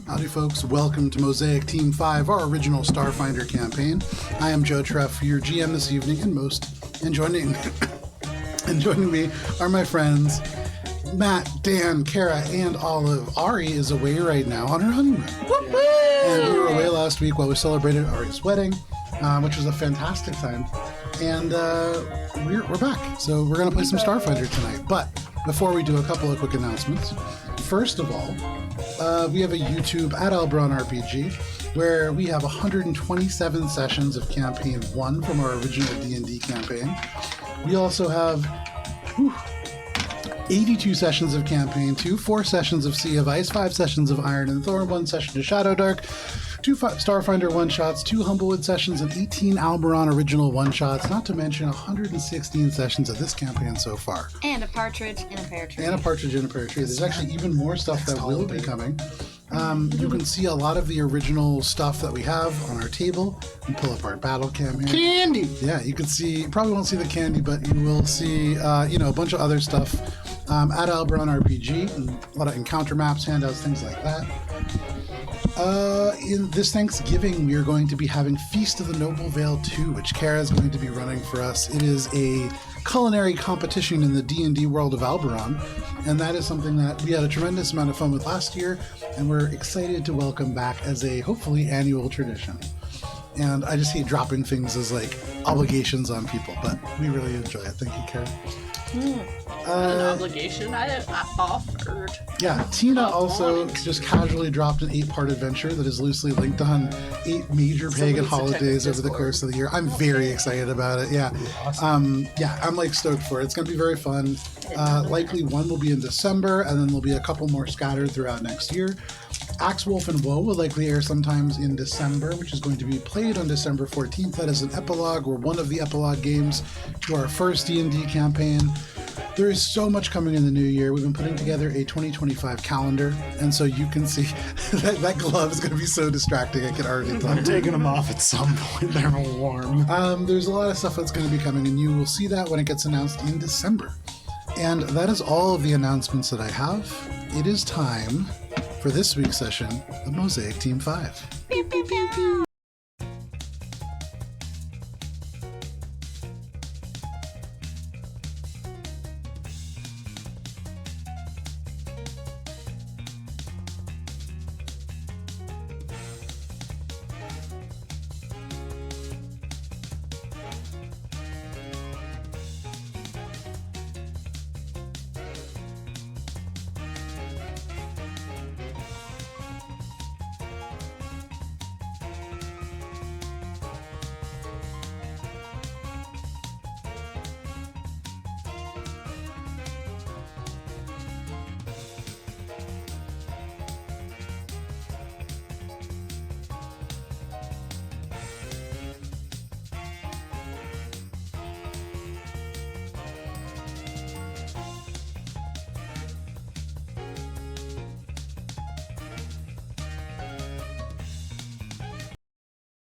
Howdy folks, welcome to Mosaic Team 5, our original Starfinder campaign. I am Joe Treff, your GM this evening, and joining me are my friends Matt, Dan, Kara, and Olive. Ari is away right now on her honeymoon. And we were away last week while we celebrated Ari's wedding, which was a fantastic time. And we're back, so we're going to play some Starfinder tonight. But before we do, a couple of quick announcements. First of all, we have a YouTube at Elbron RPG where we have 127 sessions of Campaign 1 from our original D&D campaign. We also have 82 sessions of Campaign 2, 4 sessions of Sea of Ice, 5 sessions of Iron and Thorn, 1 session of Shadow Dark, 2 Starfinder one-shots, 2 Humblewood sessions, and 18 Alberon original one-shots, not to mention 116 sessions of this campaign so far. And a partridge in a pear tree. There's actually even more stuff that will be coming. You can see a lot of the original stuff that we have on our table. And pull up our battle cam here. Candy! Yeah, you can see, you probably won't see the candy, but you will see, a bunch of other stuff at Elbron RPG, and a lot of encounter maps, handouts, things like that. In this Thanksgiving, we are going to be having Feast of the Noble Vale 2, which Kara is going to be running for us. It is a culinary competition in the D&D world of Alberon, and that is something that we had a tremendous amount of fun with last year, and we're excited to welcome back as a hopefully annual tradition. And I just hate dropping things as like obligations on people, but we really enjoy it. Thank you, Kara. An obligation I offered. Yeah, Tina also just casually dropped an 8-part adventure that is loosely linked on 8 major pagan holidays over the course of the year. I'm very excited about it. Yeah, I'm like stoked for it. It's going to be very fun. Likely one will be in December, and then there'll be a couple more scattered throughout next year. Axe Wolf and Woe will likely air sometimes in December, which is going to be played on December 14th. That is an epilogue, or one of the epilogue games to our first D&D campaign. There is so much coming in the new year. We've been putting together a 2025 calendar, and so you can see that glove is going to be so distracting. I can already tell. I'm taking them off at some point. They're warm. There's a lot of stuff that's going to be coming, and you will see that when it gets announced in December. And that is all of the announcements that I have. It is time for this week's session of Mosaic Team 5. Pew, pew, pew, pew.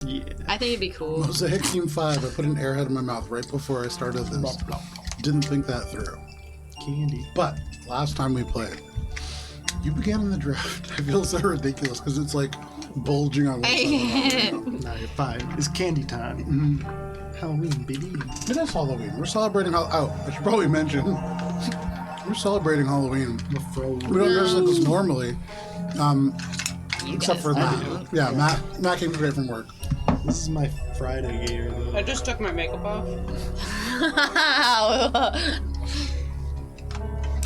Yeah. I think it'd be cool. Mosaic Team 5, I put an airhead in my mouth right before I started this. Didn't think that through. Candy. But last time we played, you began in the draft. I feel so ridiculous because it's like bulging on one side. Now you're fine. It's candy time. Halloween, baby. It is Halloween. We're celebrating I should probably mention we're celebrating Halloween. We don't dress like this normally. Except for Matt. Yeah, Matt came straight from work. This is my Friday gear, though. I just took my makeup off.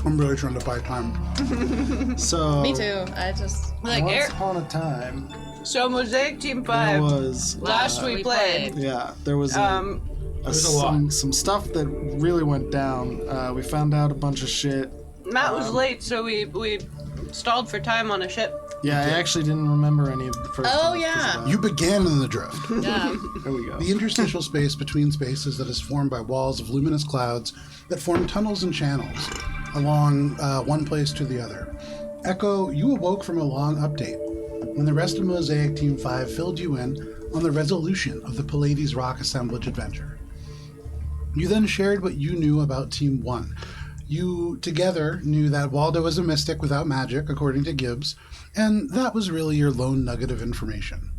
I'm really trying to buy time. So Me too. I just Like once upon a time, So Mosaic Team there 5. was Last we played. there was some stuff that really went down. We found out a bunch of shit. Matt was late, so we stalled for time on a ship. Yeah, I actually didn't remember any of the first. Oh, stuff 'cause yeah. of that. You began in the drift. yeah. There we go. The interstitial space between spaces that is formed by walls of luminous clouds that form tunnels and channels along one place to the other. Echo, you awoke from a long update when the rest of Mosaic Team 5 filled you in on the resolution of the Pallades Rock Assemblage adventure. You then shared what you knew about Team 1. You together knew that Waldo was a mystic without magic, according to Gibbs, and that was really your lone nugget of information.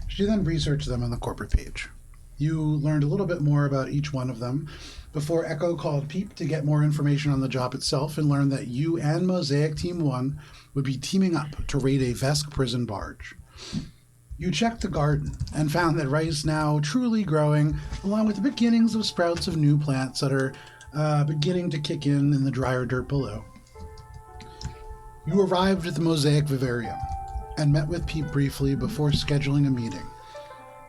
She then researched them on the corporate page. You learned a little bit more about each one of them before Echo called Peep to get more information on the job itself and learned that you and Mosaic Team 1 would be teaming up to raid a Vesk prison barge. You checked the garden and found that rice now truly growing, along with the beginnings of sprouts of new plants that are beginning to kick in the drier dirt below. You arrived at the Mosaic Vivarium and met with Peep briefly before scheduling a meeting.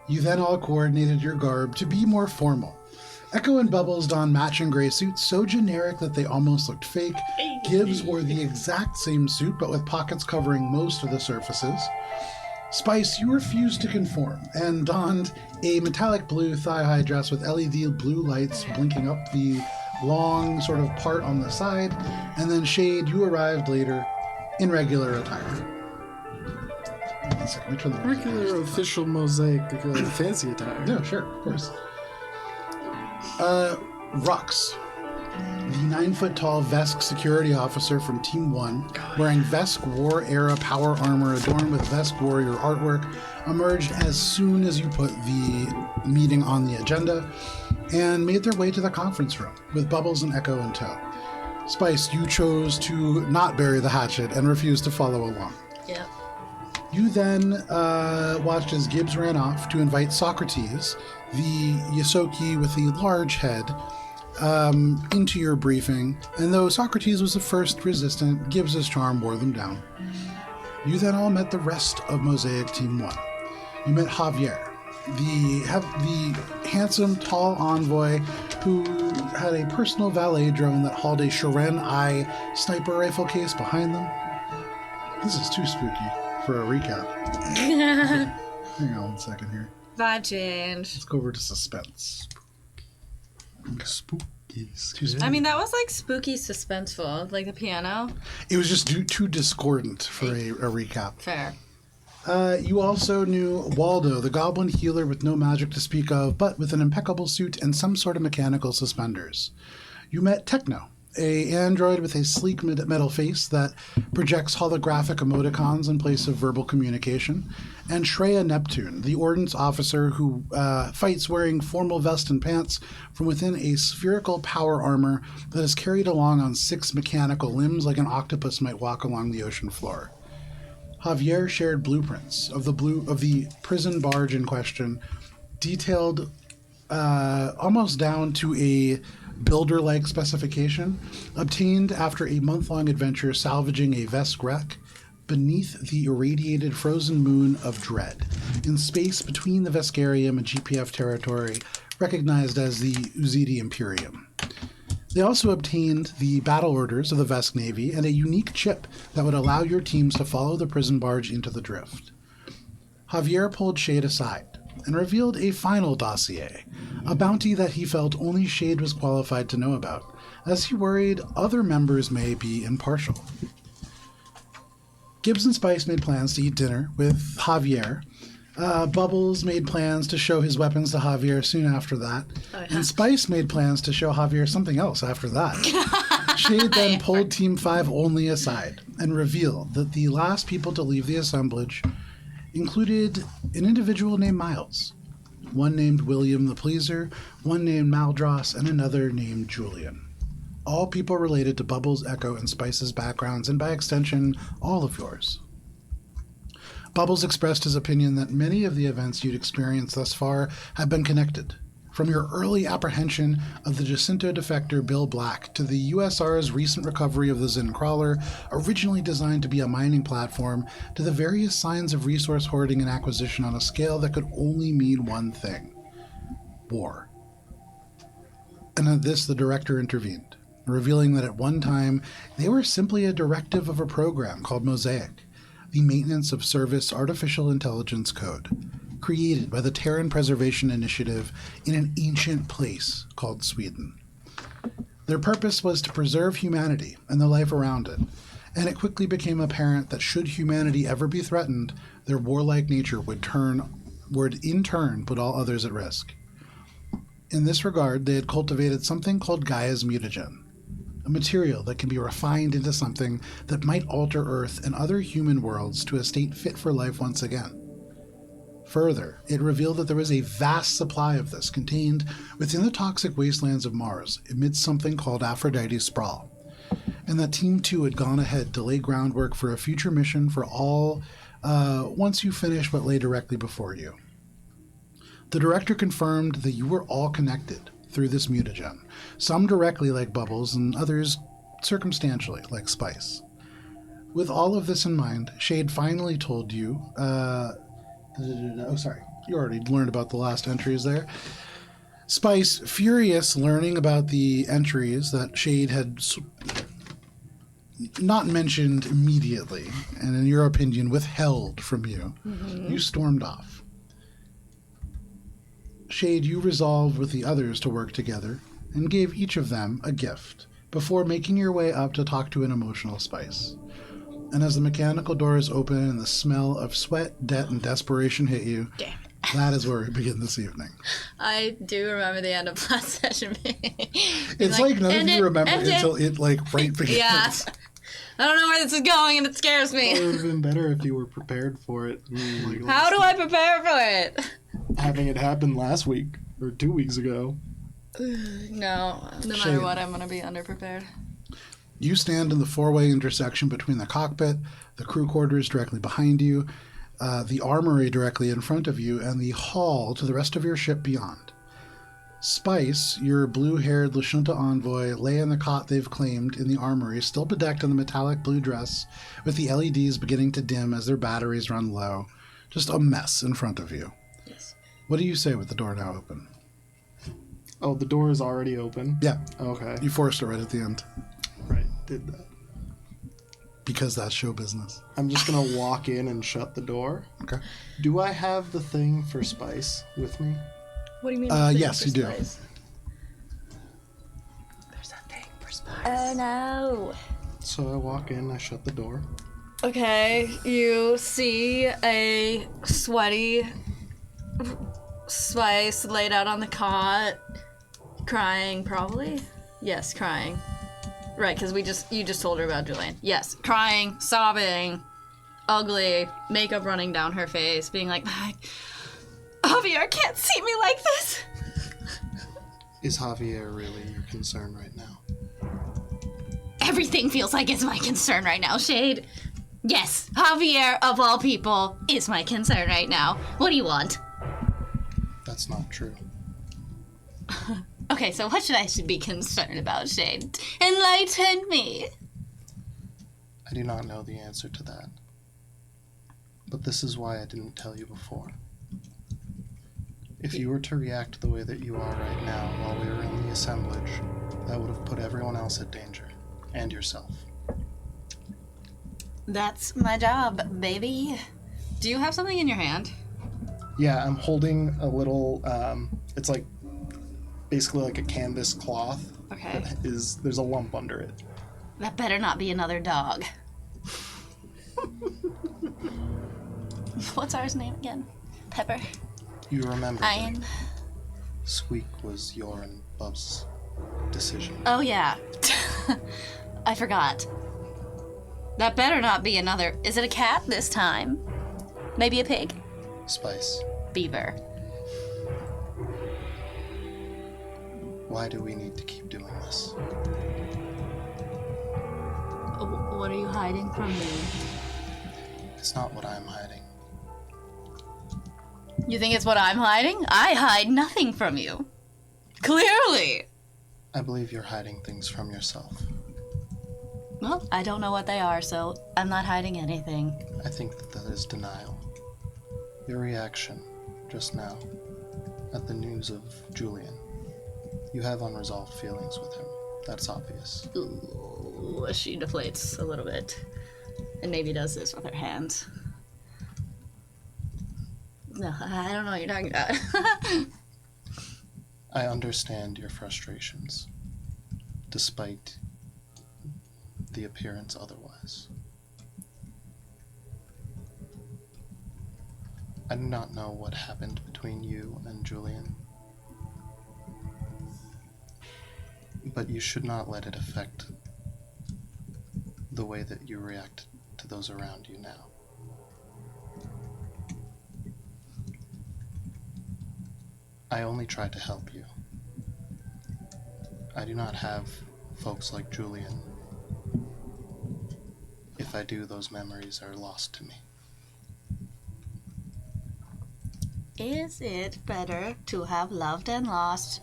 You then all coordinated your garb to be more formal. Echo and Bubbles donned matching gray suits so generic that they almost looked fake. Gibbs wore the exact same suit but with pockets covering most of the surfaces. Spice, you refused to conform and donned a metallic blue thigh-high dress with LED blue lights blinking up the long sort of part on the side. And then Shade, you arrived later in regular attire. One second, let me turn the music down. Regular official Mosaic fancy attire. No, sure, of course. Rux, the 9-foot-tall Vesk security officer from Team 1, wearing Vesk War-era power armor adorned with Vesk Warrior artwork, emerged as soon as you put the meeting on the agenda and made their way to the conference room with Bubbles and Echo in tow. Spice, you chose to not bury the hatchet and refused to follow along. Yep. You then watched as Gibbs ran off to invite Socrates, the Yosoki with the large head, into your briefing, and though Socrates was the first resistant, Gibbs's charm wore them down. You then all met the rest of Mosaic Team 1. You met Javier, the handsome, tall envoy who had a personal valet drone that hauled a Sharen Eye sniper rifle case behind them. This is too spooky for a recap. Hang on one second here. Vibe change. Let's go over to suspense. Spooky. I mean, that was like spooky suspenseful, like the piano. It was just too discordant for a recap. Fair. You also knew Waldo, the goblin healer with no magic to speak of, but with an impeccable suit and some sort of mechanical suspenders. You met Techno, a android with a sleek metal face that projects holographic emoticons in place of verbal communication, and Shreya Neptune, the ordnance officer who fights wearing formal vest and pants from within a spherical power armor that is carried along on 6 mechanical limbs like an octopus might walk along the ocean floor. Javier shared blueprints of the prison barge in question, detailed almost down to a builder-like specification, obtained after a month-long adventure salvaging a Vesk wreck beneath the irradiated frozen moon of Dread, in space between the Veskarium and GPF territory, recognized as the Uzidi Imperium. They also obtained the battle orders of the Vesk Navy and a unique chip that would allow your teams to follow the prison barge into the drift. Javier pulled Shade aside and revealed a final dossier, a bounty that he felt only Shade was qualified to know about, as he worried other members may be impartial. Gibbs and Spice made plans to eat dinner with Javier. Bubbles made plans to show his weapons to Javier soon after that. And Spice made plans to show Javier something else after that. Shade then pulled Team 5 only aside and revealed that the last people to leave the assemblage included an individual named Miles, one named William the Pleaser, one named Maldross, and another named Julian. All people related to Bubbles, Echo, and Spice's backgrounds, and by extension, all of yours. Bubbles expressed his opinion that many of the events you'd experienced thus far have been connected. From your early apprehension of the Jacinto defector Bill Black to the USR's recent recovery of the Zen Crawler, originally designed to be a mining platform, to the various signs of resource hoarding and acquisition on a scale that could only mean one thing: war. And at this, the director intervened, revealing that at one time they were simply a directive of a program called Mosaic, the Maintenance of Service Artificial Intelligence Code, created by the Terran Preservation Initiative in an ancient place called Sweden. Their purpose was to preserve humanity and the life around it, and it quickly became apparent that should humanity ever be threatened, their warlike nature would in turn put all others at risk. In this regard, they had cultivated something called Gaia's mutagen, a material that can be refined into something that might alter Earth and other human worlds to a state fit for life once again. Further, it revealed that there was a vast supply of this contained within the toxic wastelands of Mars amidst something called Aphrodite's Sprawl, and that Team 2 had gone ahead to lay groundwork for a future mission for all once you finish what lay directly before you. The director confirmed that you were all connected through this mutagen, some directly like Bubbles and others circumstantially like Spice. With all of this in mind, Shade finally told you, you already learned about the last entries there. Spice, furious learning about the entries that Shade had not mentioned immediately, and in your opinion, withheld from you, you stormed off. Shade, you resolved with the others to work together and gave each of them a gift before making your way up to talk to an emotional Spice. And as the mechanical doors open and the smell of sweat, debt, and desperation hit you, Damn. that is where we begin this evening. I do remember the end of last session. It's like none of you remember until it right begins. Yeah. I don't know where this is going and it scares me. It would have been better if you were prepared for it. How do I prepare for it? Having it happen last week or 2 weeks ago. No matter Shade. what, I'm going to be underprepared. You stand in the four-way intersection between the cockpit, the crew quarters directly behind you, the armory directly in front of you, and the hall to the rest of your ship beyond. Spice, your blue-haired Lashunta envoy, lay in the cot they've claimed in the armory, still bedecked in the metallic blue dress, with the LEDs beginning to dim as their batteries run low. Just a mess in front of you. Yes. What do you say with the door now open? Oh, the door is already open? Yeah, Okay. you forced it right at the end, Right, did that. because that's show business. I'm just going to walk in and shut the door. Okay. Do I have the thing for Spice with me? What do you mean? Yes, you do. There's a thing for Spice. Oh no. So I walk in, I shut the door. Okay, you see a sweaty Spice laid out on the cot, crying probably. Yes, crying. Right, because you just told her about Julian. Yes, crying, sobbing, ugly, makeup running down her face, being like, Javier can't see me like this. Is Javier really your concern right now? Everything feels like it's my concern right now, Shade. Yes, Javier, of all people, is my concern right now. What do you want? That's not true. Okay, so what should I be concerned about, Shade? Enlighten me. I do not know the answer to that. But this is why I didn't tell you before. If you were to react the way that you are right now while we were in the assemblage, that would have put everyone else at danger. And yourself. That's my job, baby. Do you have something in your hand? Yeah, I'm holding a little, it's like, basically like a canvas cloth. Okay. There's a lump under it. That better not be another dog. What's ours name again? Pepper. You remember that Ian. Squeak was your and Bub's decision. Oh, yeah. I forgot. That better not be another... Is it a cat this time? Maybe a pig? Spice, Beaver. why do we need to keep doing this? What are you hiding from me? It's not what I'm hiding. You think it's what I'm hiding? I hide nothing from you. Clearly. I believe you're hiding things from yourself. Well, I don't know what they are, so I'm not hiding anything. I think that is denial. Your reaction just now at the news of Julian. You have unresolved feelings with him. That's obvious. Ooh, she deflates a little bit. And maybe does this with her hands. No, I don't know what you're talking about. I understand your frustrations, despite the appearance otherwise. I do not know what happened between you and Julian, But you should not let it affect the way that you react to those around you now. I only try to help you. I do not have folks like Julian. If I do, those memories are lost to me. Is it better to have loved and lost,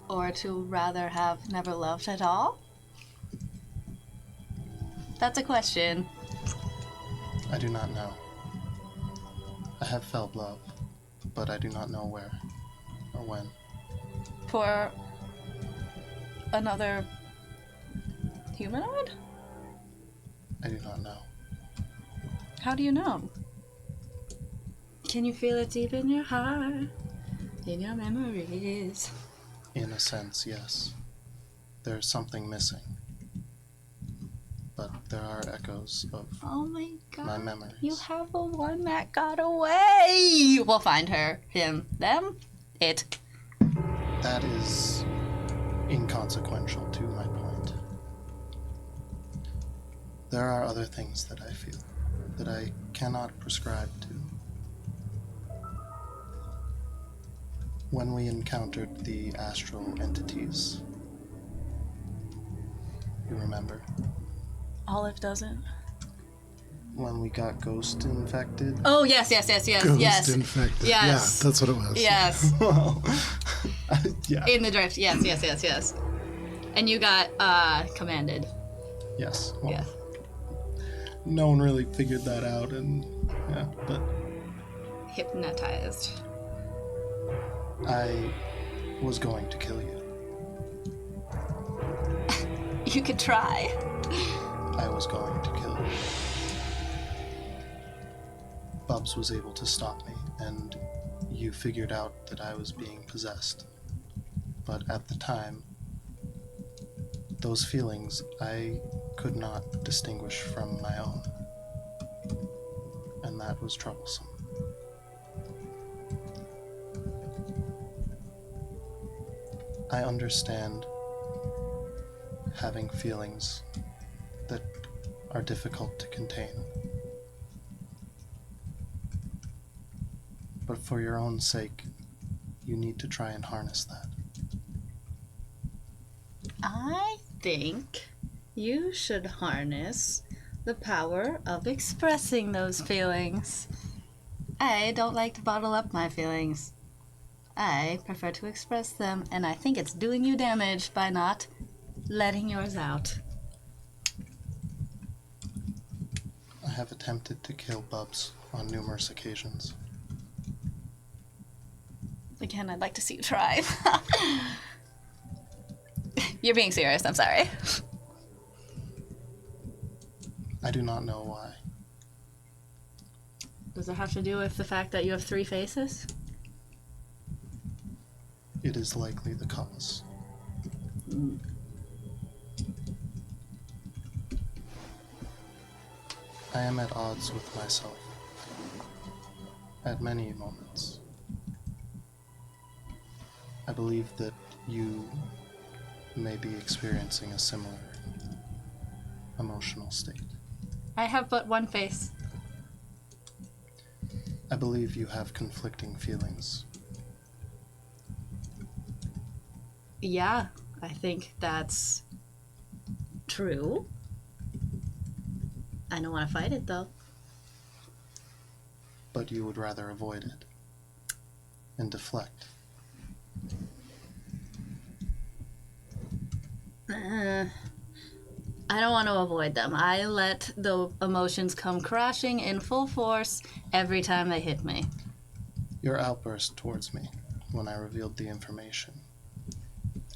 or to rather have never loved at all? That's a question. I do not know. I have felt love, but I do not know where or when. For another humanoid? I do not know. How do you know? Can you feel it deep in your heart, in your memories? In a sense, yes. There's something missing. But there are echoes of Oh my god. my memories. You have the one that got away. We'll find her, him, them, it. That is inconsequential to my point. There are other things that I feel that I cannot prescribe to. When we encountered the astral entities, you remember? Olive doesn't. When we got ghost infected? Oh, yes. Ghost infected. Yes. Yeah, that's what it was. Yes. Well, yeah. In the drift. Yes. And you got commanded. Yes. Well, Yeah. no one really figured that out, and yeah, but Hypnotized. I was going to kill you. You could try. I was going to kill you. Bubs was able to stop me, and you figured out that I was being possessed. But at the time, those feelings I could not distinguish from my own. And that was troublesome. I understand having feelings that are difficult to contain. But for your own sake, you need to try and harness that. I think you should harness the power of expressing those feelings. I don't like to bottle up my feelings. I prefer to express them, and I think it's doing you damage by not letting yours out. I have attempted to kill Bubs on numerous occasions. Again, I'd like to see you try. You're being serious, I'm sorry. I do not know why. Does it have to do with the fact that you have 3 faces? It is likely the cause. I am at odds with myself at many moments. I believe that you may be experiencing a similar emotional state. I have but one face. I believe you have conflicting feelings. Yeah, I think that's true. I don't want to fight it, though. But you would rather avoid it and deflect. I don't want to avoid them. I let the emotions come crashing in full force every time they hit me. Your outburst towards me when I revealed the information.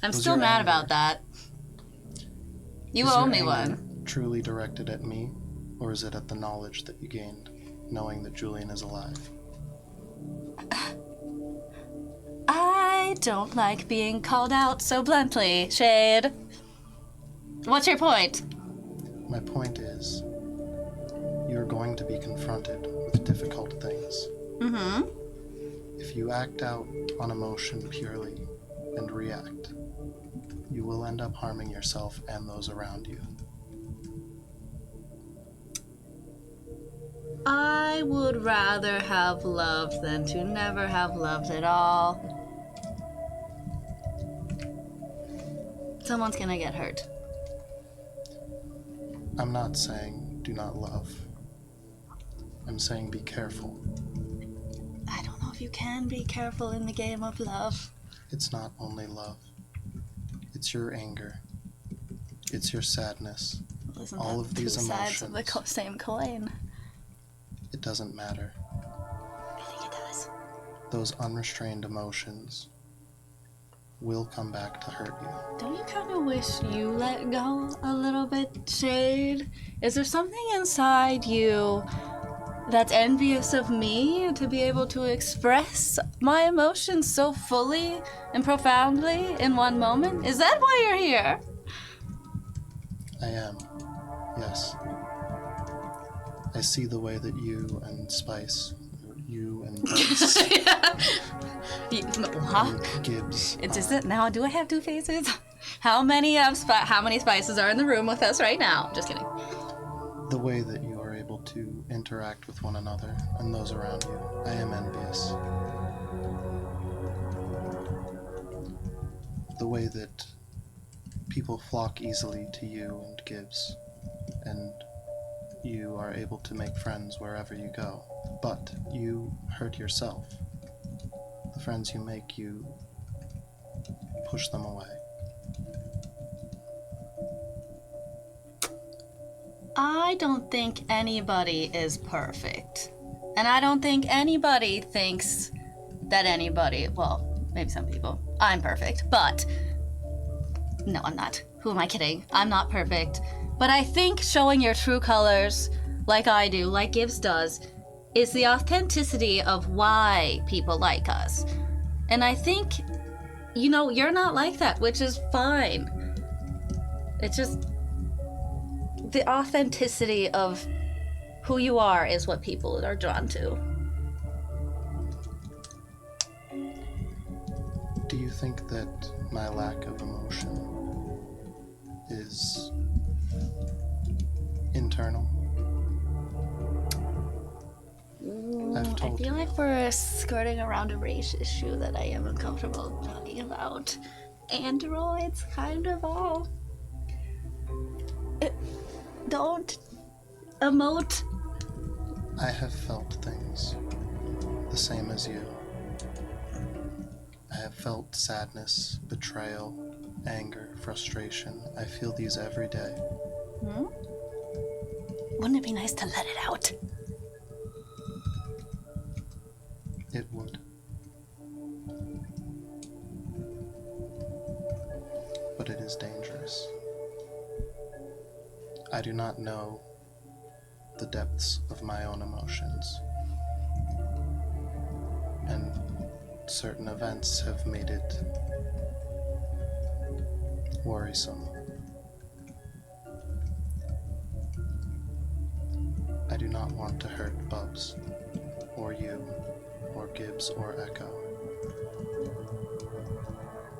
I'm Was still your mad anger- about that. You Is owe your me anger one. truly directed at me, or is it at the knowledge that you gained, knowing that Julian is alive? I don't like being called out so bluntly, Shade. What's your point? My point is, you're going to be confronted with difficult things. Mm-hmm. If you act out on emotion purely and react, you will end up harming yourself and those around you. I would rather have loved than to never have loved at all. Someone's gonna get hurt. I'm not saying do not love. I'm saying be careful. I don't know if you can be careful in the game of love. It's not only love. It's your anger. It's your sadness. Isn't All that of these two sides of the emotions. same coin? It doesn't matter. I think it does. Those unrestrained emotions will come back to hurt you. Don't you kind of wish you let go a little bit, Shade? Is there something inside you that's envious of me to be able to express my emotions so fully and profoundly in one moment? Is that why you're here? I am. Yes. I see the way that you and Spice, you and Bugs, Huh? and Gibbs, Is it now? Do I have two faces? How many spices are in the room with us right now? Just kidding. the way that you are able to interact with one another and those around you, I am envious. The way that people flock easily to you and Gibbs, and you are able to make friends wherever you go, but you hurt yourself. The friends you make, you push them away. I don't think anybody is perfect. And I don't think anybody thinks that anybody, well, maybe some people, I'm perfect, but no, I'm not. Who am I kidding? I'm not perfect. But I think showing your true colors, like I do, like Gibbs does, is the authenticity of why people like us. And I think, you're not like that, which is fine. It's just the authenticity of who you are is what people are drawn to. Do you think that my lack of emotion is internal? I've I told feel you. like we're skirting around a race issue that I am uncomfortable talking about. Androids, kind of all. Don't emote. I have felt things the same as you. I have felt sadness, betrayal, anger, frustration. I feel these every day. Wouldn't it be nice to let it out? It would. But it is dangerous. I do not know the depths of my own emotions. And certain events have made it worrisome. I do not want to hurt Bubs, or you, or Gibbs, or Echo.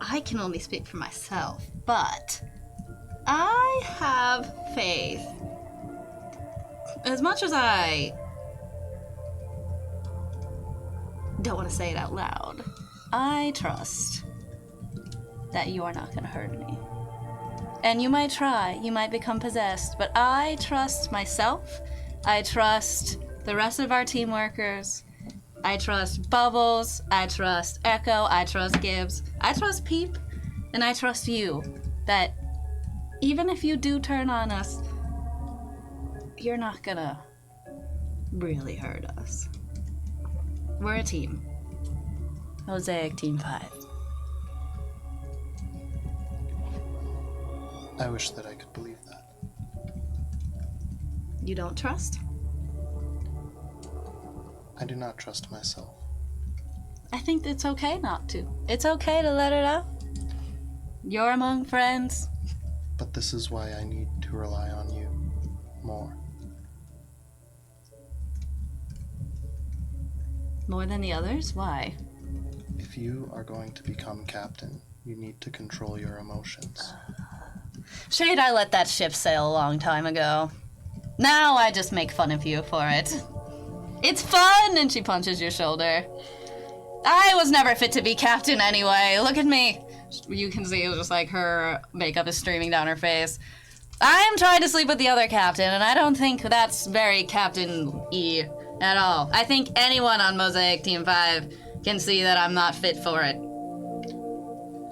I can only speak for myself, but I have faith. As much as I don't want to say it out loud, I trust that you are not going to hurt me. And you might try, you might become possessed, but I trust myself, I trust the rest of our team workers, I trust Bubbles, I trust Echo, I trust Gibbs, I trust Peep, and I trust you, that even if you do turn on us, you're not gonna really hurt us. We're a team. Mosaic Team 5. I wish that I could believe that. You don't trust? I do not trust myself. I think it's okay not to. It's okay to let it out. You're among friends. But this is why I need to rely on you more. More than the others? Why? If If you are going to become captain, you need to control your emotions. Shade, I let that ship sail a long time ago. Now I just make fun of you for it. It's fun! And she punches your shoulder. I was never fit to be captain anyway. Look at me. You can see just like her makeup is streaming down her face. I'm trying to sleep with the other captain, and I don't think that's very captain-y at all. I think anyone on Mosaic Team 5 can see that I'm not fit for it.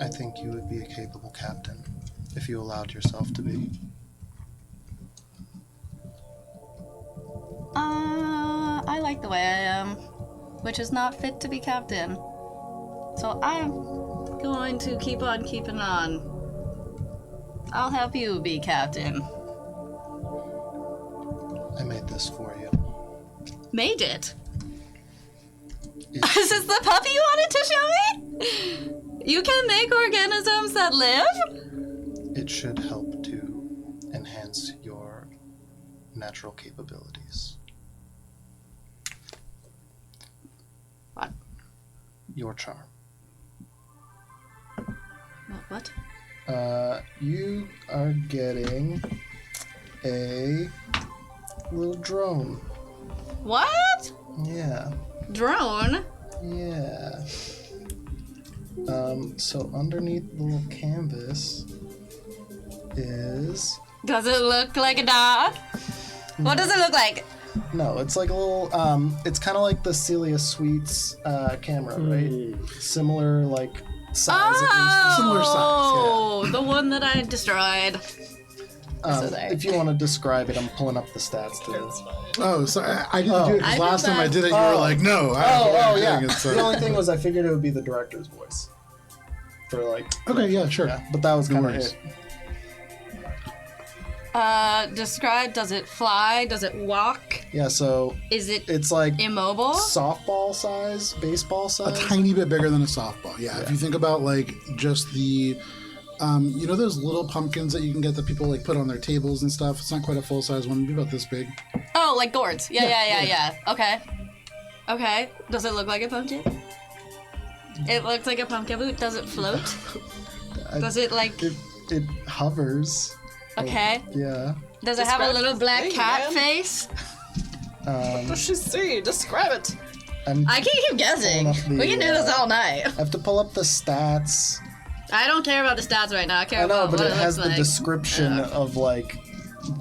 I think you would be a capable captain if you allowed yourself to be. I like the way I am, which is not fit to be captain. So I'm going to keep on keeping on. I'll help you be captain. I made this for you. Made it? It's- Is this the puppy you wanted to show me? You can make organisms that live? It should help to enhance your natural capabilities. What? Your charm. What? You are getting a little drone. What? Yeah. Drone? Yeah. So underneath the little canvas is... Does it look like a dog? What does it look like? No, it's like a little, it's kind of like the Celia Sweets camera, right? Similar, like, size at Similar size, Oh, the one that I destroyed. least. If you want to describe it, I'm pulling up the stats too. Oh, sorry. I didn't do it I because last did time I that. did it, you were like, no. I don't know what I'm yeah. doing it, so. The only thing was I figured it would be the director's voice. For, like... Okay, yeah, sure. Yeah, but that was No kind of worries. it. Describe, does it fly? Does it walk? Yeah, so Is it it's like immobile? softball size, baseball A size. tiny bit bigger than a softball. Yeah, if you think about like just the, you know those little pumpkins that you can get that people like put on their tables and stuff. It's not quite a full size one. It'd be about this big. Oh, like gourds. Yeah. Okay. Okay. Does it look like a pumpkin? It looks like a pumpkin boot. Does it float? Does it like... It hovers. Okay. Yeah. Does it have a Describe little the black thing, cat man. face? What does she see? Describe it. I can keep guessing. Pulling up the, We can do this all night. I have to pull up the stats. I don't care about the stats right now. I care I know, about but what it has looks the like. description of like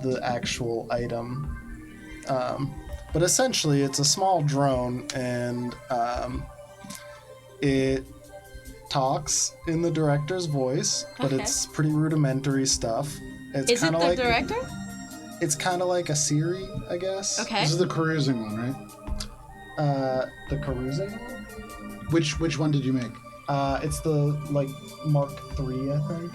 the actual item. But essentially, it's a small drone, and it talks in the director's voice, but Okay. it's pretty rudimentary stuff. It's Is it kind the of like director? it's kind of like a Siri, I guess. Okay. This is the cruising one, right? The carousing one? Which one did you make? It's the like Mark III, I think.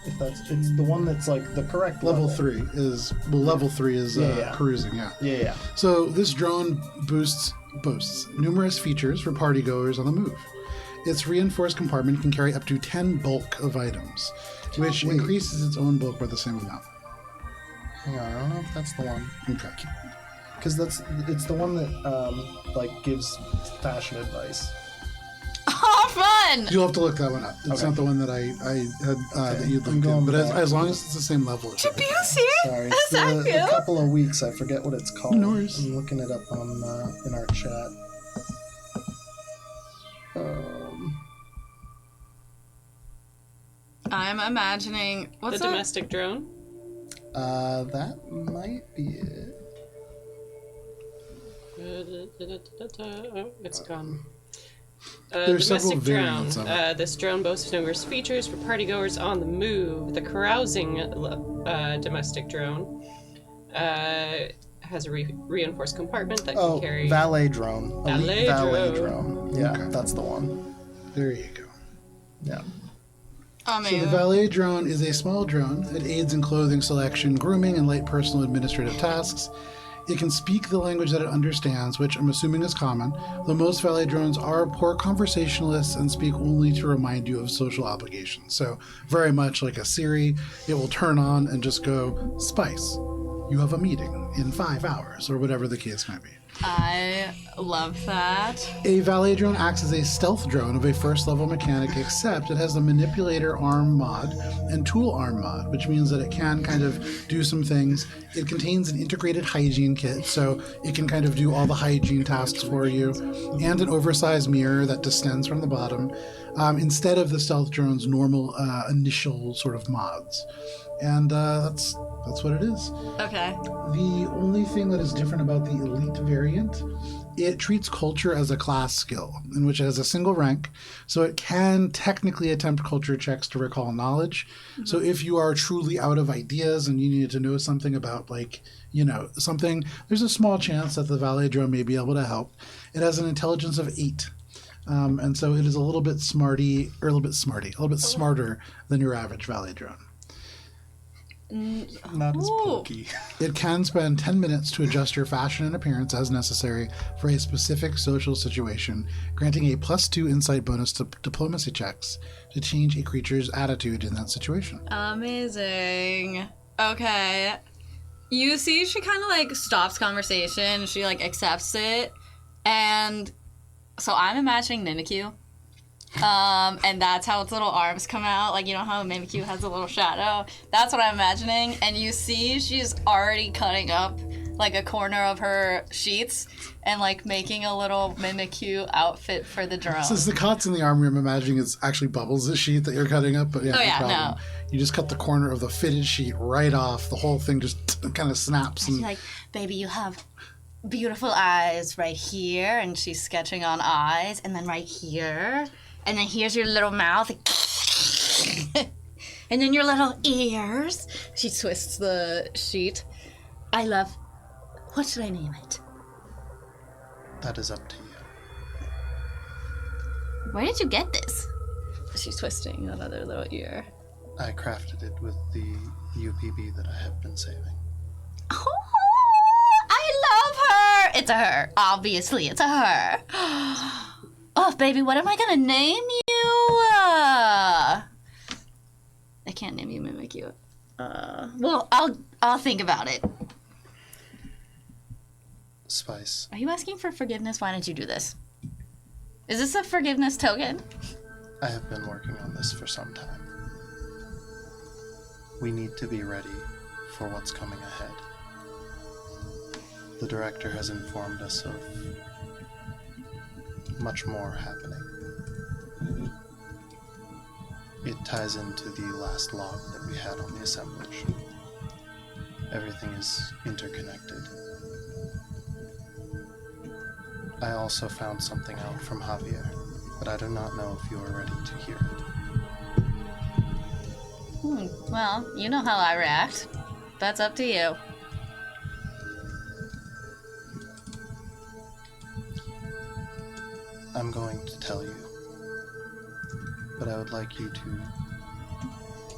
If it's the one that's like the correct Level 3 is Yeah. cruising. Yeah. Yeah. So this drone boasts numerous features for partygoers on the move. Its reinforced compartment can carry up to 10 bulk of items, which Wait. increases its own bulk by the same amount. Hang on, I don't know if that's the one. Okay. Because it's the one that like gives fashion advice. Oh, fun! You'll have to look that one up. It's Okay. not the one that I had that you I'm looked going in, but back. as long as it's the same level. It should be. Abuse here? Sorry, Is it's that a you? couple of weeks. I forget what it's called. No worries. I'm looking it up on in our chat. I'm imagining... What's The that? domestic drone. That might be it. Oh, it's gone. There's several Domestic drone. variants of it. This drone boasts numerous features for partygoers on the move. The carousing domestic drone has a reinforced compartment that Oh, can carry. valet drone. Elite Valet valet drone. drone. Yeah, Okay. that's the one. There you go. Yeah. Oh, So the man. valet drone is a small drone that aids in clothing selection, grooming, and light personal administrative tasks. It can speak the language that it understands, which I'm assuming is common, though most valet drones are poor conversationalists and speak only to remind you of social obligations. So very much like a Siri, it will turn on and just go, Spice, you have a meeting in 5 hours, or whatever the case might be. I love that. A valet drone acts as a stealth drone of a first level mechanic, except it has the manipulator arm mod and tool arm mod, which means that it can kind of do some things. It contains an integrated hygiene kit, so it can kind of do all the hygiene tasks for you, and an oversized mirror that distends from the bottom, instead of the stealth drone's normal initial sort of mods. And that's what it is. Okay. The only thing that is different about the elite variant, it treats culture as a class skill, in which it has a single rank, so it can technically attempt culture checks to recall knowledge. Mm-hmm. So if you are truly out of ideas and you need to know something about, like, something, there's a small chance that the valet drone may be able to help. It has an intelligence of 8. And so it is a little bit smarter than your average valet drone. Not as pokey. It can spend 10 minutes to adjust your fashion and appearance as necessary for a specific social situation, granting a +2 insight bonus to diplomacy checks to change a creature's attitude in that situation. Amazing. Okay. You see, she kind of like stops conversation. She like accepts it. And so I'm imagining Mimikyu. And that's how its little arms come out. Like, you know how Mimikyu has a little shadow? That's what I'm imagining. And you see she's already cutting up, like, a corner of her sheets and, like, making a little Mimikyu outfit for the drone. Since the cots in the armory, I'm imagining it's actually Bubbles' the sheet that you're cutting up. But yeah, oh, yeah, no problem. No. You just cut the corner of the fitted sheet right off. The whole thing just kind of snaps. And she's like, baby, you have beautiful eyes right here. And she's sketching on eyes. And then right here. And then here's your little mouth. And then your little ears. She twists the sheet. What should I name it? That is up to you. Where did you get this? She's twisting another little ear. I crafted it with the UPB that I have been saving. Oh, I love her. It's a her. Obviously, it's a her. Oh, baby, what am I gonna name you? I can't name you Mimikyu. Well, I'll think about it. Spice. Are you asking for forgiveness? Why didn't you do this? Is this a forgiveness token? I have been working on this for some time. We need to be ready for what's coming ahead. The director has informed us of much more happening. It ties into the last log that we had on the assemblage. Everything is interconnected. I also found something out from Javier, but I do not know if you are ready to hear it. Well, you know how I react. That's up to you. I'm going to tell you, but I would like you to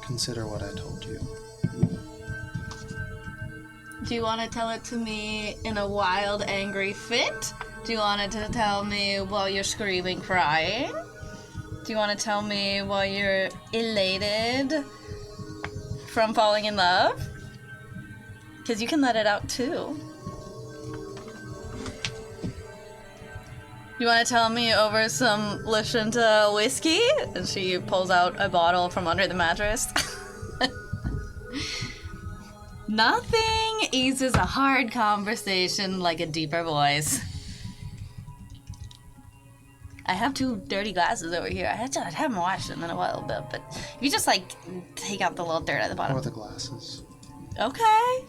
consider what I told you. Do you want to tell it to me in a wild, angry fit? Do you want to tell me while you're screaming, crying? Do you want to tell me while you're elated from falling in love? Because you can let it out too. You want to tell me over some Lashunta whiskey? And she pulls out a bottle from under the mattress. Nothing eases a hard conversation like a deeper voice. I have 2 dirty glasses over here. I haven't washed them in a while, but if you just, like, take out the little dirt at the bottom. Or the glasses. Okay.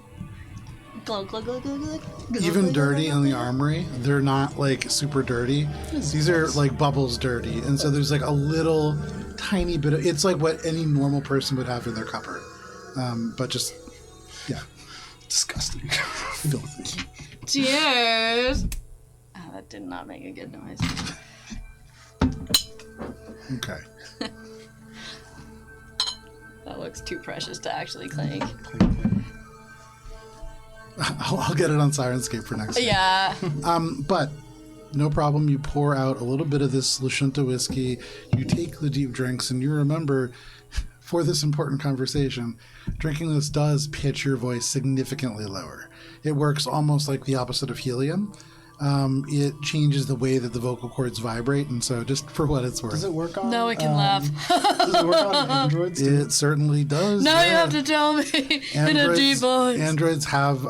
Glug, glug, glug, glug, glug. Even dirty in the armory, they're not, like, super dirty. These are, like, Bubbles dirty. And so there's, like, a little tiny bit of... It's like what any normal person would have in their cupboard. But just... Yeah. Disgusting. Filthy. Cheers! Oh, that did not make a good noise. Okay. That looks too precious to actually clink. I'll get it on Sirenscape for next time. Yeah. But no problem. You pour out a little bit of this Lashunta whiskey. You take the deep drinks, and you remember, for this important conversation, drinking this does pitch your voice significantly lower. It works almost like the opposite of helium. it changes the way that the vocal cords vibrate, and so just for what it's worth. Does it work on? Now we can laugh. Does it work on androids? Too? It certainly does. Now you yeah. have to tell me in a deep voice. Androids have,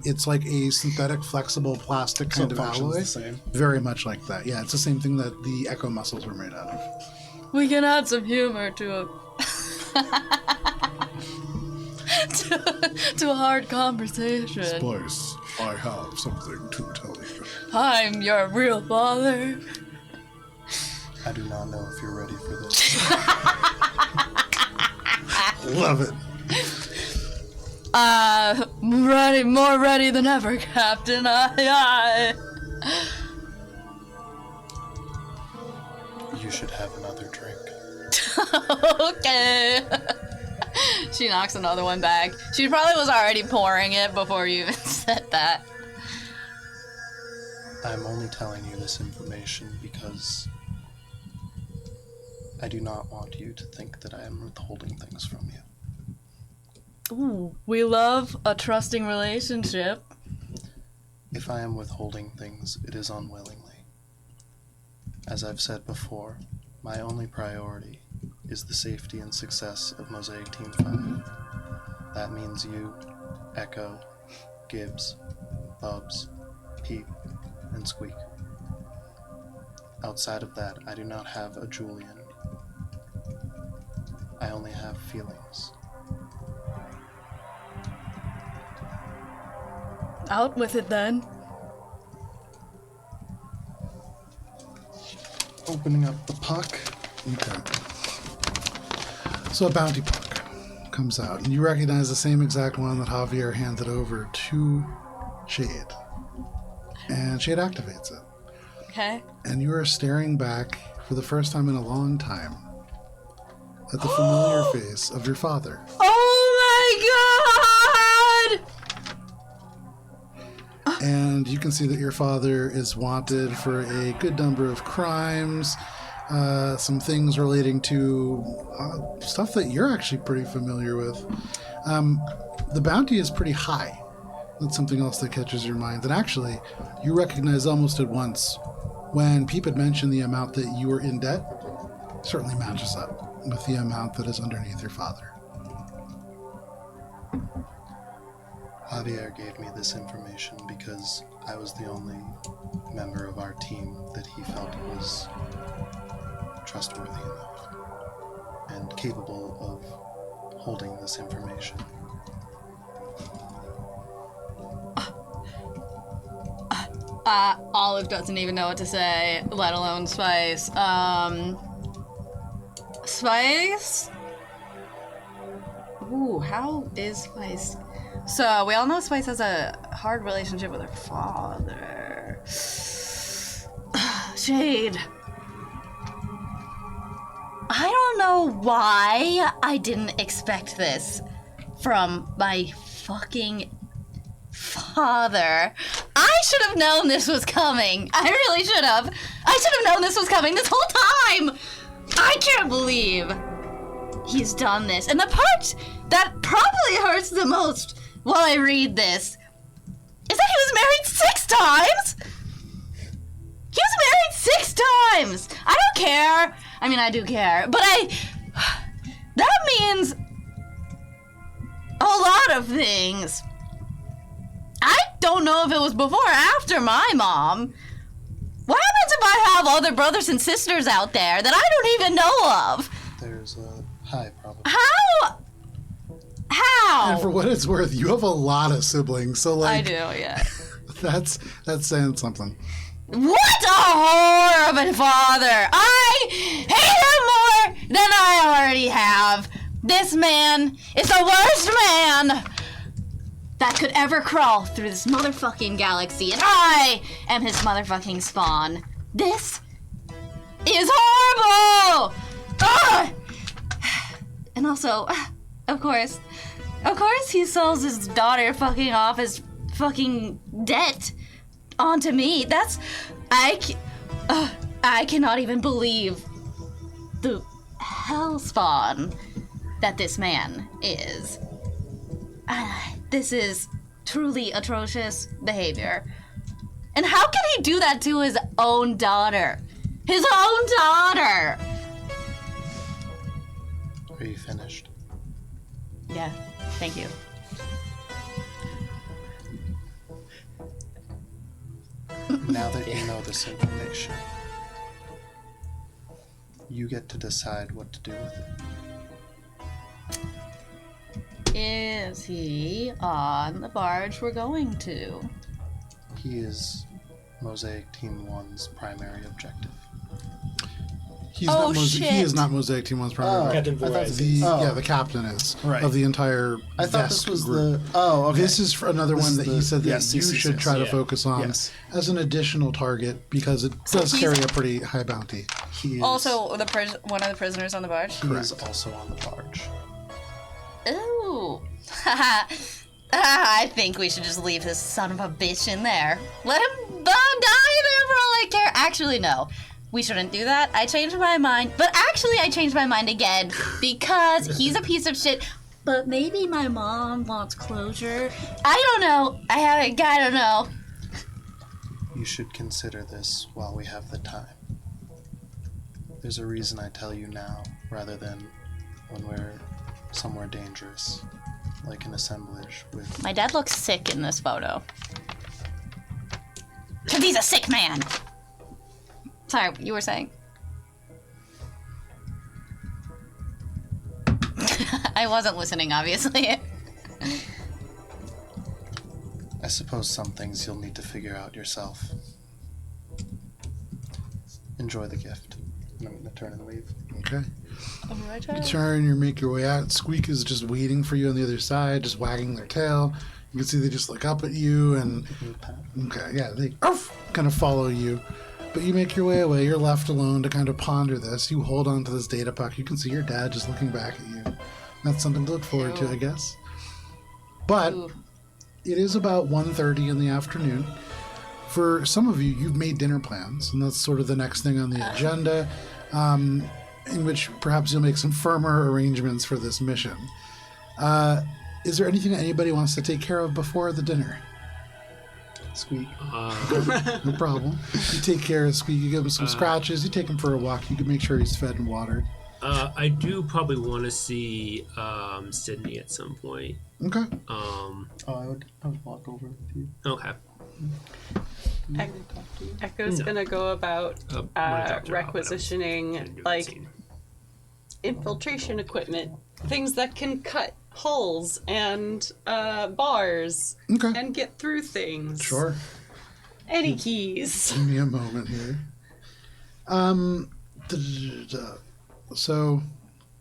it's like a synthetic, flexible plastic kind of functions alloy. the same. Very much like that. Yeah, it's the same thing that the echo muscles were made out of. We can add some humor to a to a hard conversation. Splice, I have something to tell you. I'm your real father. I do not know if you're ready for this. Love it. Ready, more ready than ever, Captain. Aye. You should have another drink. Okay. She knocks another one back. She probably was already pouring it before you even said that. I'm only telling you this information because I do not want you to think that I am withholding things from you. Ooh, we love a trusting relationship. If I am withholding things, it is unwillingly. As I've said before, my only priority is the safety and success of Mosaic Team 5. That means you, Echo, Gibbs, Bubs, Peep, and Squeak. Outside of that, I do not have a Julian. I only have feelings. Out with it then. Opening up the puck. Okay. So a bounty puck comes out, and you recognize the same exact one that Javier handed over to Shade. And Shade activates it. Okay. And you are staring back for the first time in a long time at the familiar face of your father. Oh my god! And you can see that your father is wanted for a good number of crimes, some things relating to stuff that you're actually pretty familiar with. The bounty is pretty high. That's something else that catches your mind. And actually, you recognize almost at once when Peep had mentioned the amount that you were in debt, certainly matches up with the amount that is underneath your father. Javier gave me this information because I was the only member of our team that he felt was trustworthy enough and capable of holding this information. Olive doesn't even know what to say, let alone Spice. Spice? Ooh, how is Spice? So, we all know Spice has a hard relationship with her father. Shade. I don't know why I didn't expect this from my fucking father. I should have known this was coming. I really should have. I should have known this was coming this whole time. I can't believe he's done this. And the part that probably hurts the most while I read this is that he was married 6 times. He was married 6 times. I don't care. I mean, I do care, but that means a lot of things. I don't know if it was before or after my mom. What happens if I have other brothers and sisters out there that I don't even know of? There's a high probability. How? And for what it's worth, you have a lot of siblings, so like I do, yeah. that's saying something. What a whore of a father! I hate him more than I already have. This man is the worst man that could ever crawl through this motherfucking galaxy, and I am his motherfucking spawn. This is horrible! Ugh! And also, of course, he sells his daughter fucking off his fucking debt onto me. I cannot even believe the hell spawn that this man is. This is truly atrocious behavior. And how can he do that to his own daughter? His own daughter! Are you finished? Yeah, thank you. Now that you know this information, you get to decide what to do with it. Is he on the barge we're going to? He is Mosaic Team 1's primary objective. He's Oh, not shit. He is not Mosaic Team 1's primary. Captain I thought Verizon. Yeah, the captain is Right. of the entire I thought Vesk this was group. the... Oh, okay. This is for another This one is that the- he said that yes, you yes, yes, should yes. try to Yeah. focus on Yes. as an additional target because it does he's- carry a pretty high bounty. He is, Also, one of the prisoners on the barge? he is also on the barge. Ooh. I think we should just leave this son of a bitch in there. Let him die there for all I care. Actually, no. We shouldn't do that. I changed my mind. But actually, I changed my mind again because he's a piece of shit. But maybe my mom wants closure. I don't know. I don't know. You should consider this while we have the time. There's a reason I tell you now, rather than when we're somewhere dangerous, like an assemblage with... My dad looks sick in this photo. Because he's a sick man. Sorry, you were saying? I wasn't listening, obviously. I suppose some things you'll need to figure out yourself. Enjoy the gift. And I'm going to turn and leave. Okay. You turn, you make your way out. Squeak is just waiting for you on the other side, just wagging their tail. You can see they just look up at you and, okay, yeah, they kind of follow you. But you make your way away. You're left alone to kind of ponder this. You hold on to this data puck. You can see your dad just looking back at you. That's something to look forward to, I guess. But it is about 1:30 in the afternoon. For some of you, you've made dinner plans, and that's sort of the next thing on the agenda, in which perhaps you'll make some firmer arrangements for this mission. Is there anything that anybody wants to take care of before the dinner? Squeak. No problem. You take care of Squeak. You give him some scratches. You take him for a walk. You can make sure he's fed and watered. I do probably want to see Sydney at some point. Okay. I would walk over with you. Okay. Echo's No. gonna go about When I talked to her, I'll requisitioning do the like scene. infiltration equipment, things that can cut holes and bars Okay. and get through things. Sure. Any keys. Give me a moment here. So,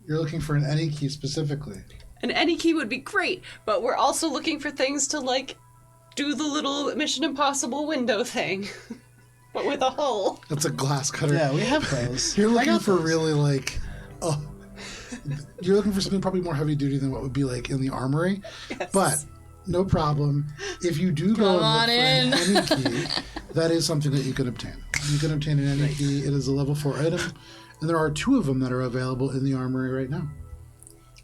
you're looking for an any key specifically. An any key would be great, but we're also looking for things to like do the little Mission Impossible window thing, but with a hole. That's a glass cutter. Yeah, we have those. You're I looking got for those. really like, you're looking for something probably more heavy duty than what would be like in the armory. Yes. But no problem. If you do go Come and look on for an any key, that is something that you can obtain. You can obtain an any key. It is a level 4 item, and there are 2 of them that are available in the armory right now.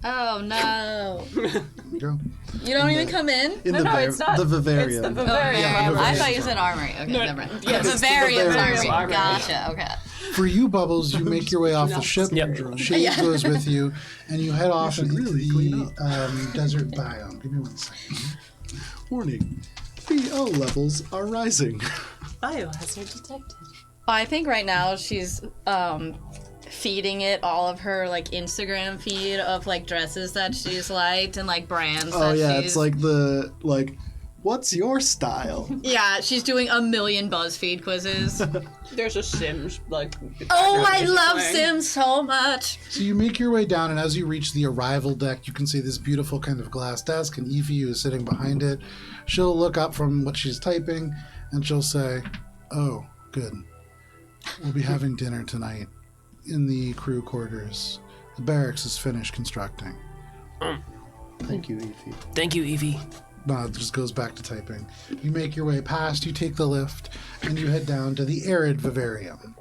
Oh, no. There you go. You don't even come in? In No, the, it's not. the It's Vivarium. the Vivarium yeah, armor. I thought you said armory. Okay, No, never mind. yes, the it's the Vivarium Vivarium armory. armory. Gotcha, okay. For you, Bubbles, you make your way off the No. ship. Yep. Shade goes with you, and you head off into really clean the desert biome. Give me 1 second. Warning. BO levels are rising. Biohazard detected. I think right now she's feeding it all of her like Instagram feed of like dresses that she's liked and like brands Oh that yeah, she's it's like the what's your style? yeah, she's doing a million BuzzFeed quizzes. There's a Sims like. Oh, I background love playing. Sims so much. So you make your way down, and as you reach the arrival deck, you can see this beautiful kind of glass desk, and Evie is sitting behind it. She'll look up from what she's typing, and she'll say, "Oh, good. We'll be having dinner tonight in the crew quarters. The barracks is finished constructing." Thank you, Evie. Thank you, Evie. It just goes back to typing. You make your way past, you take the lift, and you head down to the arid vivarium.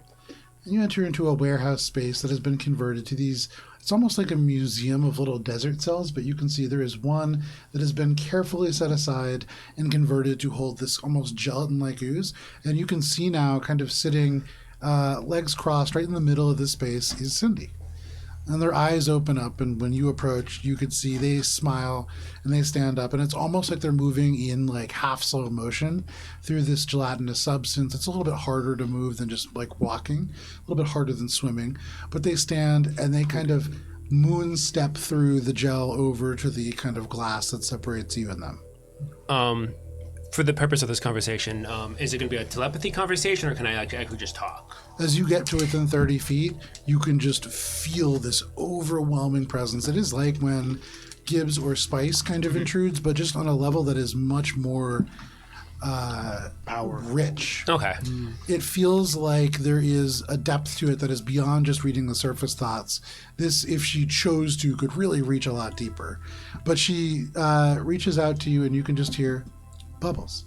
You enter into a warehouse space that has been converted to these. It's almost like a museum of little desert cells, but you can see there is one that has been carefully set aside and converted to hold this almost gelatin-like ooze. And you can see now, kind of sitting, legs crossed, right in the middle of this space, is Cindy. And their eyes open up, and when you approach, you could see they smile and they stand up, and it's almost like they're moving in like half slow motion through this gelatinous substance. It's a little bit harder to move than just like walking, a little bit harder than swimming, but they stand and they kind of moon step through the gel over to the kind of glass that separates you and them. For the purpose of this conversation, is it going to be a telepathy conversation, or can I actually just talk? As you get to within 30 feet, you can just feel this overwhelming presence. It is like when Gibbs or Spice kind of intrudes, but just on a level that is much more rich. Okay. It feels like there is a depth to it that is beyond just reading the surface thoughts. This, if she chose to, could really reach a lot deeper. But she reaches out to you, and you can just hear Bubbles.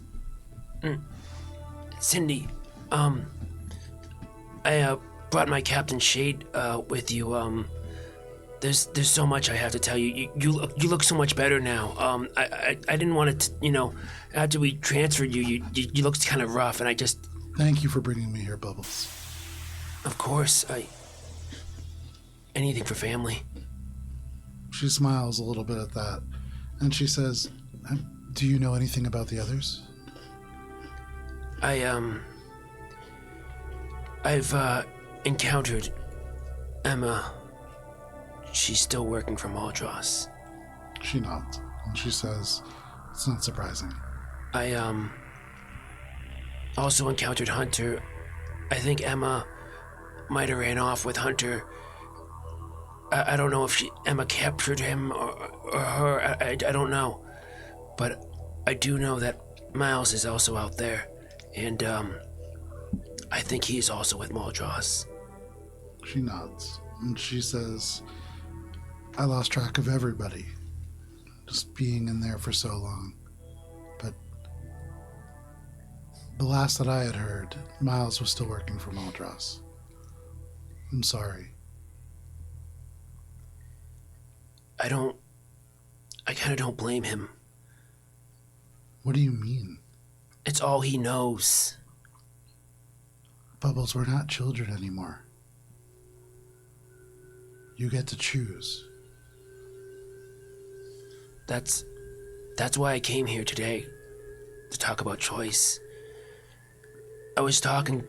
Cindy, I brought my Captain Shade with you. There's so much I have to tell you. You look so much better now. I didn't want to, after we transferred you looked kind of rough, and I just... Thank you for bringing me here, Bubbles. Of course, anything for family. She smiles a little bit at that, and she says, do you know anything about the others? I've encountered Emma. She's still working for Maldros. She nods, and she says, it's not surprising. I also encountered Hunter. I think Emma might have ran off with Hunter. I don't know if Emma captured him or her. I don't know. But I do know that Miles is also out there, and I think he's also with Maldros. She nods, and she says, I lost track of everybody, just being in there for so long. But the last that I had heard, Miles was still working for Maldros. I'm sorry. I kind of don't blame him. What do you mean? It's all he knows. Bubbles, we're not children anymore. You get to choose. That's why I came here today, to talk about choice. I was talking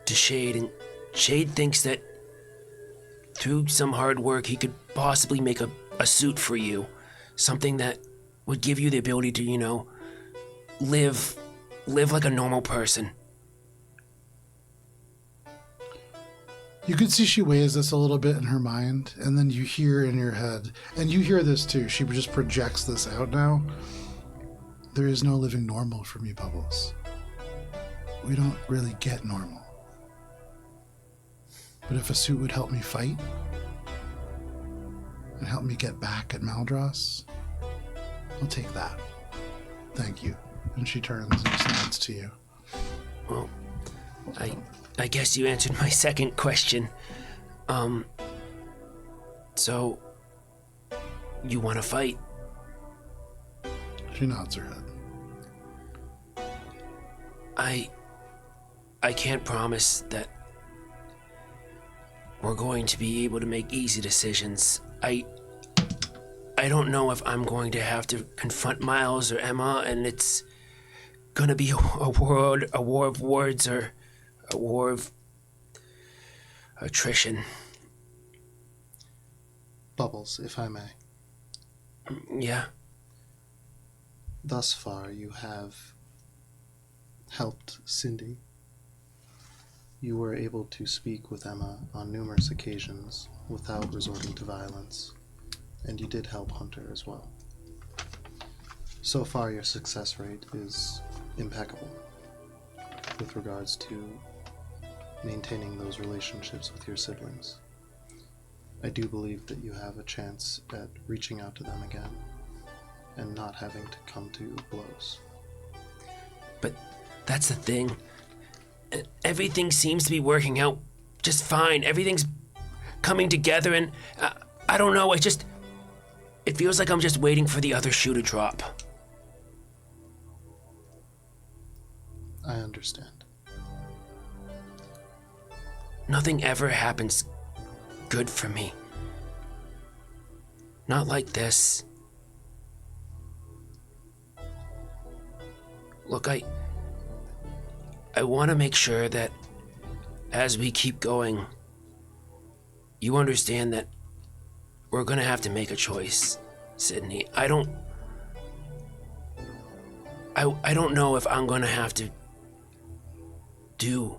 to Shade, and Shade thinks that through some hard work he could possibly make a suit for you. Something that would give you the ability to, live like a normal person. You can see she weighs this a little bit in her mind, and then you hear in your head, and you hear this too, she just projects this out now. There is no living normal for me, Bubbles. We don't really get normal. But if a suit would help me fight, and help me get back at Maldros, I'll take that. Thank you. And she turns and nods to you. Well, I guess you answered my second question. So you want to fight? She nods her head. I can't promise that we're going to be able to make easy decisions. I don't know if I'm going to have to confront Miles or Emma, and it's gonna be a war of words or a war of attrition. Bubbles, if I may. Yeah. Thus far, you have helped Cindy. You were able to speak with Emma on numerous occasions without resorting to violence, and you did help Hunter as well. So far, your success rate is impeccable with regards to maintaining those relationships with your siblings. I do believe that you have a chance at reaching out to them again and not having to come to blows. But that's the thing. Everything seems to be working out just fine. Everything's coming together, and I don't know. It feels like I'm just waiting for the other shoe to drop. I understand. Nothing ever happens good for me. Not like this. Look, I want to make sure that as we keep going, you understand that we're going to have to make a choice, Sydney. I don't know if I'm going to have to do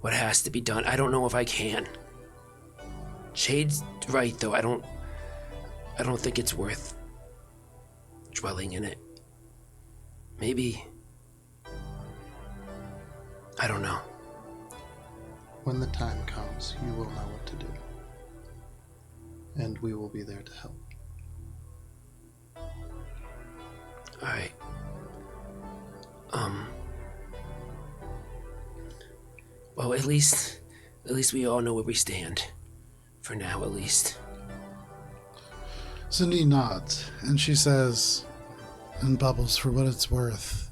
what has to be done. I don't know if I can. Shade's right, though. I don't think it's worth dwelling in it. Maybe. I don't know. When the time comes, you will know what to do. And we will be there to help. Alright. Well, at least we all know where we stand. For now, at least. Cindy nods, and she says, and Bubbles, for what it's worth,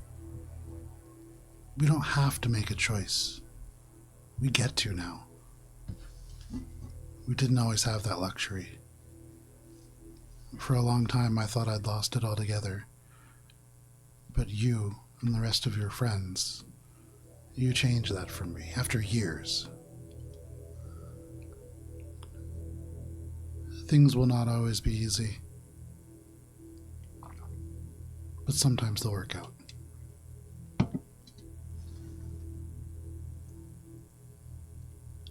we don't have to make a choice. We get to now. We didn't always have that luxury. For a long time, I thought I'd lost it altogether. But you and the rest of your friends, you changed that for me after years. Things will not always be easy. But sometimes they'll work out.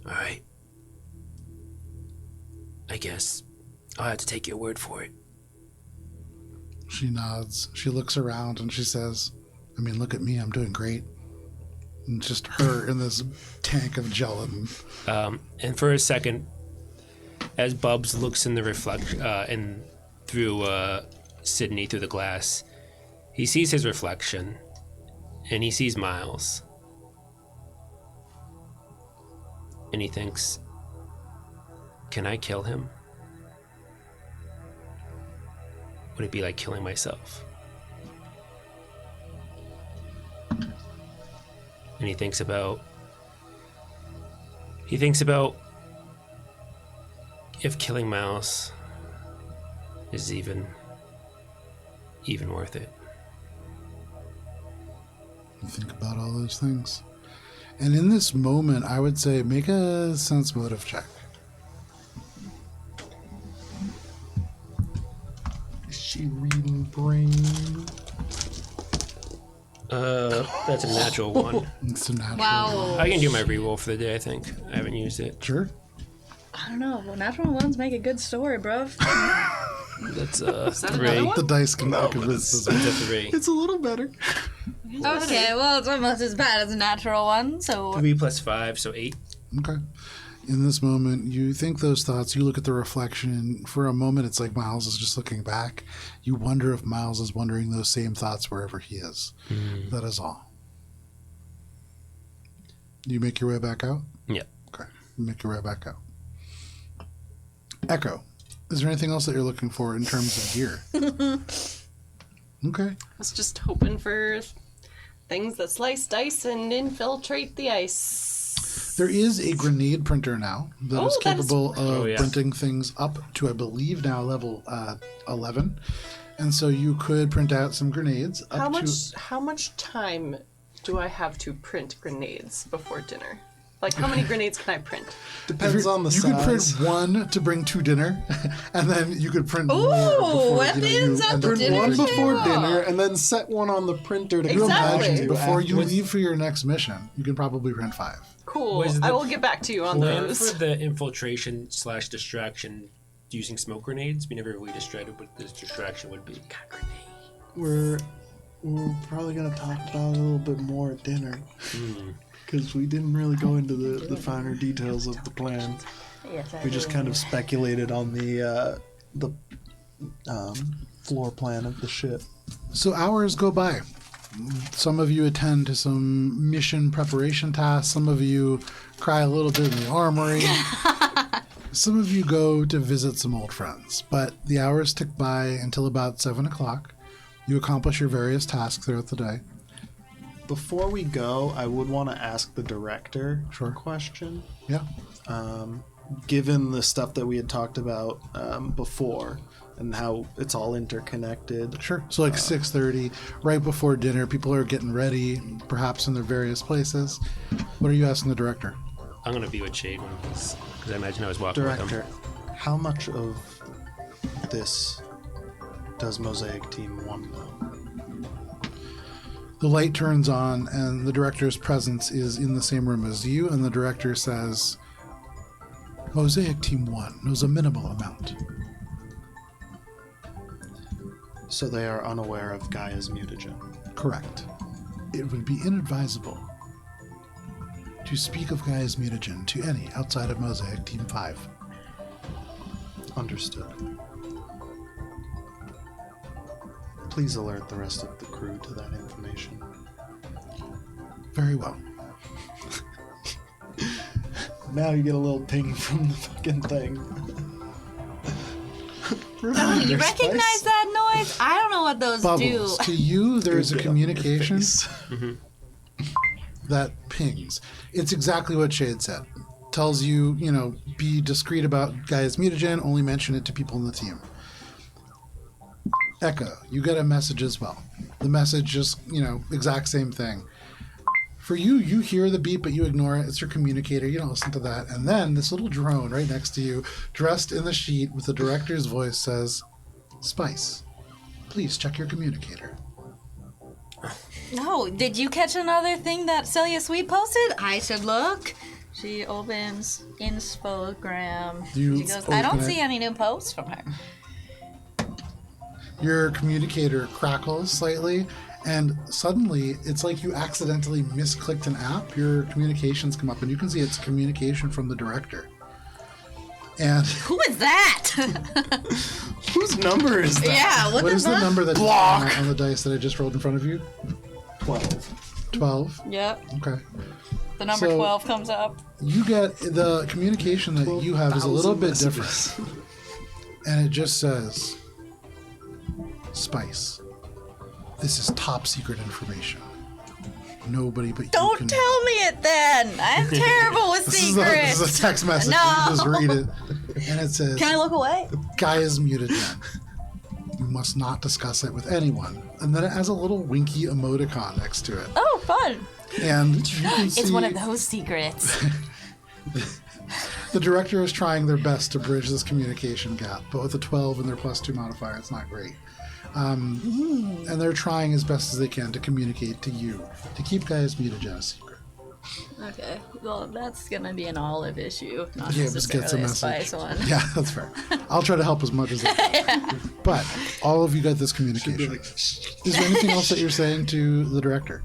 Alright. I guess I'll have to take your word for it. She nods. She looks around and she says, I mean, look at me. I'm doing great. And just her in this tank of gelatin. And for a second, as Bubs looks in the reflection, through Sydney through the glass, he sees his reflection, and he sees Miles, and he thinks, "Can I kill him? Would it be like killing myself?" And he thinks about if killing Miles is even worth it. You think about all those things. And in this moment, I would say make a sense motive check. Is she reading brain? That's a natural one. It's a natural. Wow. I can do my reroll for the day, I think. I haven't used it. Sure. I don't know. Well, natural ones make a good story, bruv. That's that 3. another one? The dice can convince us. It's a 3. It's a little better. Okay, well, it's almost as bad as a natural one, so... 3 plus 5, so 8. Okay. In this moment, you think those thoughts, you look at the reflection. For a moment, it's like Miles is just looking back. You wonder if Miles is wondering those same thoughts wherever he is. That is all. You make your way back out? Yeah. Okay. You make your way back out. Echo, is there anything else that you're looking for in terms of gear? Okay. I was just hoping for things that slice dice and infiltrate the ice. There is a grenade printer now that is that is capable of Oh, yeah. printing things up to, I believe, now level 11. And so you could print out some grenades up How much time do I have to print grenades before dinner? Like, how many grenades can I print? Depends on the you size. could print one to bring to dinner, and then you could print more Ooh, before weapons you at end the up dinner One drinking. before table. dinner, and then set one on the printer to Can you Exactly. imagine before you afterwards. leave for your next mission, you can probably print 5. Cool. Was the I will get back to you on Plan those. for the infiltration / distraction using smoke grenades. We never really decided what this distraction would be. We're probably gonna talk about it a little bit more at dinner because we didn't really go into the finer details of the plan. Yes, We just kind of speculated on the floor plan of the ship. So hours go by. Some of you attend to some mission preparation tasks. Some of you cry a little bit in the armory. Some of you go to visit some old friends. But the hours tick by until about 7 o'clock. You accomplish your various tasks throughout the day. Before we go, I would want to ask the director Sure. a question. Yeah. Given the stuff that we had talked about before and how it's all interconnected. Sure. So like 6:30, right before dinner, people are getting ready, perhaps in their various places. What are you asking the director? I'm gonna be with Shade because I imagine I was walking with Director, him. how much of this does Mosaic Team 1 know? The light turns on, and the director's presence is in the same room as you, and the director says, Mosaic Team 1 knows a minimal amount. So they are unaware of Gaia's mutagen. Correct. It would be inadvisable to speak of Gaia's mutagen to any outside of Mosaic Team 5. Understood. Please alert the rest of the crew to that information. Very well. Now you get a little ping from the fucking thing. Oh, you recognize that noise? I don't know what those Bubbles. do. To you, there is a Get up in your communication face. that pings. It's exactly what Shade said. Tells you, be discreet about Gaia's mutagen, only mention it to people in the team. Echo, you get a message as well. The message just, exact same thing. For you, you hear the beep, but you ignore it. It's your communicator. You don't listen to that. And then this little drone right next to you, dressed in the sheet with the director's voice, says, Spice, please check your communicator. No, did you catch another thing that Celia Sweet posted? I should look. She opens Instagram. You She goes, I don't open it. see any new posts from her. Your communicator crackles slightly, and suddenly it's like you accidentally misclicked an app. Your communications come up, and you can see it's communication from the director. And Who is that? Whose number is that? Yeah, what what the is the fuck? number that's Block. on the dice that I just rolled in front of you? 12. 12. Yep, Okay. the number So- 12 comes up. You get the communication that you have is a little bit different. And it just says, Spice, this is top secret information. Nobody but you Don't can tell me it then. I'm terrible with This secrets. is a text message. No. You can just read it. And it says, Can I look away? Gaia's mutagen. You must not discuss it with anyone. And then it has a little winky emoticon next to it. Oh, fun. And you can see It's one of those secrets. the director is trying their best to bridge this communication gap, but with a 12 and their +2 modifier, it's not great. And they're trying as best as they can to communicate to you, to keep Gaia's mutagen a secret. Okay, well, that's gonna be an Olive issue, not Yeah, just gets a necessarily a message. Spice one. Yeah, that's fair. I'll try to help as much as I can. But all of you got this communication. Is there anything else that you're saying to the director?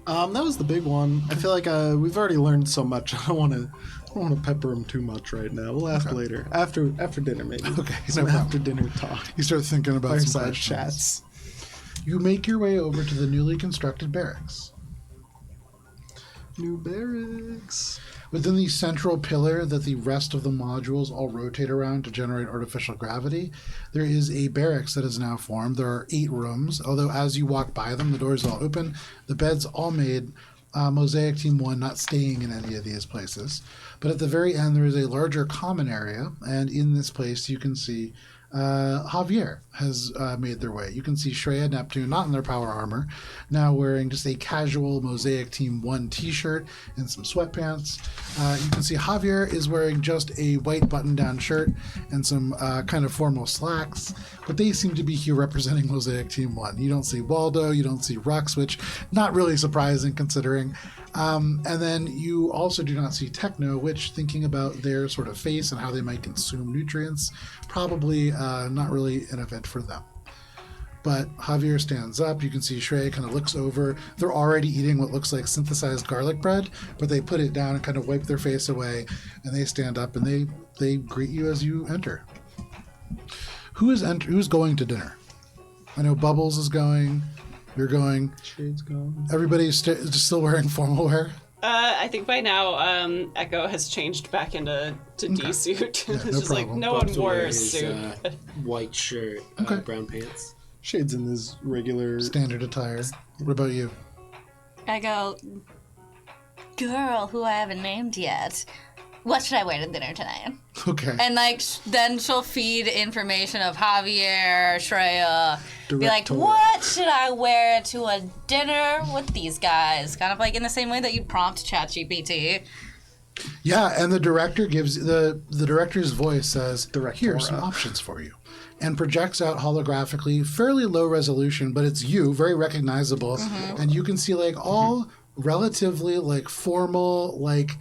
That was the big one. I feel like we've already learned so much. I don't want to pepper him too much right now. We'll ask later, after dinner maybe. Okay, Some no problem. after dinner talk. You start thinking about some Fireside questions. chats. You make your way over to the newly constructed barracks. New barracks. Within the central pillar that the rest of the modules all rotate around to generate artificial gravity, there is a barracks that is now formed. There are 8 rooms, although as you walk by them, the doors all open, the beds all made. Mosaic Team 1 not staying in any of these places. But at the very end, there is a larger common area, and in this place you can see Javier has made their way. You can see Shreya, Neptune, not in their power armor, now wearing just a casual Mosaic Team 1 t-shirt and some sweatpants. You can see Javier is wearing just a white button-down shirt and some kind of formal slacks, but they seem to be here representing Mosaic Team 1. You don't see Waldo, you don't see Rux, which not really surprising considering. And then you also do not see Techno, which, thinking about their sort of face and how they might consume nutrients, probably not really an event for them. But Javier stands up. You can see Shrey kind of looks over. They're already eating what looks like synthesized garlic bread, but they put it down and kind of wipe their face away, and they stand up and they greet you as you enter. Who's going to dinner? I know Bubbles is going. You're going. Shade's gone. Everybody's still wearing formal wear. I think by now, Echo has changed back into D-suit. Yeah, It's no just like problem. no one Bubs wore wear a his, suit. white shirt, Okay. brown pants. Shade's in his regular. Standard attire. What about you? I go, girl who I haven't named yet. What should I wear to dinner tonight? Okay. And like, then she'll feed information of Javier, Shreya. Be like, Director. what should I wear to a dinner with these guys? Kind of like in the same way that you'd prompt ChatGPT. Yeah, and the director gives the director's voice says, "Here are some Directora. options for you," and projects out holographically, fairly low resolution, but it's you, very recognizable, and you can see like all relatively like formal, like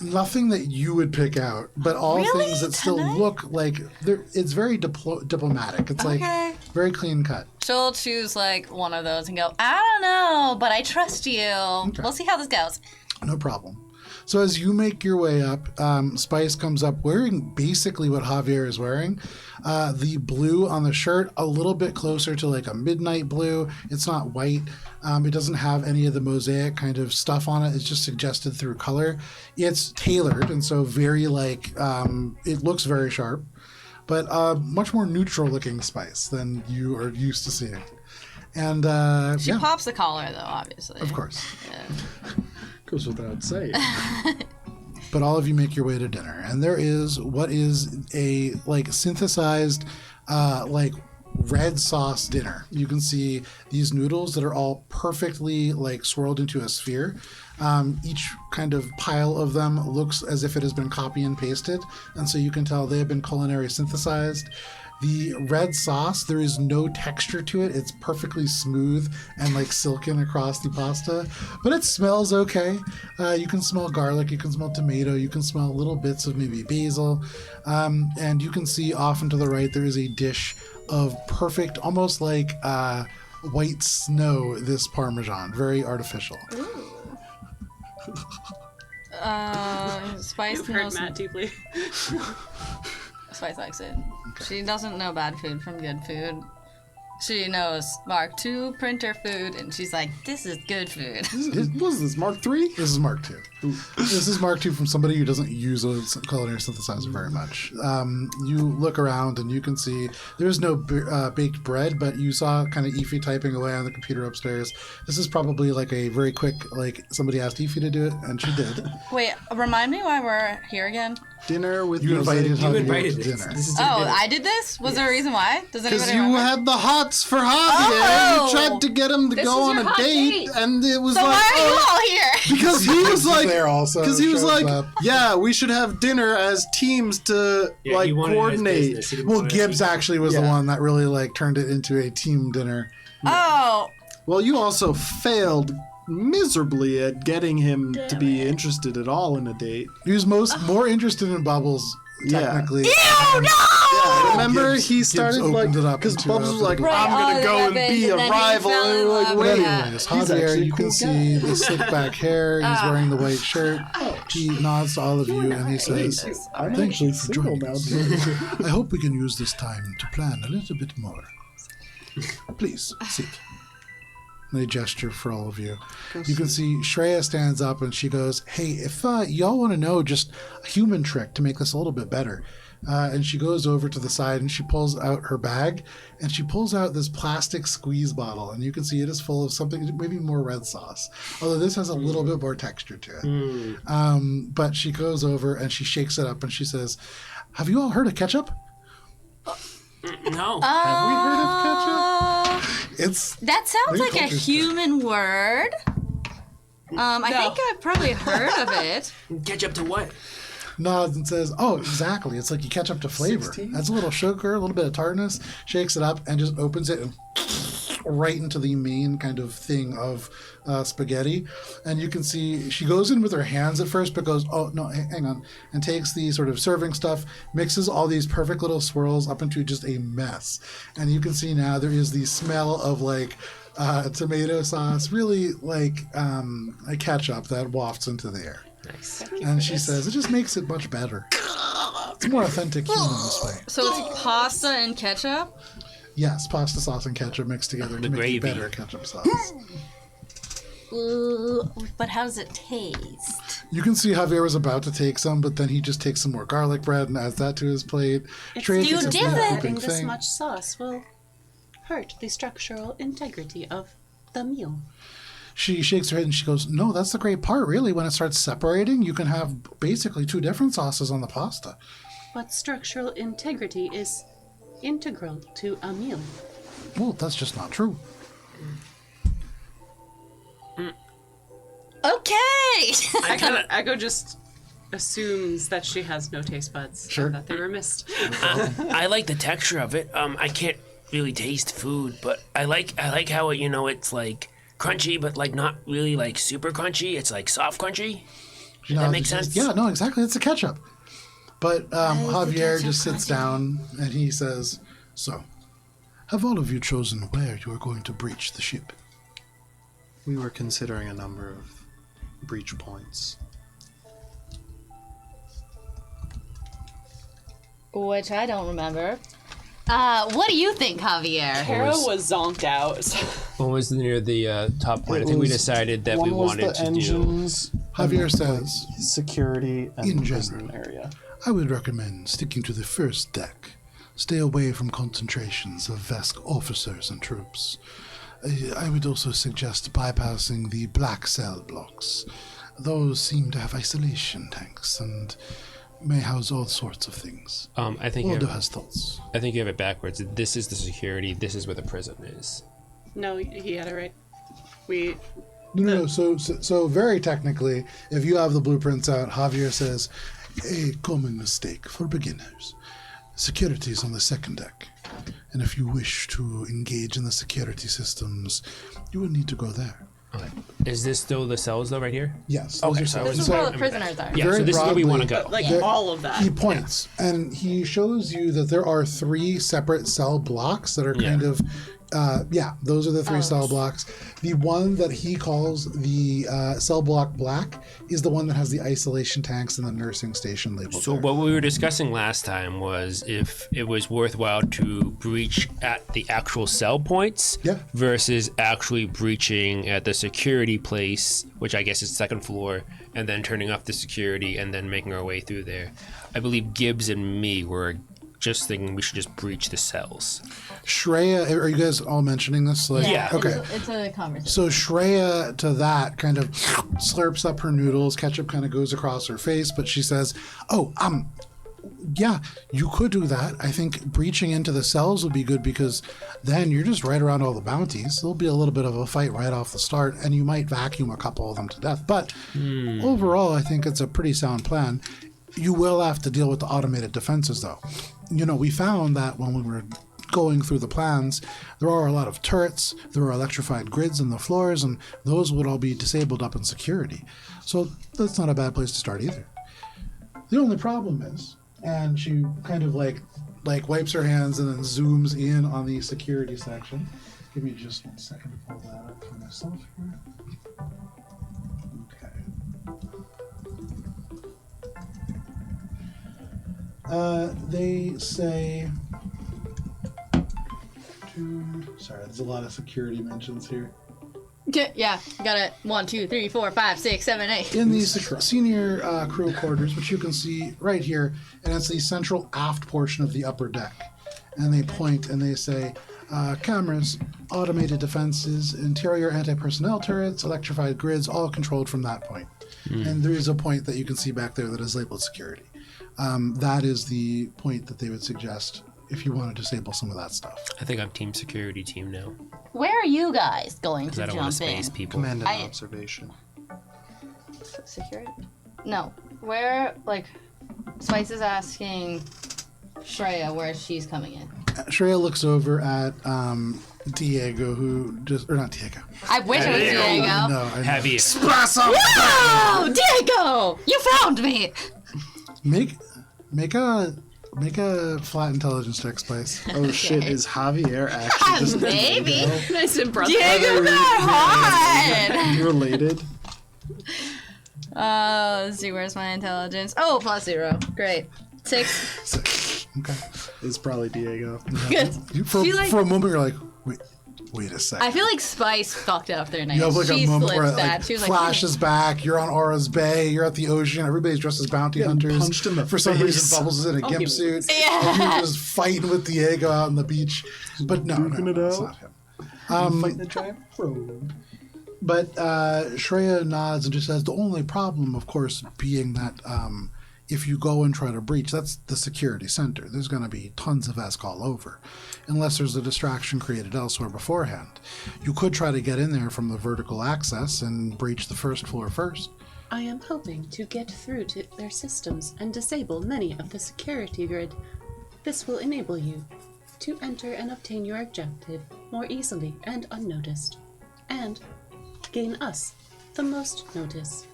nothing that you would pick out, but all Really? things that still Tonight? look like it's very diplomatic. It's Okay. like very clean cut. She'll choose like one of those and go, I don't know, but I trust you. We'll see how this goes. No problem. So as you make your way up, Spice comes up wearing basically what Javier is wearing. The blue on the shirt, a little bit closer to like a midnight blue. It's not white. It doesn't have any of the mosaic kind of stuff on it. It's just suggested through color. It's tailored, and so very like, it looks very sharp, but much more neutral looking Spice than you are used to seeing. And She yeah, pops the collar though, obviously. of course. Goes without saying. But all of you make your way to dinner, and there is what is a like synthesized like red sauce dinner. You can see these noodles that are all perfectly like swirled into a sphere. Each kind of pile of them looks as if it has been copy and pasted, and so you can tell they have been culinary synthesized. The red sauce, there is no texture to it. It's perfectly smooth and like silken across the pasta, but it smells okay. You can smell garlic, you can smell tomato, you can smell little bits of maybe basil, and you can see off and to the right there is a dish of perfect, almost like white snow, this Parmesan, very artificial. Spice You've hurt knows. Matt deeply. Spice likes it. She doesn't know bad food from good food. She knows Mark II printer food, and she's like, this is good food. What is this, Mark III? This is Mark II. This is Mark II from somebody who doesn't use a culinary synthesizer very much. You look around and you can see there's no baked bread, but you saw kind of Ify typing away on the computer upstairs. This is probably like a very quick, like somebody asked Ify to do it, and she did. Wait, remind me why we're here again? Dinner with You invited Mosaic. Javier You invited to this. dinner. This is Oh, dinner. I did this? Was there a reason why? Does Because anybody you remember? had the hots for Javier. Oh! You tried to get him to This go is on your a hot date, date. and it was So like, why are you oh, all here? because he was like, there also because he was shows like, up. yeah, we should have dinner as teams to Yeah, like he wanted it as coordinate. business. He didn't Well, want it Gibbs to be- actually was the Yeah. one that really like turned it into a team dinner. Oh, Well, you also failed miserably at getting him to be interested at all in a date. He was more interested in Bubbles, Yeah. technically. ew, no! Yeah, remember Gibbs- he Gibbs started like opened it up because into Bubs a- was like, Right, I'm gonna oh, go that and bit, be a and then he rival, fell and in we're like, love But wait. with anyways, He's Javier, actually a you can cool see guy. the slick back hair. He's wearing the white shirt. He nods to all of you and he says, I'm "Thank actually you for single joining now. us. Too. I hope we can use this time to plan a little bit more. Please, sit." And they gesture for all of you. You can see Shreya stands up and she goes, "Hey, if y'all want to know just a human trick to make this a little bit better." And she goes over to the side and she pulls out her bag and she pulls out this plastic squeeze bottle. And you can see it is full of something, maybe more red sauce. Although this has a little bit more texture to it. But she goes over and she shakes it up and she says, "Have you all heard of ketchup?" No. Have we heard of ketchup? It's That sounds Maybe like a culture's human word. I No. think I've probably heard of it. Catch up to what? nods and says, "Oh, exactly. It's like you catch up to flavor. 16? Adds a little sugar, a little bit of tartness, shakes it up, and just opens it and right into the main kind of thing of spaghetti." And you can see she goes in with her hands at first, but goes, "Oh, no, hang on," and takes the sort of serving stuff, mixes all these perfect little swirls up into just a mess. And you can see now there is the smell of like tomato sauce, really like a ketchup that wafts into the air. Nice. And she says, "It just makes it much better. It's more authentic human this way." So it's pasta and ketchup? Yes, pasta sauce and ketchup mixed together to make gravy. you better ketchup sauce. Ooh, but how does it taste? You can see Javier was about to take some, but then he just takes some more garlic bread and adds that to his plate. Trey you takes a did full it. heaping Adding this thing. much sauce will hurt the structural integrity of the meal. She shakes her head and she goes, "No, that's the great part, really. When it starts separating, you can have basically 2 different sauces on the pasta." But structural integrity is integral to a meal. Well, that's just not true. Okay. Echo just assumes that she has no taste buds. Sure. And that they were missed. I like the texture of it. I can't really taste food, but I like how it, it's like crunchy, but like not really like super crunchy. It's like soft crunchy. Does that make sense? Yeah, no, exactly. It's the ketchup. But Javier just sits down and he says, "So, have all of you chosen where you are going to breach the ship?" We were considering a number of breach points. Which I don't remember. What do you think, Javier? Kara was zonked out. One was near the top point. I think we decided that we one was wanted the to do. engines, Javier says, security, and In the prison general. area. "I would recommend sticking to the first deck. Stay away from concentrations of Vesk officers and troops. I would also suggest bypassing the black cell blocks. Those seem to have isolation tanks and may house all sorts of things. I think Waldo has thoughts." I think you have it backwards. This is the security. This is where the prison is. No, he had it right. No. So very technically, if you have the blueprints out, Javier says, "A common mistake for beginners. Security is on the second deck, and if you wish to engage in the security systems, you will need to go there." Okay. Is this still the cells though, right here? Yes. Okay, those so are I This was- is where the prisoners are. Yeah. Very So this is where we broadly, want to go. Like There- all of that. He points and he shows you that there are 3 separate cell blocks that are kind of, those are the 3 cell blocks. The one that he calls the cell block black is the one that has the isolation tanks and the nursing station labeled. So there. what we were discussing last time was if it was worthwhile to breach at the actual cell points Yeah. versus actually breaching at the security place, which I guess is second floor, and then turning off the security and then making our way through there. I believe Gibbs and me were just thinking we should just breach the cells. Shreya, are you guys all mentioning this? Like, Yeah. Okay. It's a conversation. So Shreya, to that, kind of slurps up her noodles. Ketchup kind of goes across her face, but she says, yeah, you could do that. I think breaching into the cells would be good because then you're just right around all the bounties. There'll be a little bit of a fight right off the start, and you might vacuum a couple of them to death. But overall, I think it's a pretty sound plan. You will have to deal with the automated defenses, though. We found that when we were going through the plans, there are a lot of turrets, there are electrified grids in the floors, and those would all be disabled up in security. So that's not a bad place to start either. The only problem is, and she kind of like wipes her hands and then zooms in on the security section. Give me just 1 second to pull that up for myself here. Okay. They say sorry, there's a lot of security mentions here. Yeah, you got it. 1, 2, 3, 4, 5, 6, 7, 8. In the senior crew quarters, which you can see right here, and it's the central aft portion of the upper deck. And they point and they say, cameras, automated defenses, interior anti-personnel turrets, electrified grids, all controlled from that point. And there is a point that you can see back there that is labeled security. That is the point that they would suggest if you want to disable some of that stuff. I think I'm team security team now Where are you guys going because to I don't want jump to in? space people. Command and I- observation. Security? No. Where, Spice is asking Shreya where she's coming in. Shreya looks over at Diego, or not Diego. I wish it was Diego. No, I know. Heavy. Oh, Diego! You found me! Make a flat intelligence check, Spice. Oh shit, is Javier actually just Maybe. Nice and brother. Diego got hard! related? Let's see, where's my intelligence? Oh, +0. Great. 6. Okay. It's probably Diego. For a moment, you're like, wait a second. I feel like Spice fucked up their names. You have like She a moment slipped where it that. like, She was flashes back. You're on Aura's Bay. You're at the ocean. Everybody's dressed as bounty hunters. punched in the For some face. reason, Bubbles is in a give gimp me suit. Yeah. And you're just fighting with Diego out on the beach. But no, Duking it it's out. not him. Fighting a giant frog. But Shreya nods and just says, the only problem, of course, being that if you go and try to breach, that's the security center. There's going to be tons of Esk all over, unless there's a distraction created elsewhere beforehand. You could try to get in there from the vertical access and breach the first floor first. I am hoping to get through to their systems and disable many of the security grid. This will enable you to enter and obtain your objective more easily and unnoticed, and gain us the most notice.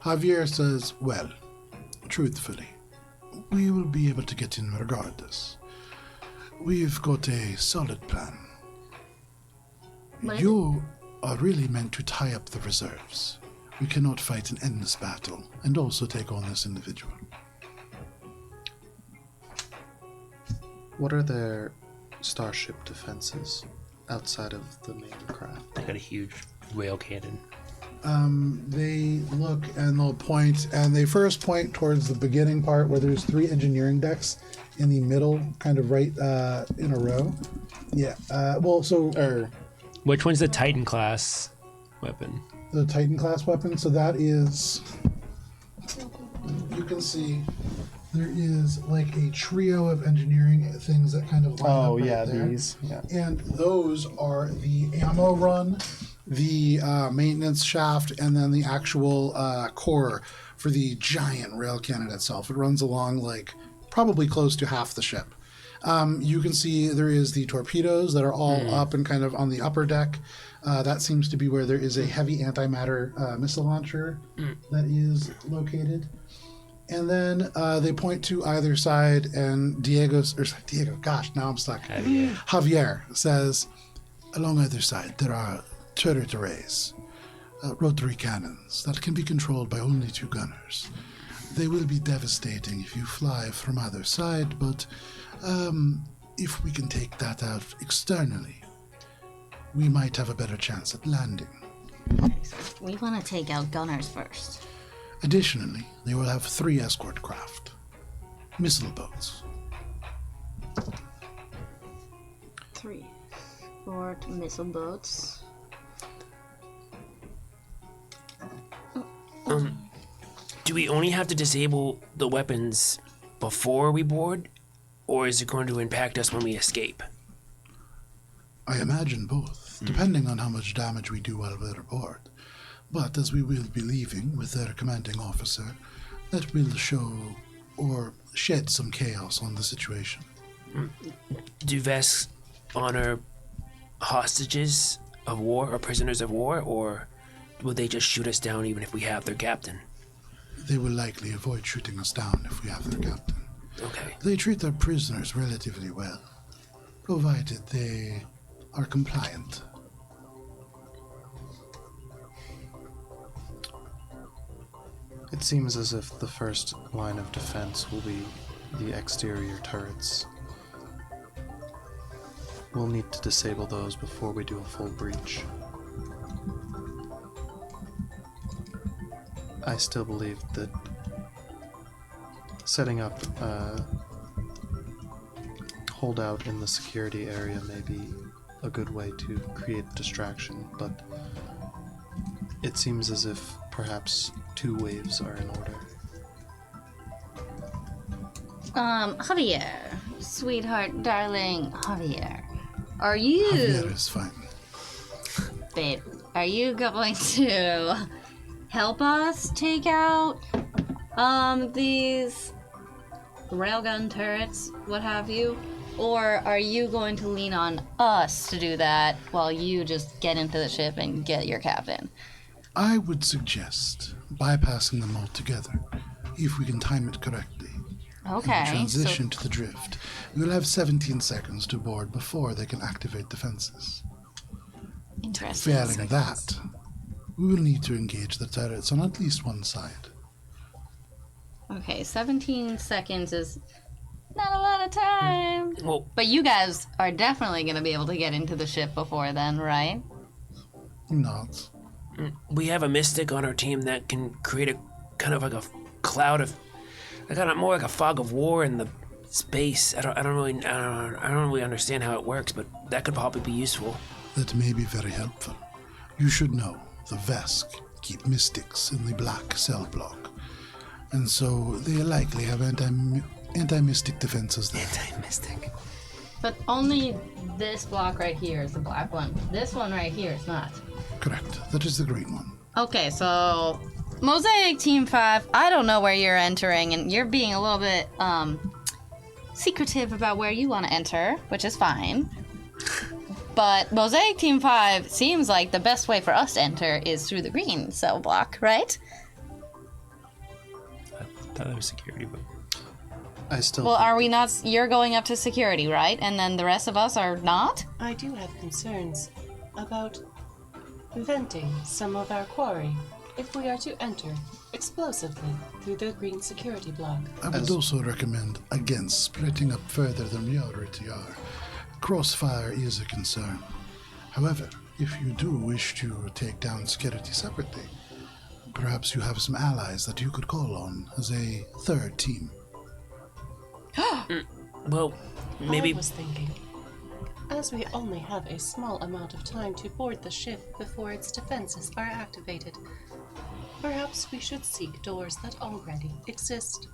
Javier says, well, truthfully, we will be able to get in regardless. We've got a solid plan. What is You are really meant to tie up the reserves. We cannot fight an endless battle and also take on this individual. What are their starship defenses outside of the main craft? They got a huge rail cannon. They look and they'll point, and they first point towards the beginning part where there's 3 engineering decks in the middle, kind of right in a row. Yeah. Which one's the Titan class weapon? The Titan class weapon. So that is, you can see there is like a trio of engineering things that kind of line up Oh, right yeah, there. these. Yeah. And those are the ammo run, the maintenance shaft, and then the actual core for the giant rail cannon itself. It runs along like probably close to half the ship. You can see there is the torpedoes that are all up and kind of on the upper deck. That seems to be where there is a heavy antimatter missile launcher that is located. And then they point to either side, and Diego, gosh, now I'm stuck. Javier says, along either side, there are turret arrays, rotary cannons that can be controlled by only 2 gunners. They will be devastating if you fly from either side, but if we can take that out externally, we might have a better chance at landing. We want to take out gunners first. Additionally, they will have 3 escort craft, missile boats. 3 short missile boats. Do we only have to disable the weapons before we board, or is it going to impact us when we escape? I imagine both, depending on how much damage we do while we're aboard. But as we will be leaving with their commanding officer, that will show or shed some chaos on the situation. Do Vests honor hostages of war or prisoners of war, or will they just shoot us down even if we have their captain? They will likely avoid shooting us down if we have their captain. Okay. They treat their prisoners relatively well, provided they are compliant. It seems as if the first line of defense will be the exterior turrets. We'll need to disable those before we do a full breach. I still believe that setting up a holdout in the security area may be a good way to create distraction, but it seems as if perhaps 2 waves are in order. Javier, sweetheart, darling, Javier, are you, Javier is fine. babe, are you going to help us take out, these railgun turrets, what have you? Or are you going to lean on us to do that while you just get into the ship and get your captain? I would suggest bypassing them altogether, if we can time it correctly. Okay. Transition to the drift. We'll have 17 seconds to board before they can activate defenses. Interesting. Failing that, we will need to engage the turrets on at least one side. Okay, 17 seconds is not a lot of time. Well, But you guys are definitely going to be able to get into the ship before then, right? Nods. we have a mystic on our team that can create a kind of like a cloud of, kind of more like a fog of war in the space. I don't really understand how it works, but that could probably be useful. That may be very helpful. You should know the Vesk keep mystics in the black cell block, and so they likely have anti-mystic defenses there. Anti-mystic. But only this block right here is the black one. This one right here is not. Correct. That is the green one. Okay, so Mosaic Team 5, I don't know where you're entering, and you're being a little bit secretive about where you want to enter, which is fine. But Mosaic Team 5 seems like the best way for us to enter is through the green cell block, right? I thought it was security, but I still. Well, are we not? You're going up to security, right? And then the rest of us are not? I do have concerns about venting some of our quarry if we are to enter explosively through the green security block. I would also recommend against splitting up further than we already are. Crossfire is a concern. However, if you do wish to take down security separately, perhaps you have some allies that you could call on as a third team. Well, maybe. I was thinking, as we only have a small amount of time to board the ship before its defenses are activated, perhaps we should seek doors that already exist.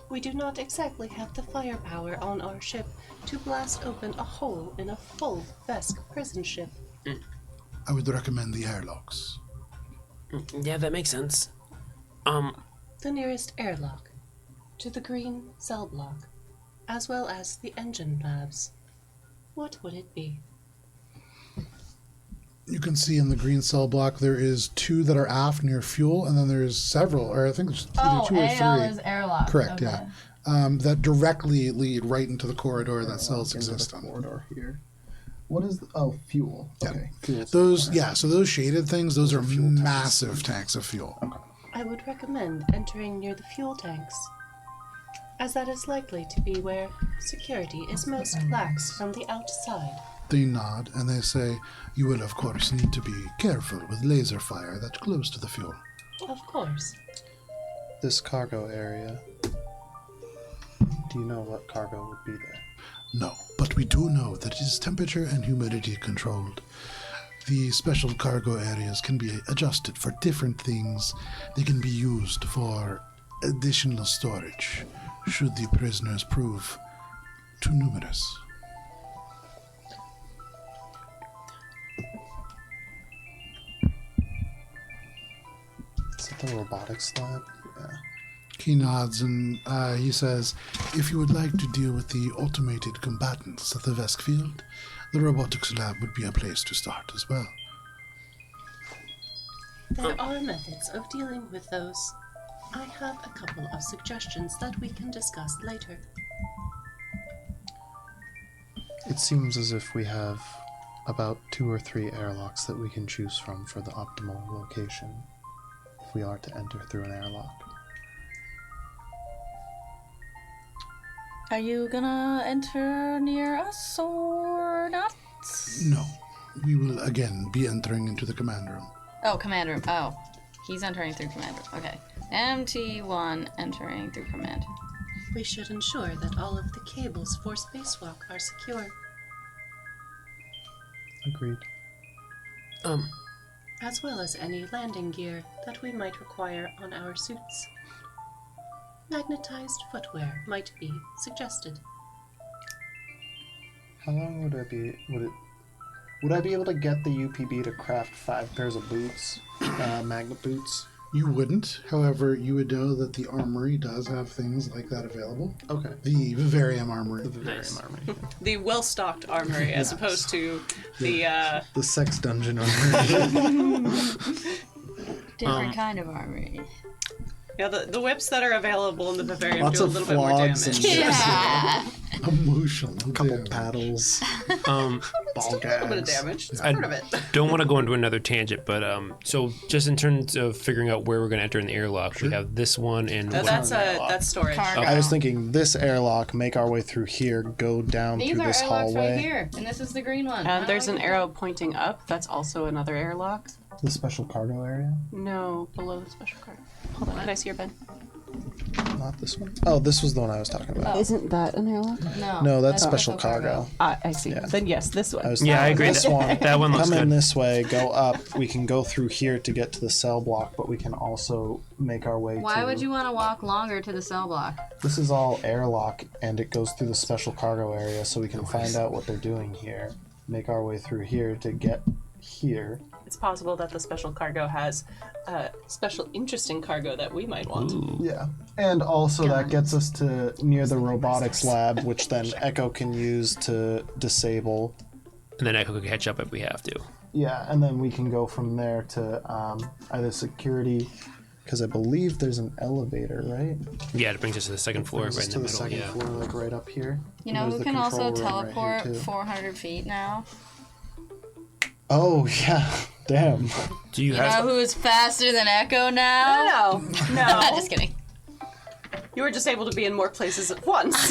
We do not exactly have the firepower on our ship to blast open a hole in a full Vesk prison ship. I would recommend the airlocks. Yeah, that makes sense. The nearest airlock to the green cell block, as well as the engine labs. What would it be? You can see in the green cell block there is 2 that are aft near fuel, and then there's several, or I think there's either 2 or 3. AL is airlock. Correct, Okay. yeah. That directly lead right into the corridor that cells exist on. Corridor here. What is fuel? Yeah. Okay. Fuel. So those shaded things, those are massive tanks of fuel. I would recommend entering near the fuel tanks, as that is likely to be where security is most lax from the outside. They nod and they say, you will of course need to be careful with laser fire that's close to the fuel. Of course. This cargo area. Do you know what cargo would be there? No, but we do know that it is temperature and humidity controlled. The special cargo areas can be adjusted for different things. They can be used for additional storage, should the prisoners prove too numerous. Is it the robotics lab? Yeah. He nods and he says, if you would like to deal with the automated combatants at the Vesk field, the robotics lab would be a place to start as well. There are methods of dealing with those. I have a couple of suggestions that we can discuss later. It seems as if we have about 2 or 3 airlocks that we can choose from for the optimal location if we are to enter through an airlock. Are you gonna enter near us or not? No, we will again be entering into the command room. Oh, command room. Oh, he's entering through command room. Okay. MT1 entering through command. We should ensure that all of the cables for spacewalk are secure, Agreed. as well as any landing gear that we might require on our suits. Magnetized footwear might be suggested. How long would would I be able to get the UPB to craft 5 pairs of boots, magnet boots? You wouldn't, however, you would know that the armory does have things like that available. Okay. The Vivarium armory. Nice. Armory. The well-stocked armory as opposed to the The sex dungeon armory. Different kind of armory. Yeah, the whips that are available in the Vivarium Lots do a of little bit more flogs damage. and Yeah. Emotional. couple damage. paddles, Um, ball A little bit of gags. damage. It's I part of it. don't want to go into another tangent, but so just in terms of figuring out where we're going to enter in the airlock, we have this one and No, what- that's storage. Cargo. I was thinking this airlock, make our way through here, go down These through are this airlocks hallway. right here, and this is the green one. There's an arrow pointing up. That's also another airlock. The special cargo area? No, below the special card. Hold on, can I see your pen? Not this one. Oh, this was the one I was talking about. Isn't that an airlock? No, that's special cargo. I see. Yeah. Then yes, this one. I was Yeah, I thinking agree. This one. That one looks Come in good. this way, go up. We can go through here to get to the cell block, but we can also make our way Why to... would you want to walk longer to the cell block? This is all airlock, and it goes through the special cargo area, so we can find out what they're doing here. Make our way through here to get here. It's possible that the special cargo has special interesting cargo that we might want. Yeah. And also that gets us to near the robotics lab, which then Echo can use to disable. and then Echo can catch up if we have to. Yeah, and then we can go from there to either security, because I believe there's an elevator, right? Yeah, it brings us to the second floor, Brings right us in to the the middle. second Yeah. floor, like right up here. You know And who there's can the also control room right teleport here, too. 400 feet now? Oh, yeah. Damn. Do you You know have? who is faster than Echo now? No. Just kidding. You were just able to be in more places at once.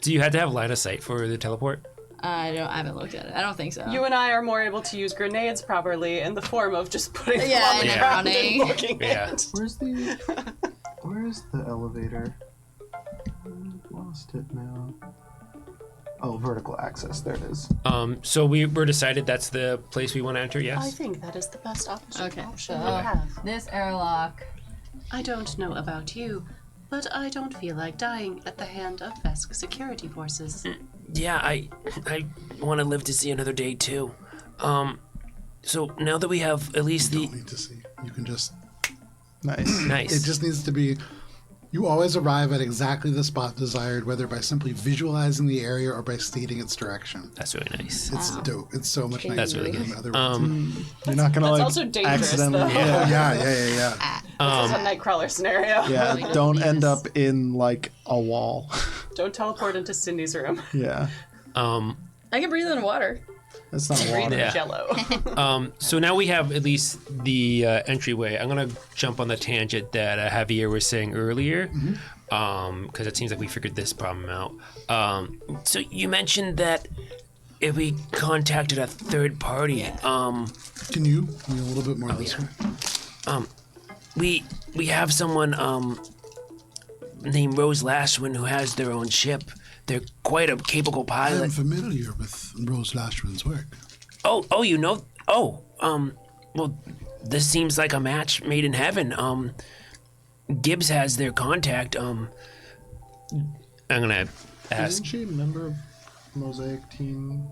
Do you have to have line of sight for the teleport? I haven't looked at it. I don't think so. You and I are more able to use grenades properly in the form of just putting them Yeah, on the and ground running. and looking Yeah. at. Where's the elevator? Lost it now. Oh, vertical access. There it is. So we're decided that's the place we want to enter. I Yes. think that is the best option. Okay, option so- we have. This airlock. I don't know about you, but I don't feel like dying at the hand of Vesk security forces. Yeah, I want to live to see another day too. So now that we have at least You don't need to see. You can just. Nice. Nice. It just needs to be. You always arrive at exactly the spot desired, whether by simply visualizing the area or by stating its direction. That's really nice. It's dope. It's so much nicer That's really than good. other ones. You're not gonna That's like also dangerous, accidentally. though. Oh yeah. This is a Nightcrawler scenario. Yeah, don't don't need end this. up in like a wall. Don't teleport into Cindy's room. Yeah, I can breathe in water. that's not Breathe water. in Yeah. jello. So now we have at least the entryway. I'm gonna jump on the tangent that Javier was saying earlier, because it seems like we figured this problem out. So you mentioned that if we contacted a third party, Can you a little bit more this way? we have someone named Rose Lashwin who has their own ship. They're quite a capable I am pilot. familiar with Rose Lashman's work. Oh, you know? Oh, well, this seems like a match made in heaven. Gibbs has their contact. I'm gonna ask. Isn't she a member of Mosaic Team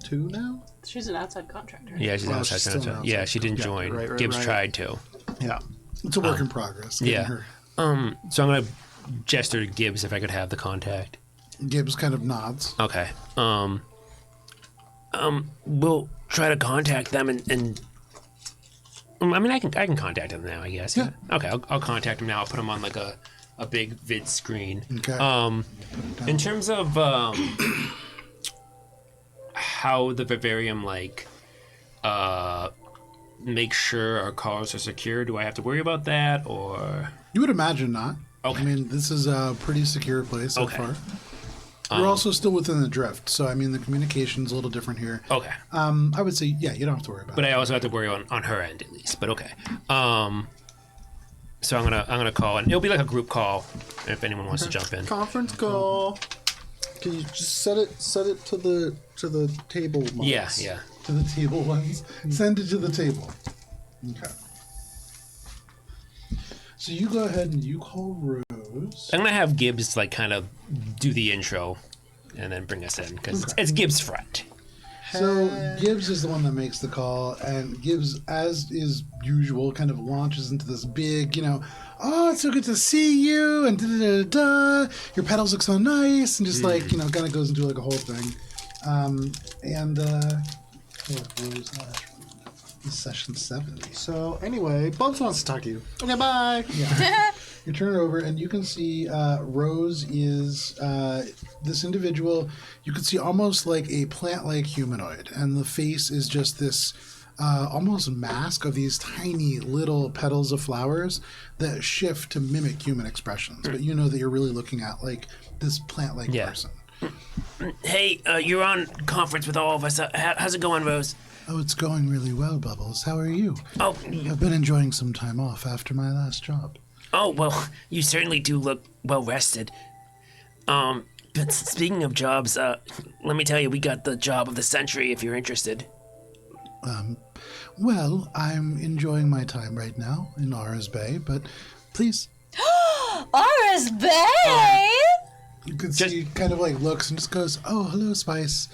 2 now? She's an outside contractor. Yeah, she's Oh, outside. she's still Senator. an Yeah, outside she didn't yeah, join. right, Gibbs right. tried to. Yeah. It's a work in progress. Getting Yeah. her. So I'm gonna gesture to Gibbs if I could have the contact. Gibbs kind of nods. Okay. We'll try to contact them and I mean, I can contact him now, I guess. Yeah. Okay, I'll contact him now. I'll put him on like a big vid screen. Okay. In terms of how the vivarium make sure our cars are secure, do I have to worry about that or? You would imagine not. Okay. I mean, this is a pretty secure place so Okay. far. We're also still within the drift, so I mean the communication's a little different here. Okay. I would say, yeah, you don't have to worry about But it. I also have to worry on her end at least. But okay. So I'm gonna call, and it'll be like a group call if anyone wants to jump in. Conference call. Can you just set it to the table? Mouse? Yeah. To the table ones. Send it to the table. Okay. So you go ahead and you call Rose. I'm gonna have Gibbs like kind of do the intro, and then bring us in because it's Gibbs' friend. So Gibbs is the one that makes the call, and Gibbs, as is usual, kind of launches into this big, oh, it's so good to see you, and da-da-da-da, your pedals look so nice, and just like, kind of goes into like a whole thing. Rose Lashman. This is session 70. So anyway, Bubs wants to talk to you. Okay, bye. You turn it over, and you can see Rose is this individual. You can see almost like a plant-like humanoid, and the face is just this almost mask of these tiny little petals of flowers that shift to mimic human expressions. But you know that you're really looking at like this plant-like person. Hey, you're on conference with all of us. How's it going, Rose? Oh, it's going really well, Bubbles. How are you? Oh, I've been enjoying some time off after my last job. oh, well, you certainly do look well rested. But speaking of jobs, let me tell you, we got the job of the century if you're interested. Well, I'm enjoying my time right now in Aura's Bay, but please. Aura's Bay? You can see he kind of like looks and just goes, "Oh, hello, Spice.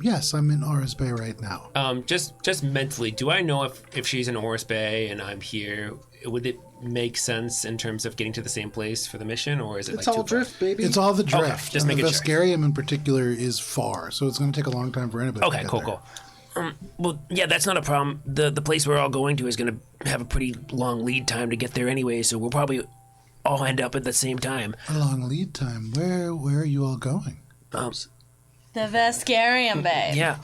Yes, I'm in Aura's Bay right now." Just mentally, do I know if she's in Horus Bay and I'm here? Would it make sense in terms of getting to the same place for the mission, or is it It's like all too far? drift, baby. It's all the Okay, drift. just and the making sure. Vescarium in particular is far, so it's going to take a long time for anybody to Okay, get cool, there. cool. Well, yeah, that's not a problem. The place we're all going to is going to have a pretty long lead time to get there anyway, so we'll probably all end up at the same time. A long lead time. Where are you all going? The Vescarium Bay. Yeah.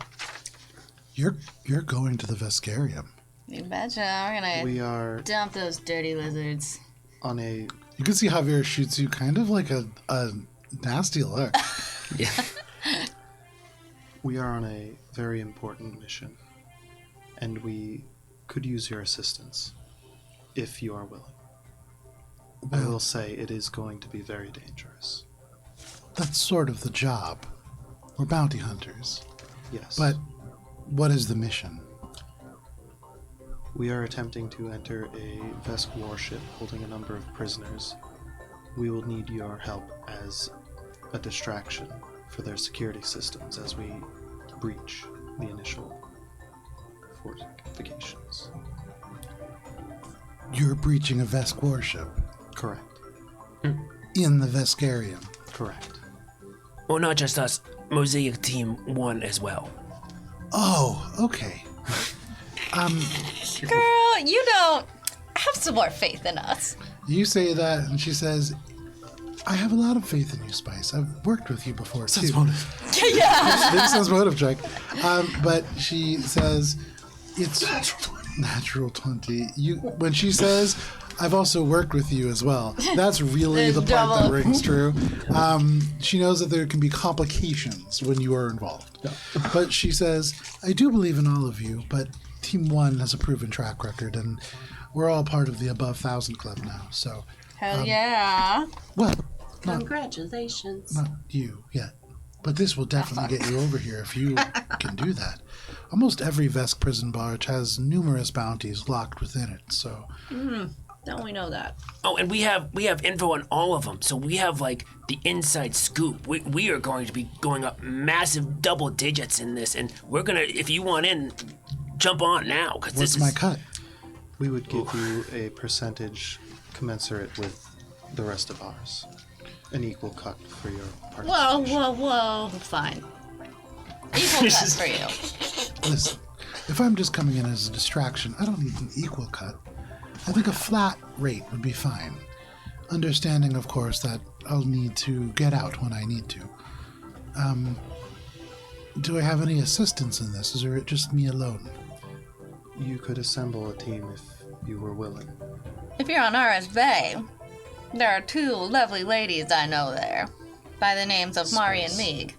You're going to the Vescarium. You betcha. We're gonna We are dump those dirty lizards. on a You can see Javier shoots you kind of like a nasty look. We are on a very important mission, and we could use your assistance if you are willing. I will say it is going to be very dangerous. That's sort of the job. We're bounty hunters. Yes. But what is the mission? We are attempting to enter a Vesk warship holding a number of prisoners. We will need your help as a distraction for their security systems as we breach the initial fortifications. You're breaching a Vesk warship Correct. in the Vescarium. Correct. Well, not just us. Mosaic Team 1 as well. Oh, okay. Girl, you don't have some more faith in us. You say that, and she says, "I have a lot of faith in you, Spice. I've worked with you before, too." Yeah. This says motive check. But she says, "It's natural 20." When she says, "I've also worked with you as well," that's really the part that Double. rings true. She knows that there can be complications when you are involved. But she says, "I do believe in all of you, but Team 1 has a proven track record, and we're all part of the Above 1,000 Club now, so..." Hell yeah. Well, Congratulations. not you yet. But this will definitely get you over here if you can do that. Almost every Vesk prison barge has numerous bounties locked within it, so... Don't we know that? Oh, and we have info on all of them, so we have like the inside scoop. We are going to be going up massive double digits in this, and we're gonna, if you want in, jump on now, because this What's is my cut? We would give you a percentage commensurate with the rest of ours. An equal cut for your participation. Whoa. Fine. Equal cut for you. Listen, if I'm just coming in as a distraction, I don't need an equal cut. I think a flat rate would be fine. Understanding, of course, that I'll need to get out when I need to. Do I have any assistance in this, or is it just me alone? You could assemble a team if you were willing. If you're on Aura's Bay, there are two lovely ladies I know there, by the names of Mari and Meeg.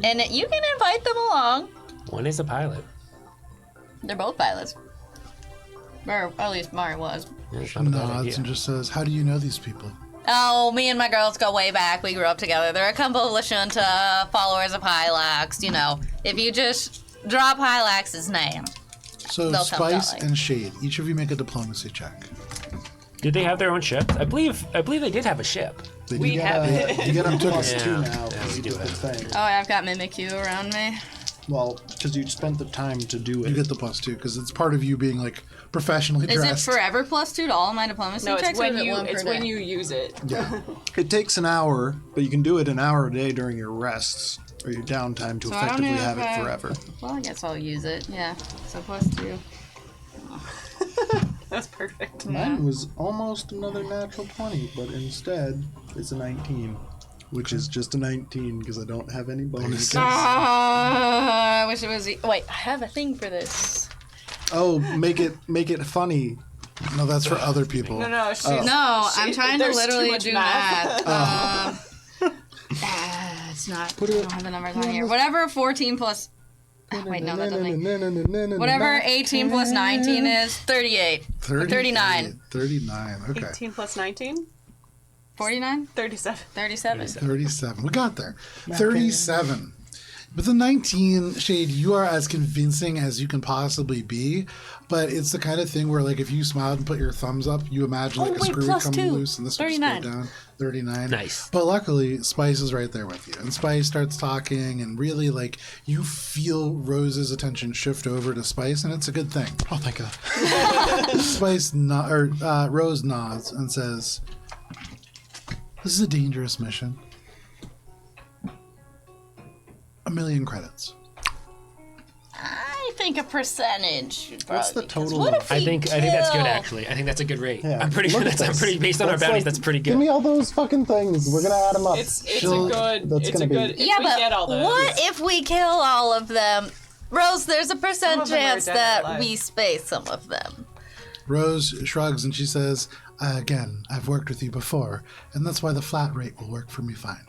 And you can invite them along. One is a pilot. They're both pilots. Or at least Mari was. It's not a bad Nods idea. and just says, "How do you know these people?" Oh, me and my girls go way back. We grew up together. They're a coalition to followers of Hylax. You know, if you just drop Hylax's name. So They'll come Spice calling. and Shade, each of you make a diplomacy check. Did they have their own ship? I believe they did have a ship. They We do- have it. You get a plus Yeah. 2 now. Yeah, we You do did the have thing. Oh, I've got Mimikyu around me. Well, because you spent the time to do it. You get the +2 because it's part of you being like professionally Is it dressed. forever +2 to all my diplomacy No, checks? it's or when is it you one per it's when day? you use it. Yeah. It takes an hour, but you can do it an hour a day during your rests. or your downtime to So I don't effectively know have if it I- forever. Well, I guess I'll use it. Yeah. So +2. That's perfect. Mine was almost another natural 20, but instead it's a 19, which is just a 19 because I don't have any bonuses. I wish it was. Wait, I have a thing for this. Oh, make it funny. No, that's for other people. No, she's, No, I'm trying to there's too literally much do math. math. It's not. I don't have the numbers on here. Whatever 14 plus. Wait, no, that doesn't. Whatever 18 plus 19 is 38. 39. 39. Okay. 18 plus 19? 49? 37. 37. 37. We got there. 37. With the 19, Shade, you are as convincing as you can possibly be, but it's the kind of thing where, like, if you smiled and put your thumbs up, you imagine like a wait, screw plus would come 2. loose and this would just 39. go down. 39. Nice. But luckily, Spice is right there with you. And Spice starts talking, and really, like, you feel Rose's attention shift over to Spice, and it's a good thing. Oh, thank God. Rose nods and says, "This is a dangerous mission. 1,000,000 credits." I think a percentage. would What's the probably be- 'cause total What of- if I we think that's good kill- actually. I think that's a good rate. Yeah, I'm pretty sure look at that's this. pretty based on our That's bounties. like- That's pretty Give good. me all those fucking things. We're gonna add them up. It's She'll- a good. that's It's gonna a be- good. If Yeah, we but get all those. what if we kill all of them? Rose, there's a percent of them are chance dead or that alive. we space some of them. Rose shrugs and she says, "Again, I've worked with you before, and that's why the flat rate will work for me fine."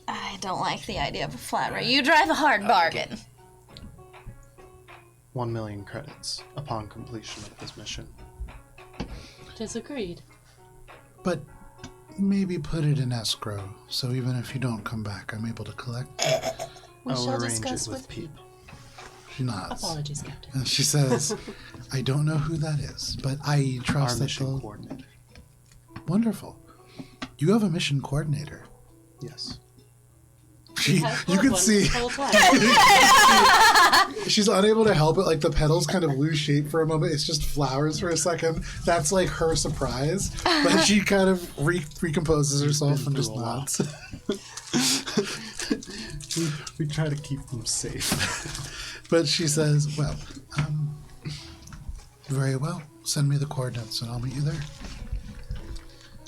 I don't like the idea of a flat rate. You drive a hard bargain. 1,000,000 credits upon completion of this mission. Disagreed. But maybe put it in escrow, so even if you don't come back, I'm able to collect it. We I'll shall arrange discuss it with with Peep. She nods. Apologies, Captain. And she says, "I don't know who that is, but I Our trust that mission they'll..." coordinator. Wonderful. You have a mission coordinator. Yes. She, Have you had can one see this whole time. she's unable to help it. Like the petals kind of lose shape for a moment. It's just flowers for a second. That's like her surprise. But she kind of recomposes herself and just through a lot. nods. we try to keep them safe. But she says, "Well, very well. Send me the coordinates and I'll meet you there."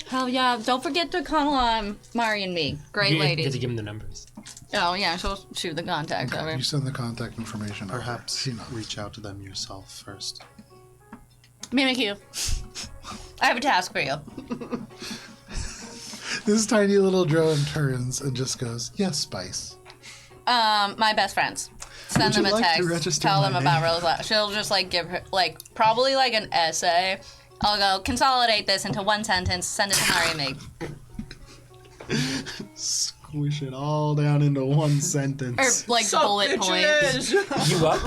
Hell yeah! Don't forget to call on Mari and me. Great You get ladies. to give him the numbers. Oh yeah, she'll shoot the contact over. You send the contact information. over. Perhaps She nods. reach out to them yourself first. Mimikyu. I have a task for you. This tiny little drone turns and just goes, "Yes, Spice." My best friends. Send Would you them a like to text. register Tell my them about name? Rose. She'll just like give her like probably like an essay. I'll go consolidate this into one sentence. Send it to Mari and me. Squish it all down into one Or sentence. like bullet points. You up?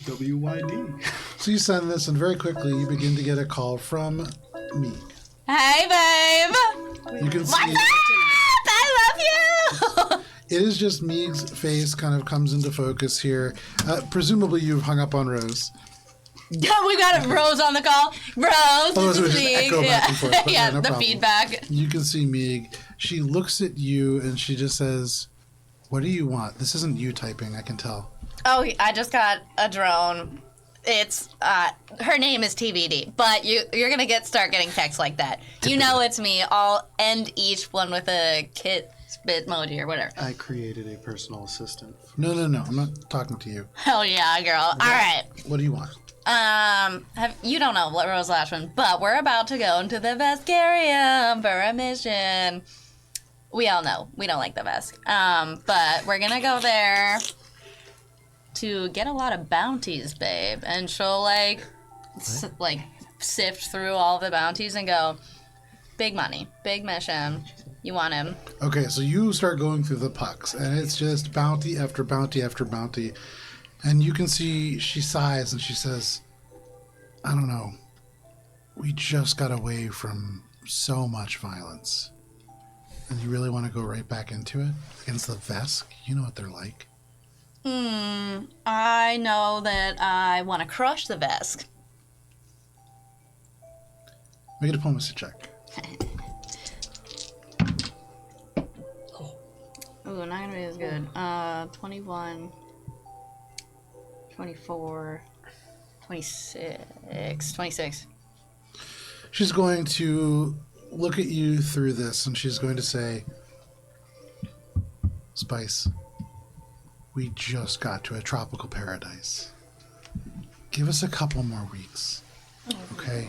WYD. So you send this, and very quickly you begin to get a call from me. Hey babe. You can see What's up? I love you. it is just Meeg's face kind of comes into focus here. Presumably you've hung up on Rose. Yeah, we got Rose on the call. Rose, Otherwise this it would is just Meeg. echo back and forth, but yeah, no the problem. feedback. You can see Meeg. She looks at you and she just says, "What do you want?" This isn't you typing, I can tell. Oh, I just got a drone. It's her name is TBD, but you're gonna start getting texts like that. You know it's me. I'll end each one with a kit spit emoji or whatever. I created a personal assistant. No, I'm not talking to you. Hell yeah, girl. All right. What do you want? You don't know Rose Lashman, but we're about to go into the Vescarium for a mission. We all know we don't like the Vesk. But we're gonna go there to get a lot of bounties, babe. And she'll like sift through all the bounties and go, big money, big mission. You want him? Okay, so you start going through the pucks, and it's just bounty after bounty after bounty. And you can see she sighs and she says, "I don't know. We just got away from so much violence. And you really want to go right back into it? Against the Vesk? You know what they're like." I know that I want to crush the Vesk. Make a diplomacy check. Ooh, not gonna be as good. 21, 24, 26. She's going to look at you through this, and she's going to say, Spice, we just got to a tropical paradise. Give us a couple more weeks, okay?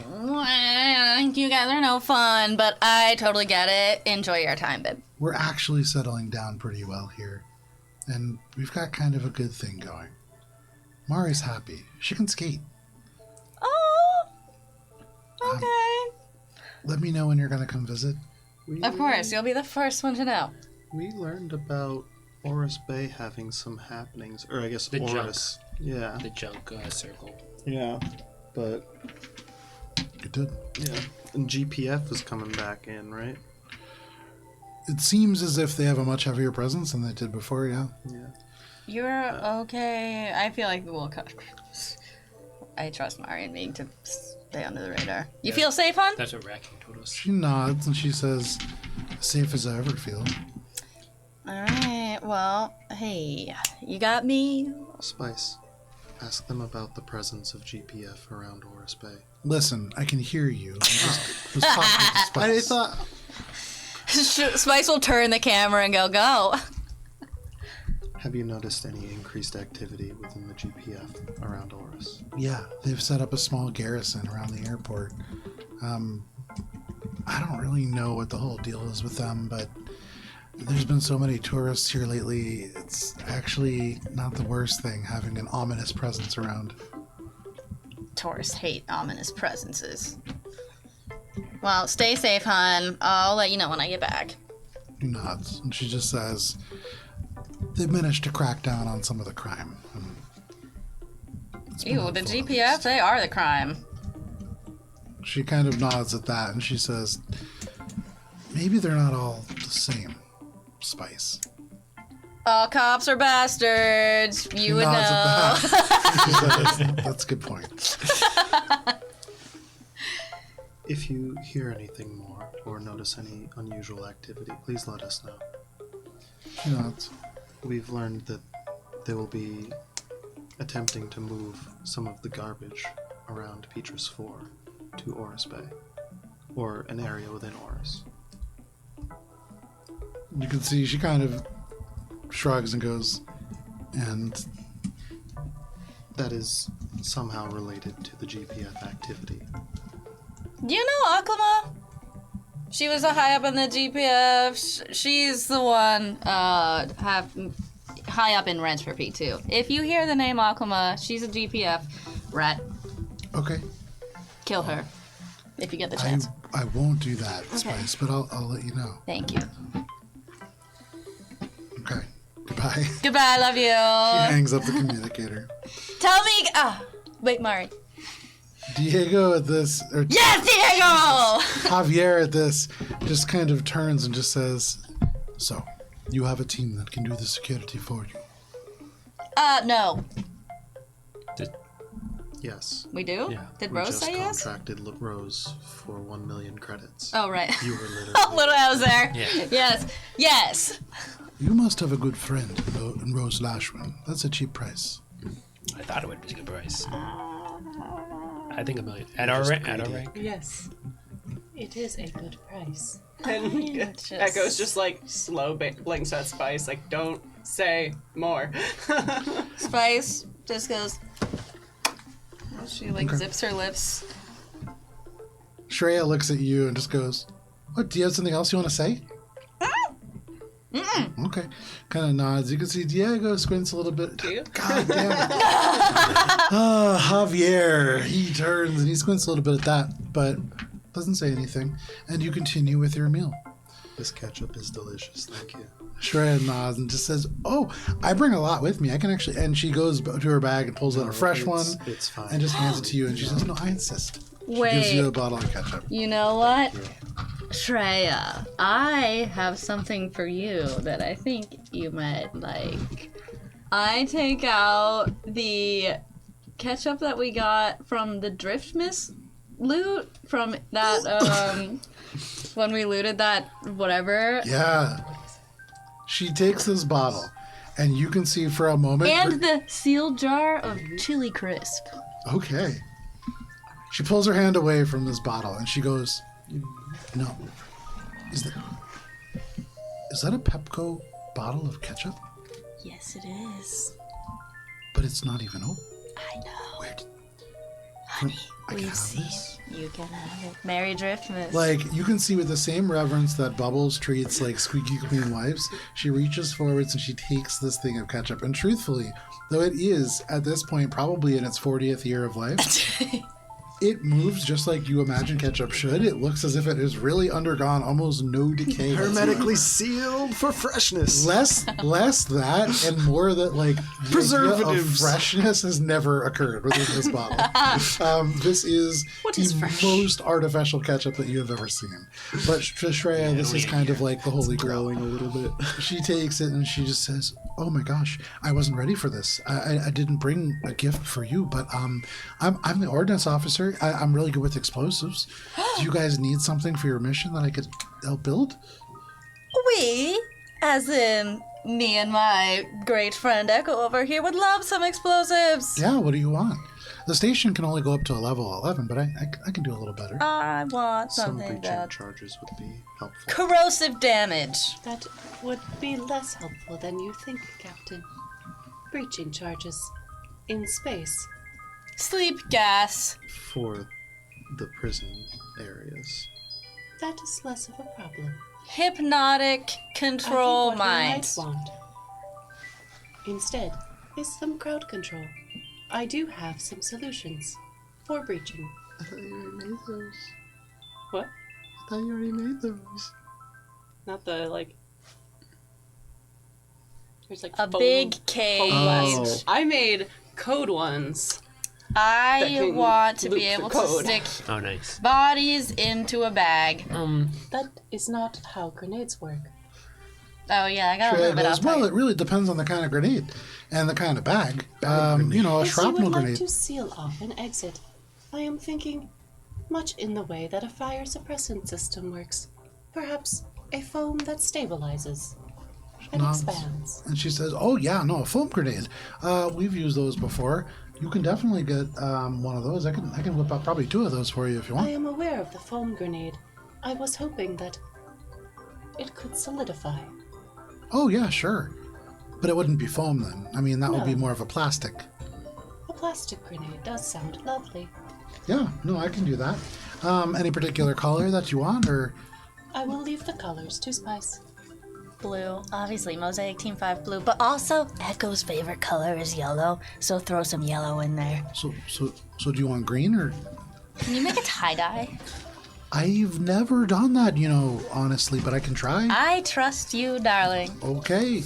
You guys are no fun, but I totally get it. Enjoy your time, babe. We're actually settling down pretty well here, and we've got kind of a good thing going. Mari's happy. She can skate. Oh, okay. Let me know when you're going to come visit. Of course, you'll be the first one to know. We learned about Oris Bay having some happenings, or I guess The Oris. Yeah. The junk circle. Yeah. But You did. yeah, and GPF is coming back in, right? It seems as if they have a much heavier presence than they did before, yeah. Yeah. You're okay. I feel like we'll I trust Mari and me to stay under the radar. You feel safe, hon? That's what Racking told us. She nods and she says, as safe as I ever feel. Alright, well, hey, you got me? Spice, ask them about the presence of GPF around Oris Bay. Listen, I can hear you. I just was talking to Spice. Spice will turn the camera and go. Have you noticed any increased activity within the GPF around Oris? Yeah, they've set up a small garrison around the airport. I don't really know what the whole deal is with them, but there's been so many tourists here lately. It's actually not the worst thing having an ominous presence around. Tourists hate ominous presences. Well, stay safe, hon. I'll let you know when I get back. She nods, and she just says, they've managed to crack down on some of the crime. It's been Ew, the helpful, at GPF, least. they are the crime. She kind of nods at that, and she says, maybe they're not all the same, Spice. All cops are bastards. You She would nods know. at that. She says, that's a good point. If you hear anything more or notice any unusual activity, please let us know. She nods. We've learned that they will be attempting to move some of the garbage around Petrus 4 to Oris Bay, or an area within Oris. You can see she kind of shrugs and goes, and That is somehow related to the GPF activity. Do you know Aklama? She was a high up in the GPF. She's the one high up in Rents for P2. If you hear the name Aklama, she's a GPF rat. okay, Kill her if you get the chance. I won't do that, Spice, but I'll let you know. Thank you. Okay, goodbye. Goodbye, love She you. hangs up the communicator. Tell me. Wait, Mari. Diego at this, or Yes, Diego! Javier at this, just kind of turns and just says, so, you have a team that can do the security for you. No. Yes. We do? Yeah. Did We Rose just say yes? contracted Rose for 1 million credits. Oh, right. You were literally... Little I was there. Yeah. Yes. Yes. You must have a good friend in Rose Lashman. That's a cheap price. I thought it would be a good price. I think $1 million. At our rank. Yes. It is a good price. And Echo's just like slow blinks at Spice, like, don't say more. Spice just goes. She like zips her lips. Shreya looks at you and just goes, what, do you have something else you want to say? Okay. Kind of nods. You can see Diego squints a little bit. Do you? God damn it. Javier. He turns and he squints a little bit at that, but doesn't say anything. And you continue with your meal. This ketchup is delicious, thank you. Shreya nods and just says, oh, I bring a lot with me. I can actually... And she goes to her bag and pulls out a fresh one It's fine. and just hands it to you. And she says, no, I insist. She Wait. gives you a bottle of ketchup. You know what? Shreya, I have something for you that I think you might like. I take out the ketchup that we got from the Driftmas loot from that when we looted that whatever. Yeah. She takes this bottle, and you can see for a moment. And the sealed jar of chili crisp. Okay. She pulls her hand away from this bottle, and she goes, "No, is that a Pepco bottle of ketchup? Yes, it is. But it's not even open. I know. Where did Honey, I can we've have seen. this?" You can have it. Merry Driftmas. Like, you can see with the same reverence that Bubbles treats, like, squeaky clean wipes, she reaches forwards and she takes this thing of ketchup. And truthfully, though it is, at this point, probably in its 40th year of life, it moves just like you imagine ketchup should. It looks as if it has really undergone almost no decay. Hermetically sealed for freshness. Less that and more that, like, the idea of Preservatives. freshness has never occurred within this bottle. This is is the fresh? most artificial ketchup that you have ever seen. But to Shreya, this is kind of like the holy grail. Glowing a little bit. She takes it and she just says, "Oh my gosh, I wasn't ready for this. I didn't bring a gift for you, but I'm the ordnance officer. I'm really good with explosives. Do you guys need something for your mission that I could help build?" we, as in me and my great friend Echo over here, would love some explosives. "Yeah, what do you want? The station can only go up to a level 11, but I can do a little better." I want Some something breaching that charges would be helpful. corrosive damage. That would be less helpful than you think, Captain. Breaching charges in space. Sleep gas. For the prison areas. That is less of a problem. Hypnotic control I think what minds. we might want instead is some crowd control. I do have some solutions for breaching. I thought you already made those. What? I thought you already made those. Not the like. There's like A foam- big foam cage. blast. I made code ones. that I can want to loop be the able to code. stick Oh, nice. bodies into a bag. That is not how grenades work. Oh yeah, I got a little Shreya bit goes, off "Well, target. it really depends on the kind of grenade and the kind of bag. A If you shrapnel would like grenade." to seal off an exit, I am thinking much in the way that a fire suppressant system works. Perhaps a foam that stabilizes and Nods. expands. And she says, "Oh yeah, no, a foam grenade. We've used those before. You can definitely get one of those. I can whip up probably 2 of those for you if you I want." am aware of the foam grenade. I was hoping that it could solidify. "Oh yeah, sure. But it wouldn't be foam then. I mean, that would be No. more of a plastic." A plastic grenade does sound lovely. "Yeah, no, I can do that. Any particular color that you want, or?" I will leave the colors to Spice. Blue. Obviously, Mosaic Team 5 blue. But also, Echo's favorite color is yellow, so throw some yellow in there. So do you want green, or? Can you make a tie-dye? I've never done that, honestly, but I can try. I trust you, darling. Okay.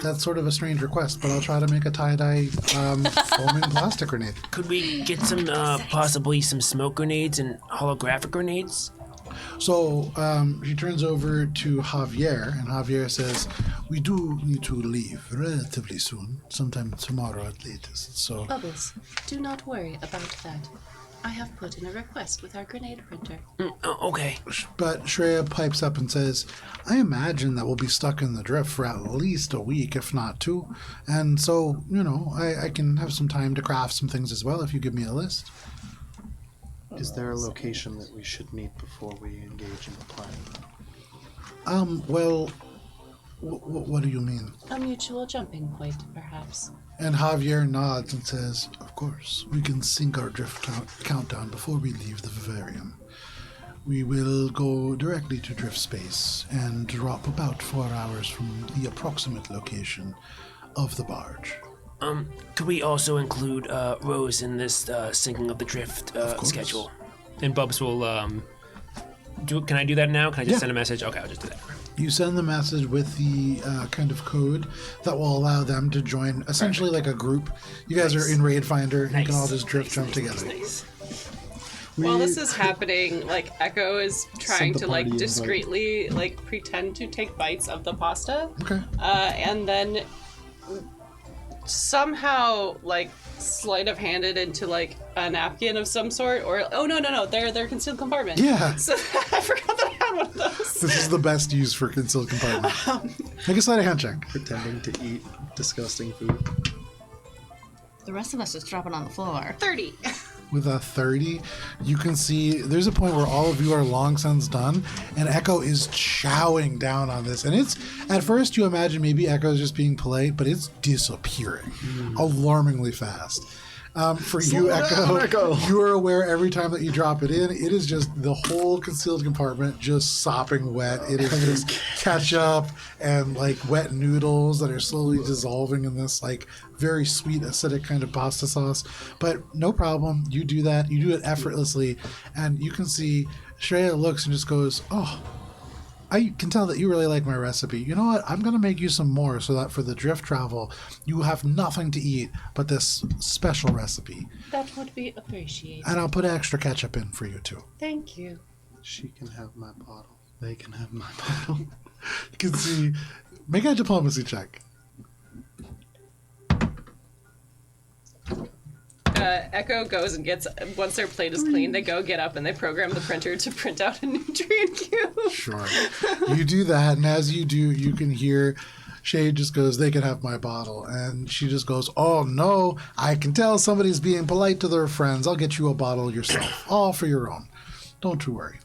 That's sort of a strange request, but I'll try to make a tie-dye foaming plastic grenade. Could we get some, possibly some smoke grenades and holographic grenades? So she turns over to Javier, and Javier says, "We do need to leave relatively soon, sometime tomorrow at latest. So Bubbles, do not worry about that. I have put in a request with our grenade printer. Okay. But Shreya pipes up and says, "I imagine that we'll be stuck in the drift for at least a week, if not 2. And so, I can have some time to craft some things as well if you give me a list." Is there a location that we should meet before we engage in the plan? Well, what do you mean? A mutual jumping point, perhaps. And Javier nods and says, "Of course, we can sync our drift countdown before we leave the vivarium. We will go directly to drift space and drop about 4 hours from the approximate location of the barge." Could we also include, Rose in this, syncing of the drift, course. schedule? And Bubs will, can I do that now? Can I just Yeah. send a message? Okay, I'll just do that. You send the message with the kind of code that will allow them to join, essentially like a group. You guys are in Raid Finder. You can all just drift jump together. While this is happening, like Echo is trying the to like party invite. discreetly like pretend to take bites of the pasta, Okay. and then somehow like sleight of hand it into like a napkin of some sort, or oh no, they're concealed compartment. Yeah. So I forgot that I had one of those. This is the best use for concealed compartment. Make a sleight of hand check. Pretending to eat disgusting food. The rest of us just drop it on the floor. 30. With a 30, you can see there's a point where all of you are long since done, and Echo is chowing down on this. And it's, at first you imagine maybe Echo is just being polite, but it's disappearing alarmingly fast. For you, Echo, you are aware every time that you drop it in, it is just the whole concealed compartment just sopping wet. It is just ketchup and like wet noodles that are slowly dissolving in this like very sweet acidic kind of pasta sauce. But no problem, you do that. You do it effortlessly, and you can see Shreya looks and just goes, "Oh, I can tell that you really like my recipe. You know what? I'm going to make you some more so that for the drift travel, you have nothing to eat but this special recipe. That would be appreciated. And I'll put extra ketchup in for you, too." Thank you. She can have my bottle. They can have my bottle. You can see. Make a diplomacy check. Echo goes and gets, once their plate is clean, they go get up and they program the printer to print out a nutrient cube. Sure. You do that, and as you do, you can hear Shade just goes, "They can have my bottle." And she just goes, "Oh, no, I can tell somebody's being polite to their friends. I'll get you a bottle yourself, all for your own. Don't you worry."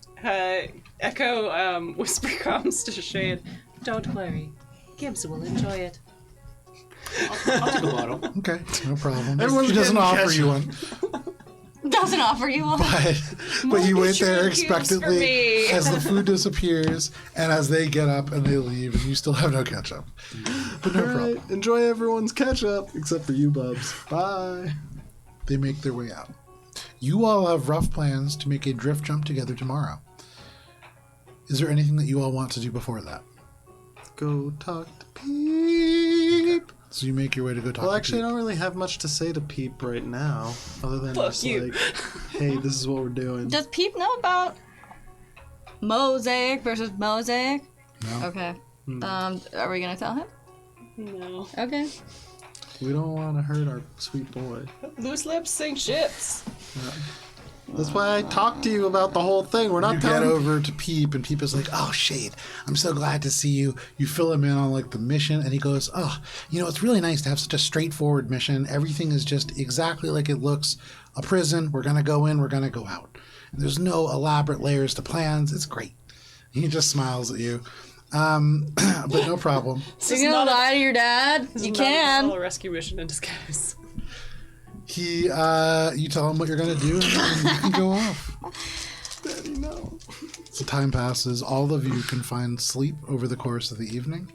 Echo whisper comes to Shade. Don't worry. Gibbs will enjoy it. I'll take a bottle. Okay, no problem. Everyone's She doesn't getting offer ketchup. you one. Doesn't offer you one. But you wait there nutrient cubes for expectantly me. as the food disappears and as they get up and they leave and you still have no ketchup. But no All problem. right, enjoy everyone's ketchup, except for you, Bubs. Bye. They make their way out. You all have rough plans to make a drift jump together tomorrow. Is there anything that you all want to do before that? Go talk to Peep. So you make your way to go talk Well, to actually, I Pete. don't really have much to say to Peep right now, other than Fuck just you. like, "Hey, this is what we're doing." Does Peep know about Mosaic versus Mosaic? No. Okay. Are we gonna tell him? No. Okay. We don't want to hurt our sweet boy. Loose lips sink ships. That's why I talked to you about the whole thing. We're not You get telling. over to Peep, and Peep is like, "Oh, Shade, I'm so glad to see you." You fill him in on like the mission, and he goes, "Oh, it's really nice to have such a straightforward mission. Everything is just exactly like it looks. A prison. We're gonna go in. We're gonna go out. There's no elaborate layers to plans. It's great." He just smiles at you, but no problem. So you're gonna lie to your dad? You can. A rescue mission in disguise. You tell him what you're gonna do, and you can go off. Daddy, no. So time passes. All of you can find sleep over the course of the evening.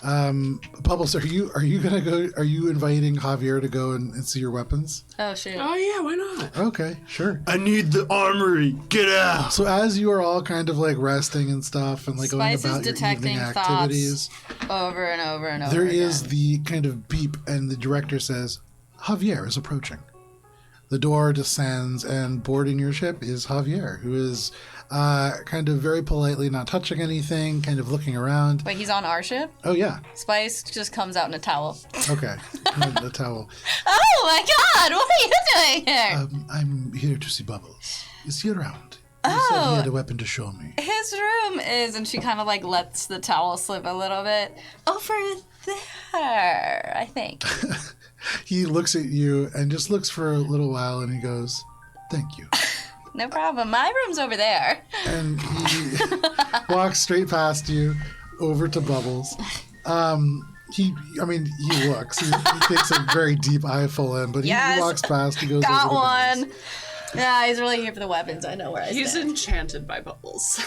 Bubbles, are you gonna go? Are you inviting Javier to go and see your weapons? Oh shoot. Oh yeah, why not? Okay, sure. I need the armory. Get out. So as you are all kind of like resting and stuff and like Spice going is about your detecting evening thoughts activities, Over and over and over. there again. is the kind of beep, and the director says, "Javier is approaching." The door descends, and boarding your ship is Javier, who is kind of very politely not touching anything, kind of looking around. Wait, he's on our ship? Oh yeah, Spice just comes out in a towel. okay, the towel. Oh my god, what are you doing here? I'm here to see Bubbles. Is he around? He said he had a weapon to show me. His room is, and she kind of like lets the towel slip a little bit. Over there, I think. He looks at you and just looks for a little while, and he goes, "Thank you." No problem. My room's over there. And he walks straight past you over to Bubbles. He looks. He takes a very deep eyeful in, but Yes. he walks past. He goes Got over to Bubbles. one. Yeah, he's really here for the weapons. I know where I He's stand. enchanted by bubbles.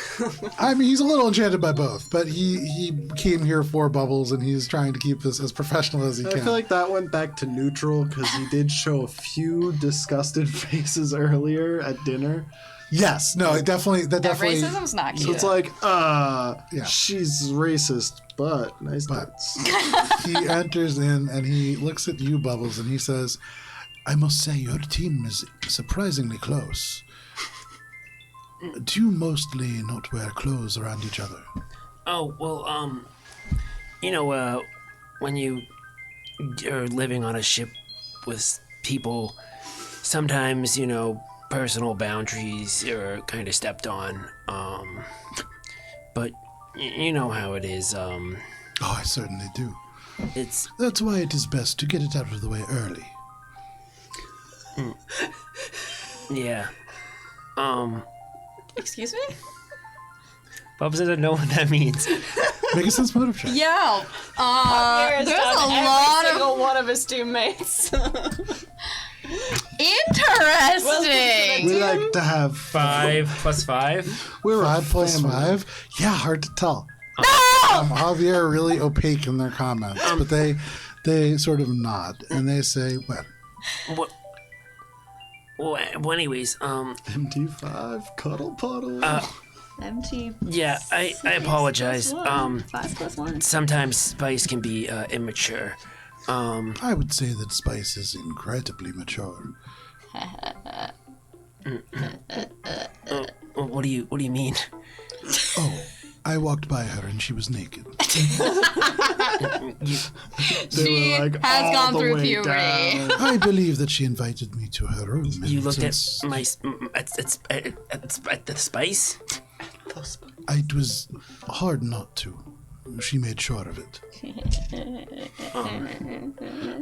I mean, he's a little enchanted by both, but he came here for Bubbles, and he's trying to keep this as professional as he I can. feel like that went back to neutral because he did show a few disgusted faces earlier at dinner. Yes, no, it definitely Yeah, definitely. racism's not cute. So it's like, Yeah. she's racist, but nice But- nuts. He enters in and he looks at you, Bubbles, and he says, "I must say your team is surprisingly close. Do you mostly not wear clothes around each other?" Oh, well, when you are living on a ship with people, sometimes, personal boundaries are kind of stepped on. but you know how it is. Oh, I certainly do. It's That's why it is best to get it out of the way early. yeah. Excuse me? Bubs doesn't know what that means. Make a sense motive check. Yo, There's there's a lot of single one of his teammates. interesting. We like to have 5 plus 5. We're 5 plus family. 5? Yeah, hard to tell. Javier are really opaque in their comments, but they sort of nod and they say, well, well, anyways, MT5 cuddle puddle. MT. yeah, I apologize. 5 plus 1. Sometimes Spice can be immature. I would say that Spice is incredibly mature. What do you mean? Oh, I walked by her and she was naked. She were, like, has all gone the through way puberty. down. I believe that she invited me to her room. You and looked at since my at the Spice. it was hard not to. She made sure of it.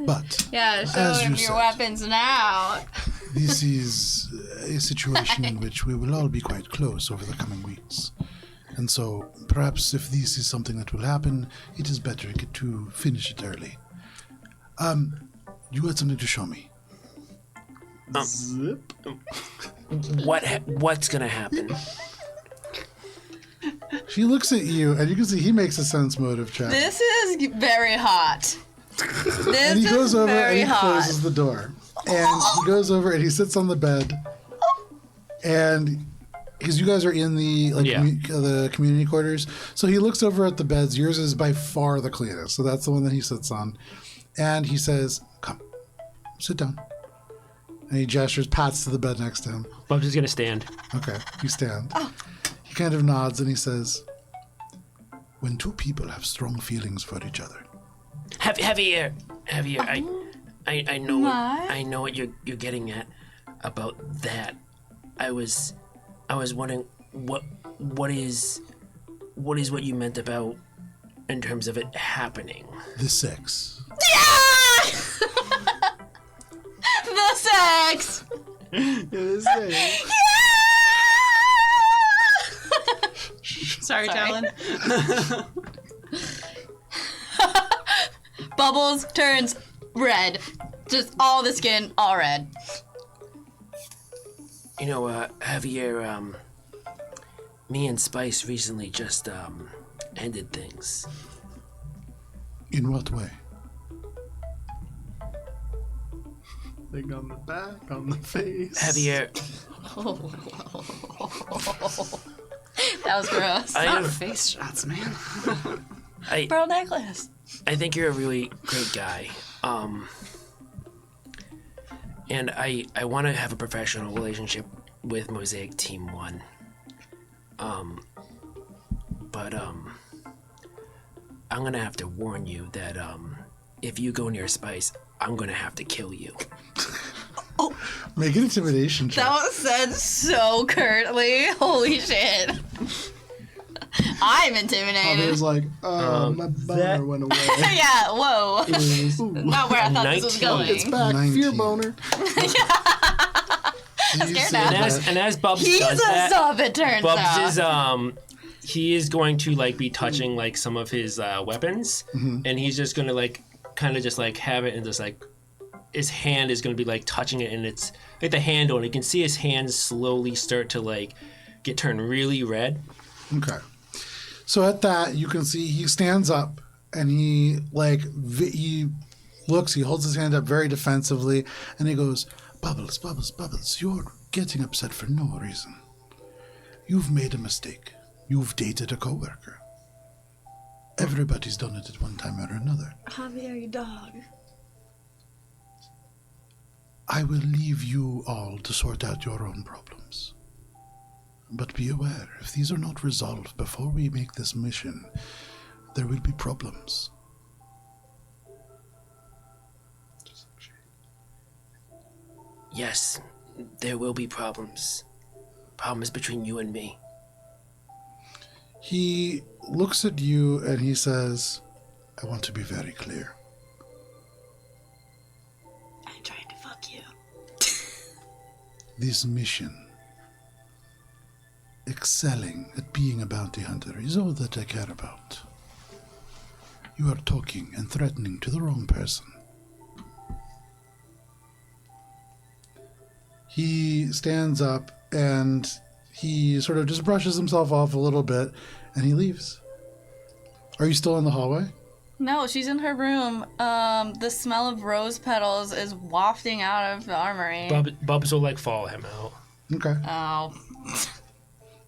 But Yeah, show As him you your said. weapons now. this is a situation in which we will all be quite close over the coming weeks. And so, perhaps if this is something that will happen, it is better to finish it early. You had something to show me. Zip. What's gonna happen? She looks at you, and you can see he makes a sense motive check. This is very hot. This And he goes is over very and he hot. closes the door. And he goes over and he sits on the bed. And because you guys are in the Yeah. the community quarters, so he looks over at the beds. Yours is by far the cleanest, so that's the one that he sits on. And he says, "Come, sit down." And he gestures, pats to the bed next to him. Bubs is gonna stand. Okay, you stand. He kind of nods and he says, "When two people have strong feelings for each other, Javier, I know What? I know what you're getting at about that. I was wondering what is what you meant about in terms of it happening. the sex." The sex. Sorry, Talon. Bubbles turns red. Just all the skin, all red. You know, Javier, me and Spice recently just ended things. In what way? Leg on the back, on the face. Javier, That was gross. I Face shots, man. Pearl necklace. I think you're a really great guy. And I want to have a professional relationship with Mosaic Team 1. But I'm going to have to warn you that if you go near Spice, I'm going to have to kill you. Make an intimidation check. That was said so curtly. Holy shit. I'm intimidated. Javier's like, my boner that- went away. Yeah, whoa. Not where I thought this was 19. going. It's back. 19. Fear boner. You scared say now. that- And as Bubs He's does a that, sub, it turns Bubs out. is he is going to like be touching like some of his weapons, and he's just gonna like kind of just like have it and just like his hand is gonna be like touching it, and it's like the handle, and you can see his hands slowly start to like get turned really red. Okay. So at that, you can see he stands up and he he looks, he holds his hand up very defensively, and he goes, "Bubbles, Bubbles, Bubbles, you're getting upset for no reason. You've made a mistake. You've dated a coworker. Everybody's done it at one time or another. Javier, you dog. I will leave you all to sort out your own problems. But be aware, if these are not resolved before we make this mission, there will be problems." Yes, there will be problems. Problems between you and me. He looks at you and he says, I want to be very clear. I'm trying to fuck you. This mission, excelling at being a bounty hunter, is all that I care about. You are talking and threatening to the wrong person. He stands up and he sort of just brushes himself off a little bit and he leaves. Are you still in the hallway? No, she's in her room. The smell of rose petals is wafting out of the armory. Bubs will like follow him out. Okay. Oh.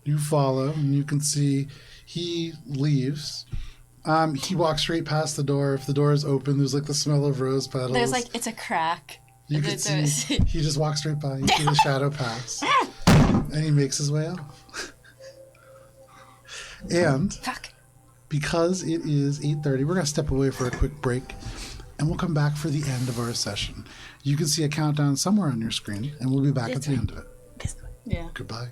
You follow and you can see he leaves. He walks straight past the door. If the door is open, there's like the smell of rose petals. There's like, it's a crack. You can see he just walks straight by. You see the shadow pass. And he makes his way off. And Fuck. because it is 8:30, we're going to step away for a quick break. And we'll come back for the end of our session. You can see a countdown somewhere on your screen. And we'll be back at the end of it. Yeah. Goodbye.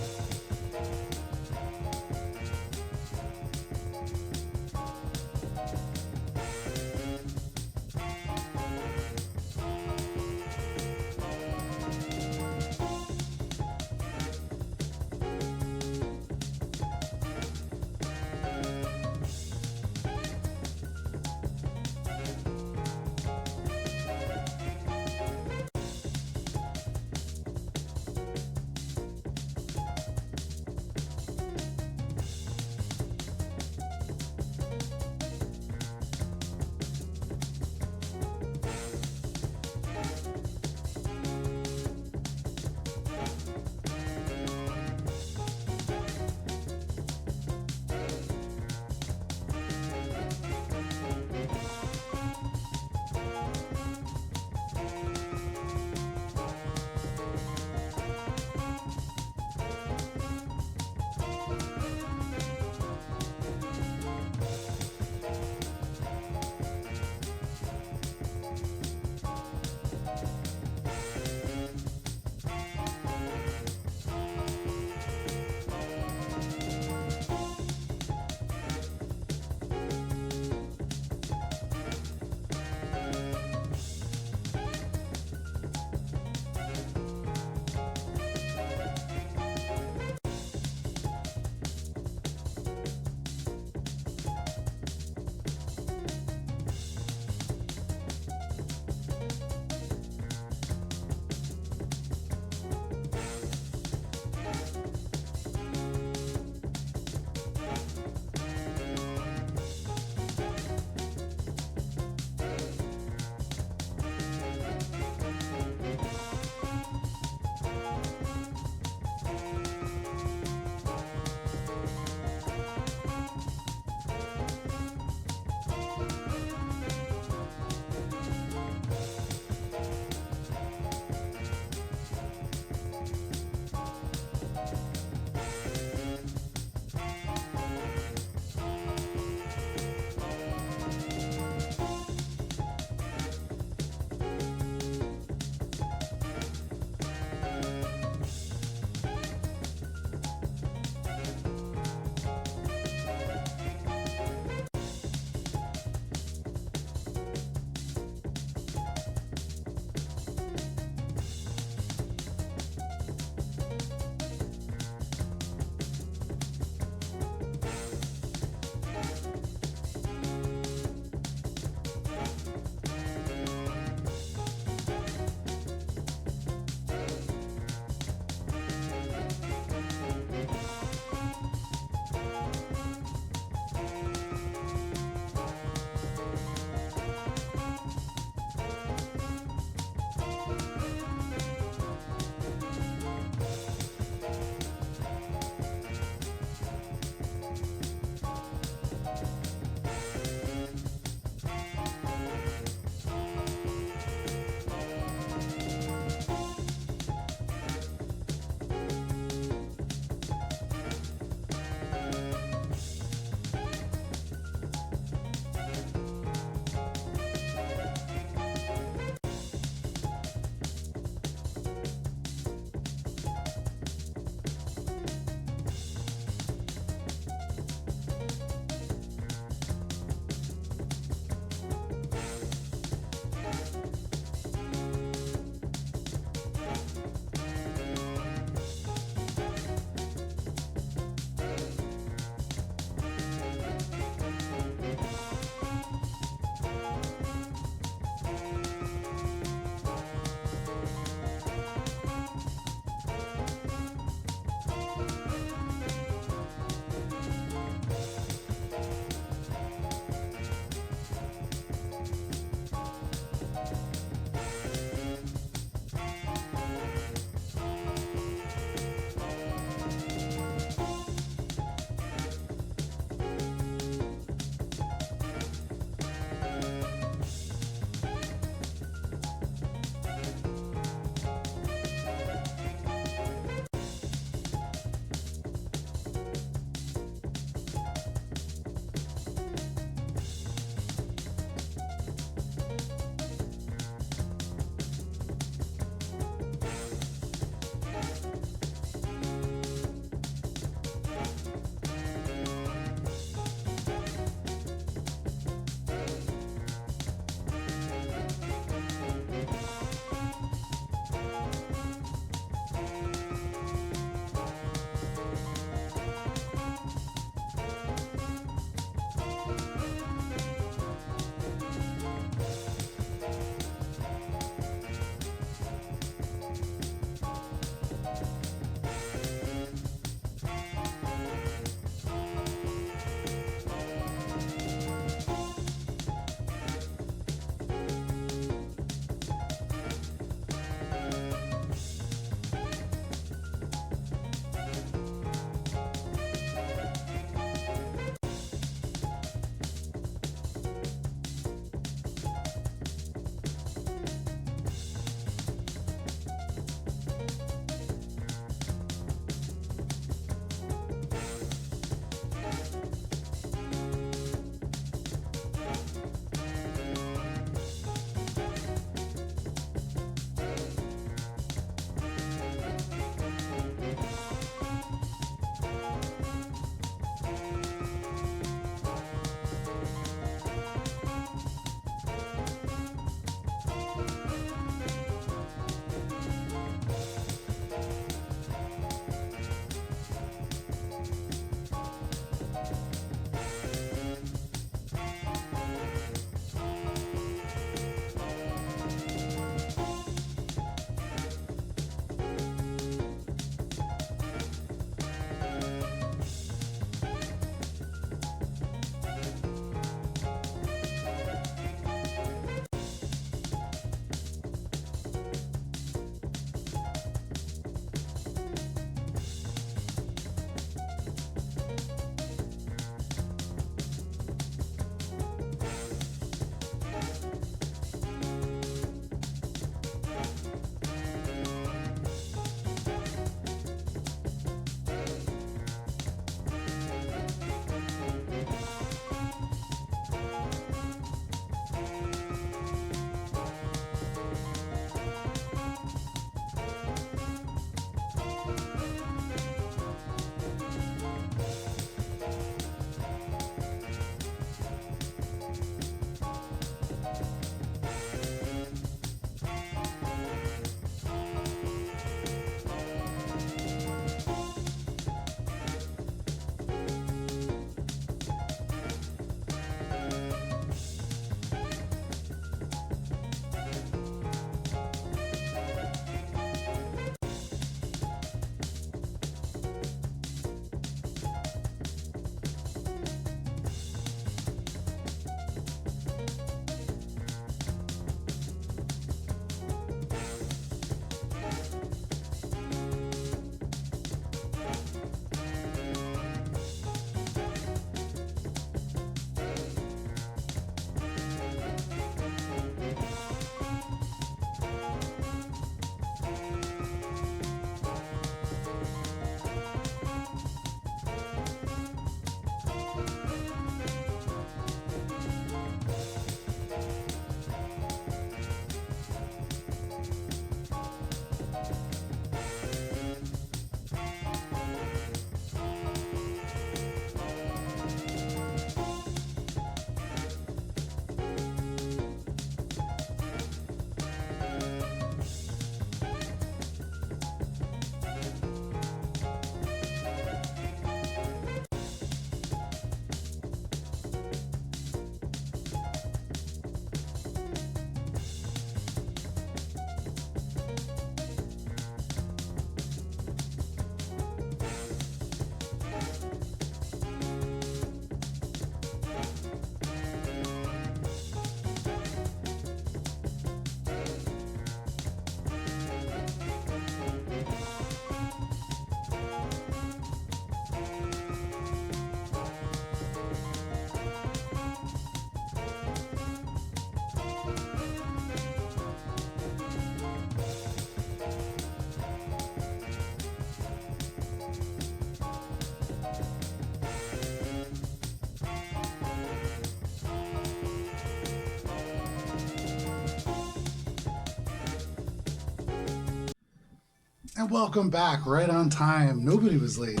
And welcome back, right on time. Nobody was late.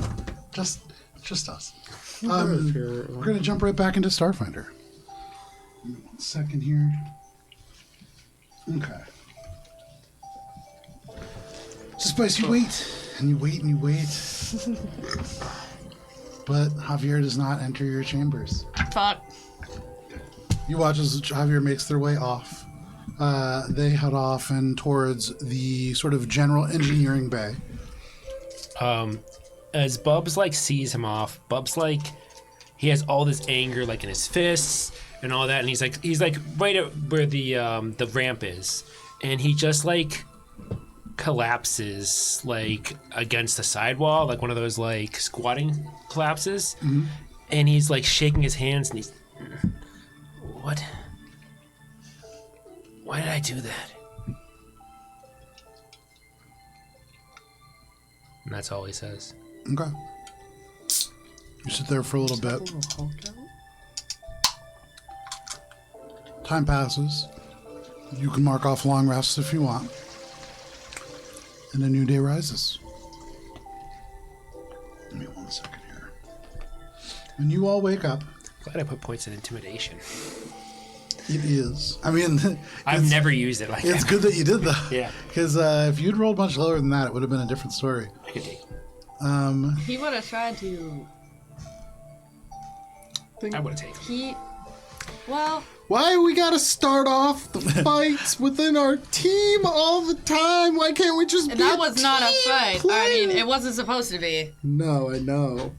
Just us. We're gonna jump right back into Starfinder. 1 second here. Okay. So Spice, you wait, and you wait, and you wait. But Javier does not enter your chambers. Fuck. You watch as Javier makes their way off. They head off and towards the sort of general engineering bay. As Bubs like sees him off, Bubs like he has all this anger like in his fists and all that, and he's like right at where the ramp is, and he just like collapses like against the sidewall, like one of those like squatting collapses, and he's like shaking his hands, and he's what? Why did I do that? And that's all he says. Okay. You sit there for a little bit. Time passes. You can mark off long rests if you want. And a new day rises. Give me 1 second here. When you all wake up, Glad I put points in intimidation. it is. I mean, I've never used it like it's that. good that you did though. Yeah. Because if you'd rolled much lower than that, it would have been a different story. I could take. He would have tried to. I would have taken. Well, Why we gotta start off the fights within our team all the time? Why can't we just be that was not a team fight. I player? mean, it wasn't supposed to be. No, I know.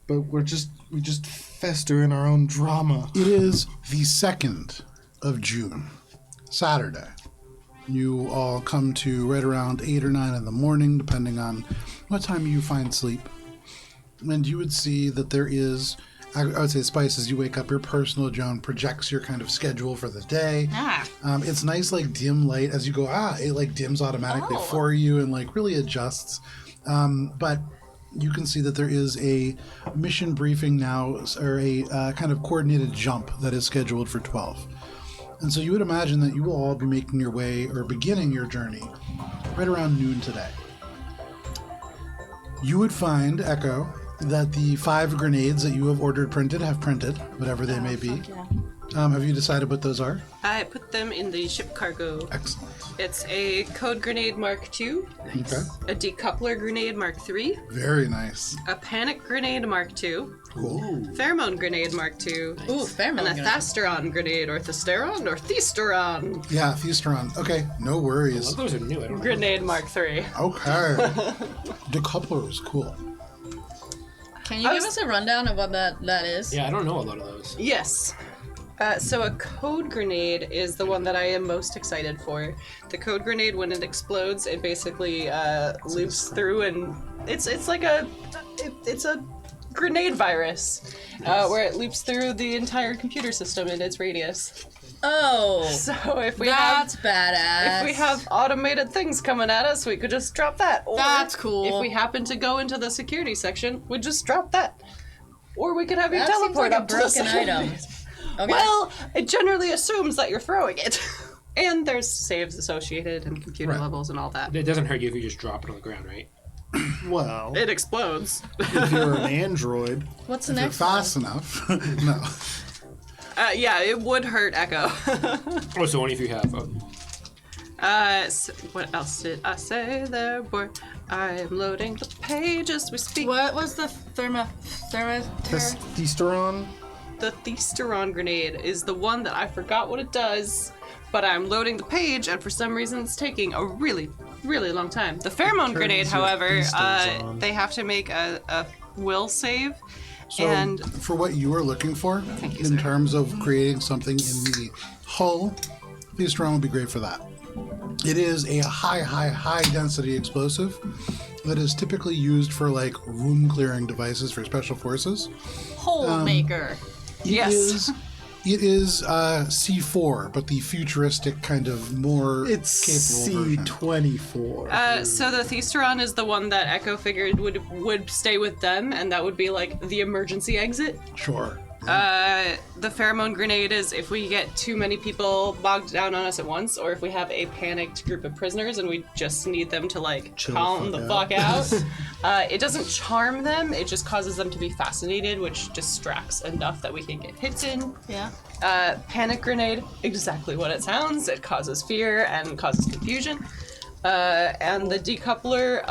But we just fester in our own drama. It is the 2nd of June, Saturday. You all come to right around 8 or 9 in the morning, depending on what time you find sleep. And you would see that there is, I would say, Spice, as you wake up, your personal Joan projects your kind of schedule for the day. It's nice, like, dim light as you go, it like dims automatically for you and like really adjusts. But you can see that there is a mission briefing now, or a kind of coordinated jump that is scheduled for 12. And so you would imagine that you will all be making your way, or beginning your journey, right around noon today. You would find, Echo, that the 5 grenades that you have ordered printed have printed, whatever they may be. Have you decided what those are? I put them in the ship cargo. Excellent. It's a code grenade Mark II, Okay. a decoupler grenade Mark III, Very nice. a panic grenade Mark II, Cool. pheromone grenade Mark II, Ooh, pheromone and a grenade. Thasteron grenade or Thesteron Yeah, Thesteron. Okay, no worries. Those are new. I don't know. grenade Mark III. Okay. Decouplers, cool. Can you give us a rundown of what that is? Yeah, I don't know a lot of those. Yes. So a code grenade is the one that I am most excited for. The code grenade, when it explodes, it basically loops through, and it's like it's a grenade virus, where it loops through the entire computer system in its radius. Oh, So if we that's badass. if we have automated things coming at us, we could just drop that. Or That's cool. If we happen to go into the security section, we just drop that. Or we could have you that seems teleport like a up to the broken security. item. Okay. Well, it generally assumes that you're throwing it. And there's saves associated and computer Right. levels and all that. It doesn't hurt you if you just drop it on the ground, right? Well, It explodes. if you're an android, What's the If you're next one? fast enough. No. Yeah, it would hurt Echo. Oh, so only if you have. What else did I say there, boy? I am loading the page as we speak. What was the testosterone. The Thesteron grenade is the one that I forgot what it does, but I'm loading the page, and for some reason it's taking a really, really long time. The pheromone grenade, your however, thistles on. they have to make a will save, So, and for what you are looking for, you, in sir. terms of creating something in the hull, Thesteron would be great for that. It is a high density explosive that is typically used for like room clearing devices for special forces. hole maker? Yes. It is C4, but the futuristic kind of more It's capable version. C24. So the Thesteron is the one that Echo figured would stay with them, and that would be like the emergency exit. Sure. The pheromone grenade is if we get too many people bogged down on us at once, or if we have a panicked group of prisoners and we just need them to like Chill calm the the fuck fuck out. It doesn't charm them, it just causes them to be fascinated, which distracts enough that we can get hits in. Yeah. Panic grenade, exactly what it sounds. It causes fear and causes confusion. And the decoupler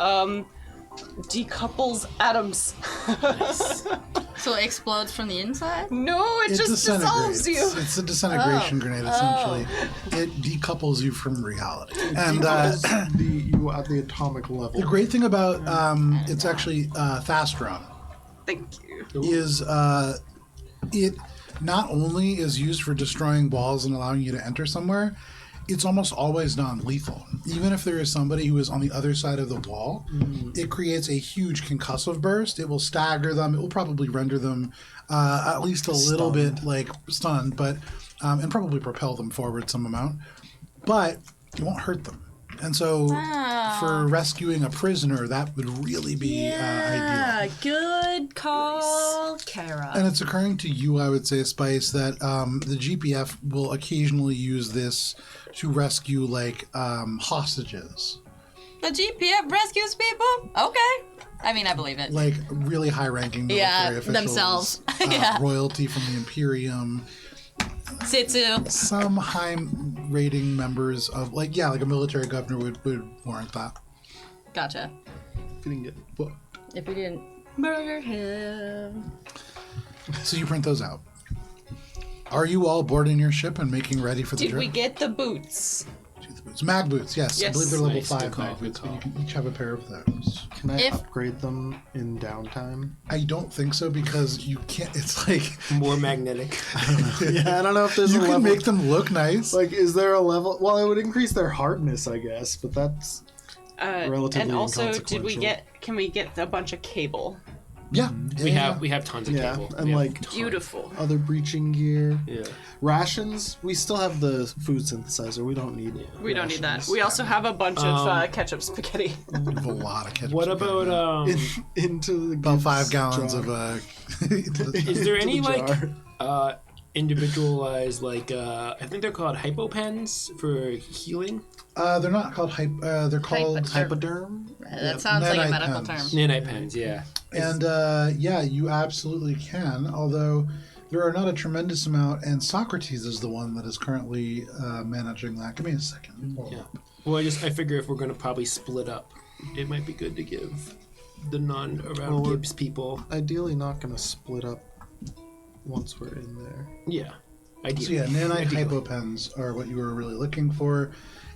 decouples atoms. So it explodes from the inside? No, it just dissolves you. It's a disintegration grenade, essentially. It decouples you from reality. And You at the atomic level. the great thing about it's actually fast run Thank you. is it not only is used for destroying walls and allowing you to enter somewhere, it's almost always non-lethal. Even if there is somebody who is on the other side of the wall, it creates a huge concussive burst. It will stagger them. It will probably render them at least a little bit like stunned, but and probably propel them forward some amount. But it won't hurt them. And so for rescuing a prisoner, that would really be ideal. Good call, Kara. And it's occurring to you, I would say, Spice, that the GPF will occasionally use this to rescue, like, hostages. The GPF rescues people? Okay. I mean, I believe it. Like, really high-ranking military officials. Themselves. Yeah. Royalty from the Imperium. Sitsu. Some high-rating members of, like a military governor would warrant that. Gotcha. If you didn't get booked. If we didn't murder him. So you print those out. Are you all boarding your ship and making ready for the Did trip? we get the boots? Mag boots, yes. I Yes. believe they're level Nice, good 5 call, mag boots, good but you can each have a pair of those. Can I If- upgrade them in downtime? I don't think so because you can't. It's like More magnetic. Yeah, I don't know if there's you a can level. make them look nice. Like, is there a level? Well, it would increase their hardness, I guess, but that's relatively And also, did we inconsequential. can we get a bunch of cable? Yeah, We yeah. have tons of Yeah, cable. and We have like- tons. Beautiful. other breaching gear. Yeah. Rations. We still have the food synthesizer. We don't need it. We don't need that. We also have a bunch of ketchup spaghetti. We have a lot of ketchup. What about Into the about Gibbs 5 gallons jar. of is there any Into the like jar. individualized like I think they're called hypopens for healing? they're not called they're called hypoderm? That sounds like a nanite medical pens. term. Nanite pens, yeah. And yeah, you absolutely can. Although there are not a tremendous amount, and Socrates is the one that is currently managing that. Give me a second. Yeah. Well, I figure if we're gonna probably split up, it might be good to give the non-around Well, Gibbs people. Ideally, not going to split up once we're in there. Yeah. So Ideally. yeah, nanite Ideally. hypopens are what you were really looking for.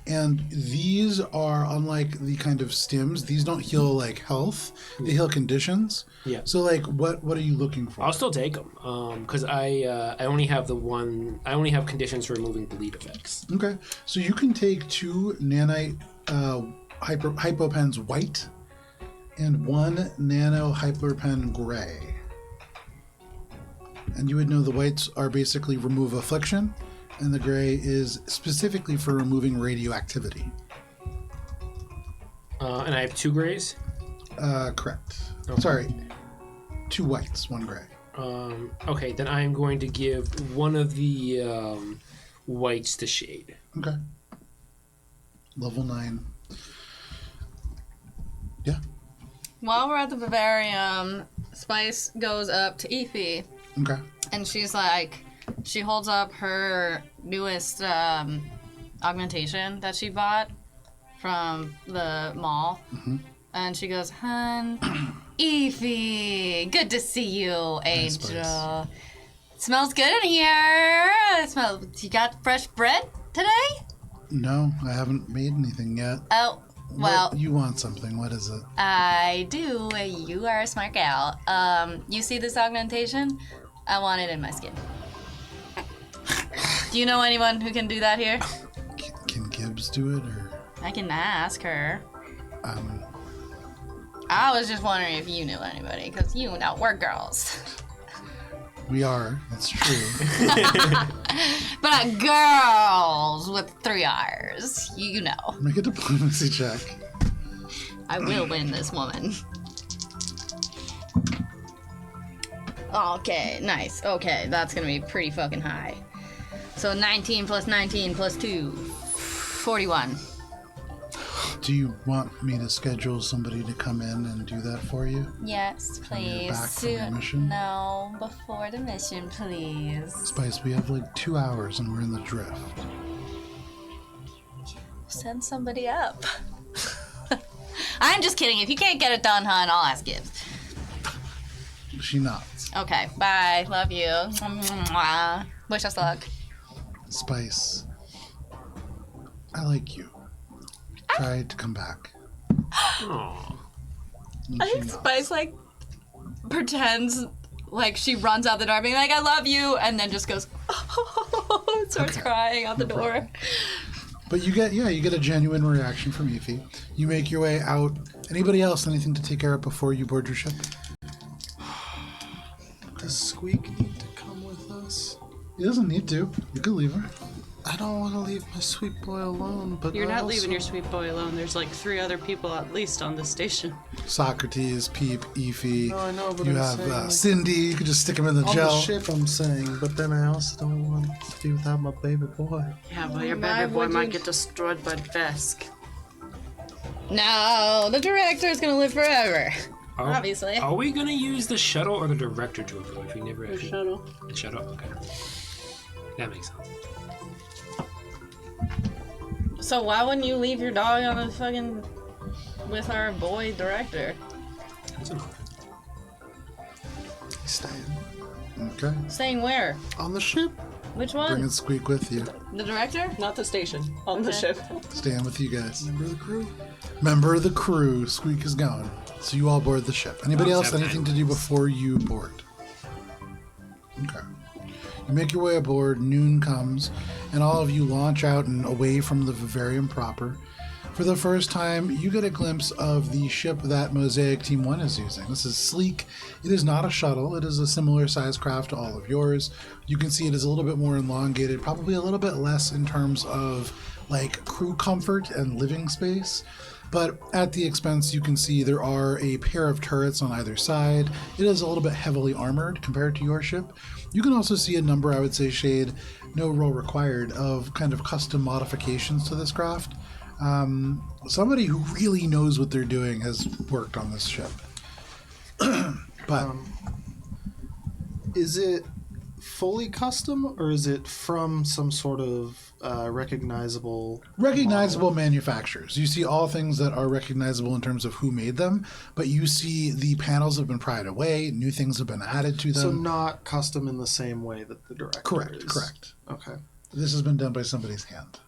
And these are, unlike the kind of stims, these don't heal like health, they heal conditions. Yeah. So like what are you looking for? I'll still take them because I only have the one. I only have conditions for removing bleed effects. Okay. So you can take 2 nanite hypopens white and 1 nano hyperpen gray. And you would know the whites are basically remove affliction, and the gray is specifically for removing radioactivity. And I have 2 grays. Correct. Okay. Sorry, 2 whites, 1 gray. Okay, then I'm going to give one of the whites to Shade. Okay. Level 9. Yeah. While we're at the vivarium, Spice goes up to Efi, Okay. and she's like, she holds up her newest augmentation that she bought from the mall. And she goes, "Hun, Efi, good to see you, Angel. Smells good in here. You got fresh bread today? No, I haven't made anything yet. Oh, well, You want something. What is it? I do. You are a smart gal. You see this augmentation? I want it in my skin. Do you know anyone who can do that here? Can Gibbs do it, or I can ask her. I was just wondering if you knew anybody, because you know we're girls. we are? That's true. But girls with 3 R's. You know. Make a diplomacy check. I will win this woman. Okay, nice. Okay, that's gonna be pretty fucking high. So 19 plus 19 plus 2. 41. Do you want me to schedule somebody to come in and do that for you? Yes, please. back from your mission? No, before the mission, please. Spice, we have like 2 hours and we're in the drift. Send somebody up. I'm just kidding. If you can't get it done, hon, I'll ask Gibbs. She nods. Okay, bye. Love you. Mwah. Wish us luck. Spice, I like you. Try to come back. Aw. And I she think nods. Spice, like, pretends like she runs out the door being like, I love you, and then just goes, and starts crying out the door. But you get a genuine reaction from Efi. You make your way out. Anybody else, anything to take care of before you board your ship? Does Squeak need to come with us? He doesn't need to. You could leave her. I don't want to leave my sweet boy alone, but You're I not also- leaving your sweet boy alone. There's like 3 other people at least on the station. Socrates, Peep, Efi. No, I know, but You I'm have saying, like, Cindy. You could just stick him in the on gel. the ship, I'm saying, but then I also don't want to be without my baby boy. Yeah, well, your Why baby boy would might you- get destroyed by Vesk. No, the director's gonna live forever. Are- Obviously. Are we gonna use the shuttle or the director to approach? We never actually. Shuttle. The shuttle? Okay. That makes sense. So why wouldn't you leave your dog on the fucking with our boy director? That's an option. Staying Okay. Staying where? on the ship. Which Bringing one? Squeak with you. The director? Not the station, on the ship. Staying with you guys. Remember the crew? Member of the crew, Squeak is gone. So you all board the ship. Anybody else, Okay. anything to do before you board? Okay. You make your way aboard, noon comes, and all of you launch out and away from the vivarium proper. For the first time, you get a glimpse of the ship that Mosaic Team 1 is using. This is sleek. It is not a shuttle. It is a similar size craft to all of yours. You can see it is a little bit more elongated, probably a little bit less in terms of like crew comfort and living space. But at the expense, you can see there are a pair of turrets on either side. It is a little bit heavily armored compared to your ship. You can also see a number, I would say, Shade, no roll required, of kind of custom modifications to this craft. Somebody who really knows what they're doing has worked on this ship. But Is it fully custom, or is it from some sort of recognizable manufacturers. You see all things that are recognizable in terms of who made them, but you see the panels have been pried away, new things have been added to them. So not custom in the same way that the director Correct, is. correct. Okay. This has been done by somebody's hand.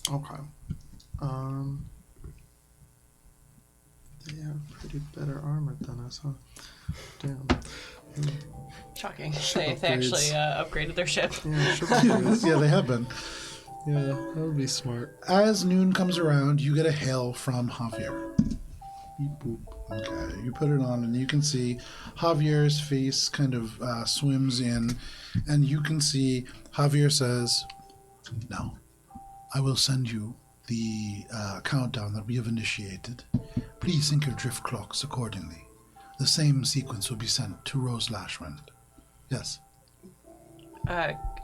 Okay. They have pretty better armor than us, huh? Damn. Shocking. Ship They actually upgrades. upgraded their ship. Yeah, sure. Yeah, they have been. Yeah, that would be smart. As noon comes around, you get a hail from Javier. Beep, boop. Okay, you put it on, and you can see Javier's face kind of swims in, and you can see Javier says, "Now, I will send you the countdown that we have initiated. Please sync your drift clocks accordingly. The same sequence will be sent to Rose Lashwind." Yes.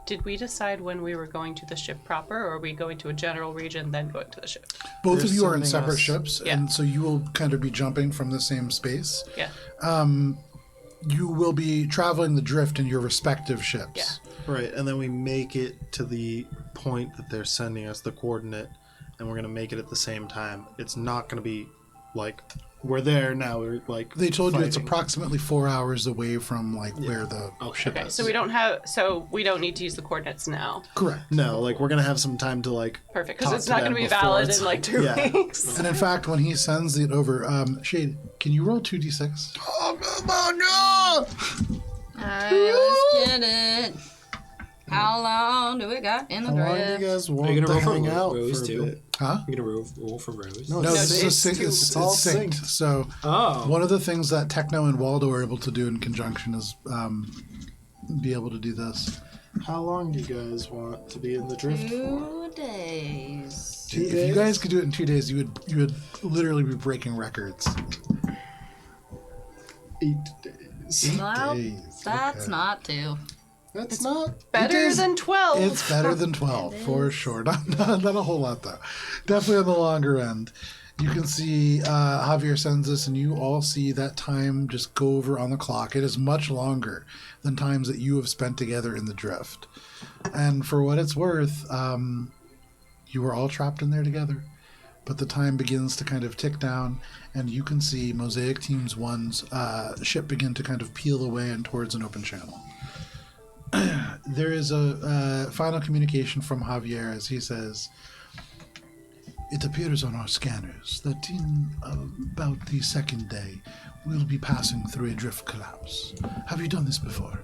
Did we decide when we were going to the ship proper, or are we going to a general region, then going to the ship? Both They're of you are in sending separate us- ships, Yeah. and so you will kind of be jumping from the same space. Yeah. You will be traveling the drift in your respective ships. Yeah. Right, and then we make it to the point that they're sending us the coordinate, and we're going to make it at the same time. It's not going to be like, we're there now, we're like They told you it's fighting. approximately 4 hours away from like where the ship Okay, is. so we don't need to use the coordinates now. Correct. No, like we're going to have some time to like Perfect, because talk it's to not them going to be before valid it's- in like 2 Yeah. weeks. And in fact, when he sends it over, Shade, can you roll 2d6? Oh my god! Alright, let's get it. How long do we got in the How long do drift? you guys Are want you to gonna roll hang for out Rose for a too? bit? Huh? You're gonna roll for Rose? No, No, it's it's, it's synced. two. It's all synced. synced. So Oh. one of the things that Techno and Waldo are able to do in conjunction is be able to do this. How long do you guys want to be in the drift? 2 days. Two If you days? guys could do it in 2 days, you would literally be breaking records. 8 days. Well, days. that's Okay. not 2. That's not Better than 12. It's better than 12, for sure. Not a whole lot, though. Definitely on the longer end. You can see Javier sends this, and you all see that time just go over on the clock. It is much longer than times that you have spent together in the drift. And for what it's worth, you were all trapped in there together. But the time begins to kind of tick down, and you can see Mosaic Teams 1's ship begin to kind of peel away and towards an open channel. There is a final communication from Javier as he says, "It appears on our scanners that in about the second day, we'll be passing through a drift collapse. Have you done this before?"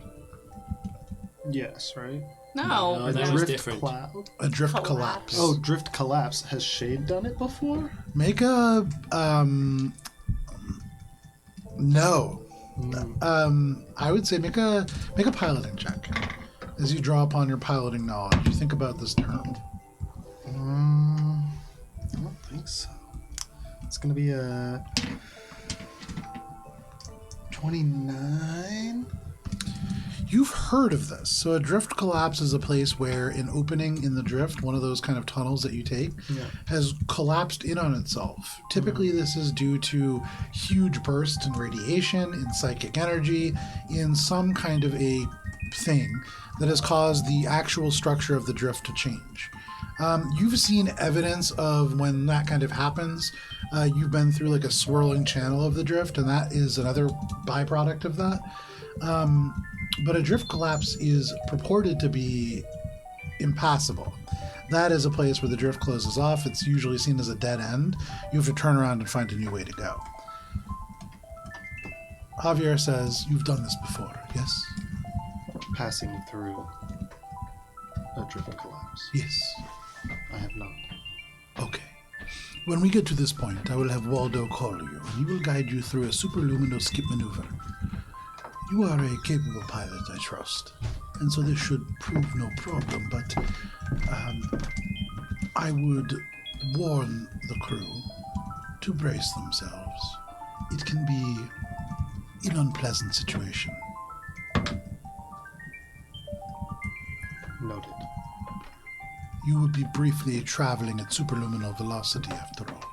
Yes, right? No. that was drift different. cloud. A drift collapse. Oh, drift collapse. Has Shade done it before? Make a no. I would say make a piloting check. As you draw upon your piloting knowledge, you think about this term. I don't think so. It's gonna be a 29. You've heard of this. So a drift collapse is a place where an opening in the drift, one of those kind of tunnels that you take, has collapsed in on itself. Typically, this is due to huge bursts in radiation, in psychic energy, in some kind of a thing that has caused the actual structure of the drift to change. You've seen evidence of when that kind of happens. You've been through like a swirling channel of the drift, and that is another byproduct of that. But a drift collapse is purported to be impassable. That is a place where the drift closes off. It's usually seen as a dead end. You have to turn around and find a new way to go. Javier says, "You've done this before, yes?" Passing through a drift collapse. Yes. I have not. Okay. When we get to this point, I will have Waldo call you, and he will guide you through a superluminous skip maneuver. You are a capable pilot, I trust, and so this should prove no problem, but I would warn the crew to brace themselves. It can be an unpleasant situation. Noted. You will be briefly traveling at superluminal velocity after all.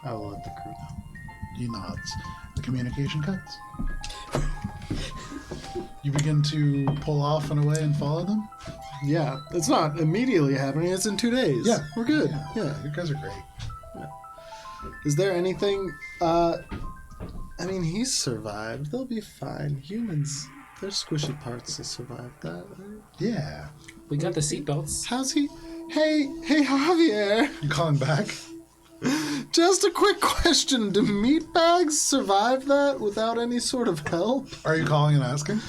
I will let the crew know. He nods. The communication cuts. You begin to pull off and away and follow them? Yeah, it's not immediately happening. It's in 2 days. Yeah. We're good. Yeah. You guys are great. Is there anything? I mean, he's survived. They'll be fine. Humans, there's squishy parts to survive that. Right? Yeah. We got the seatbelts. How's he? Hey, Javier. You calling back? Just a quick question: do meatbags survive that without any sort of help? Are you calling and asking?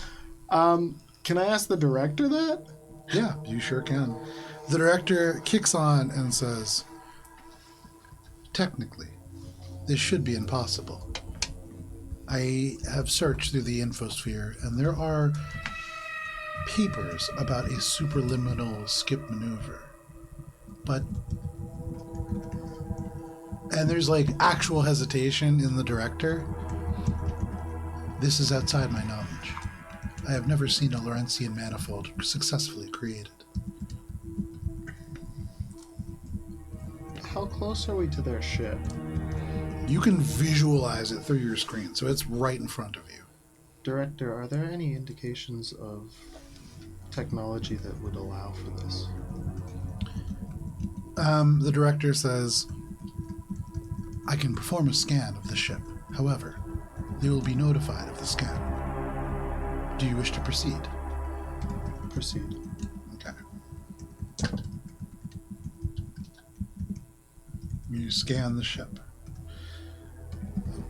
Can I ask the director that? Yeah, you sure can. The director kicks on and says, "Technically, this should be impossible. I have searched through the infosphere, and there are papers about a superliminal skip maneuver. But..." And there's like actual hesitation in the director. "This is outside my knowledge. I have never seen a Lorentzian manifold successfully created." How close are we to their ship? You can visualize it through your screen, so it's right in front of you. Director, are there any indications of technology that would allow for this? The director says, "I can perform a scan of the ship. However, they will be notified of the scan. Do you wish to proceed?" Proceed. Okay. You scan the ship.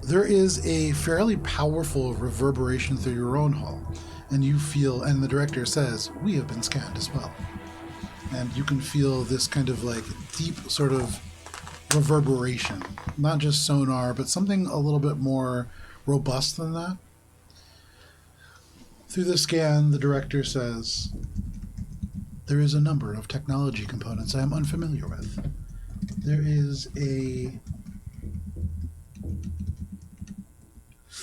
There is a fairly powerful reverberation through your own hull, and you feel, and the director says, "We have been scanned as well." And you can feel this kind of like deep sort of reverberation, not just sonar, but something a little bit more robust than that. Through the scan, the director says, "There is a number of technology components I am unfamiliar with. There is a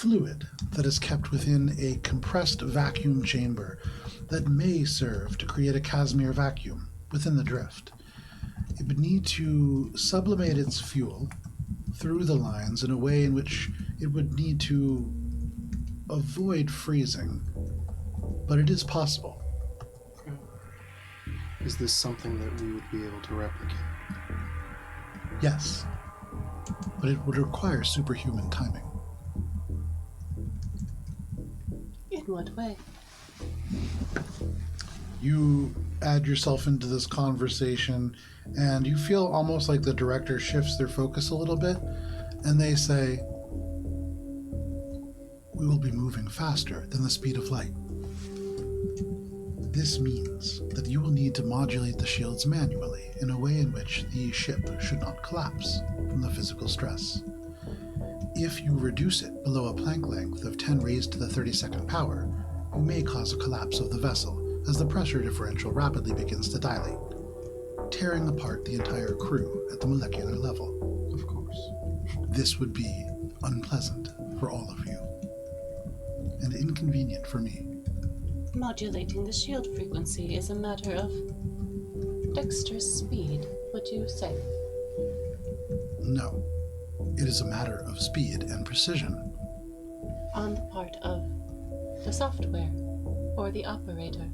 fluid that is kept within a compressed vacuum chamber that may serve to create a Casimir vacuum within the drift. It would need to sublimate its fuel through the lines in a way in which it would need to avoid freezing, but it is possible. Is this something that we would be able to replicate? Yes, but it would require superhuman timing. In what way? You add yourself into this conversation, and you feel almost like the director shifts their focus a little bit, and they say, "We will be moving faster than the speed of light. This means that you will need to modulate the shields manually in a way in which the ship should not collapse from the physical stress. If you reduce it below a Planck length of 10 raised to the 32nd power, you may cause a collapse of the vessel as the pressure differential rapidly begins to dilate, tearing apart the entire crew at the molecular level. Of course. This would be unpleasant for all of you, and inconvenient for me. Modulating the shield frequency is a matter of dexterous speed, would you say? No, it is a matter of speed and precision. On the part of the software or the operator?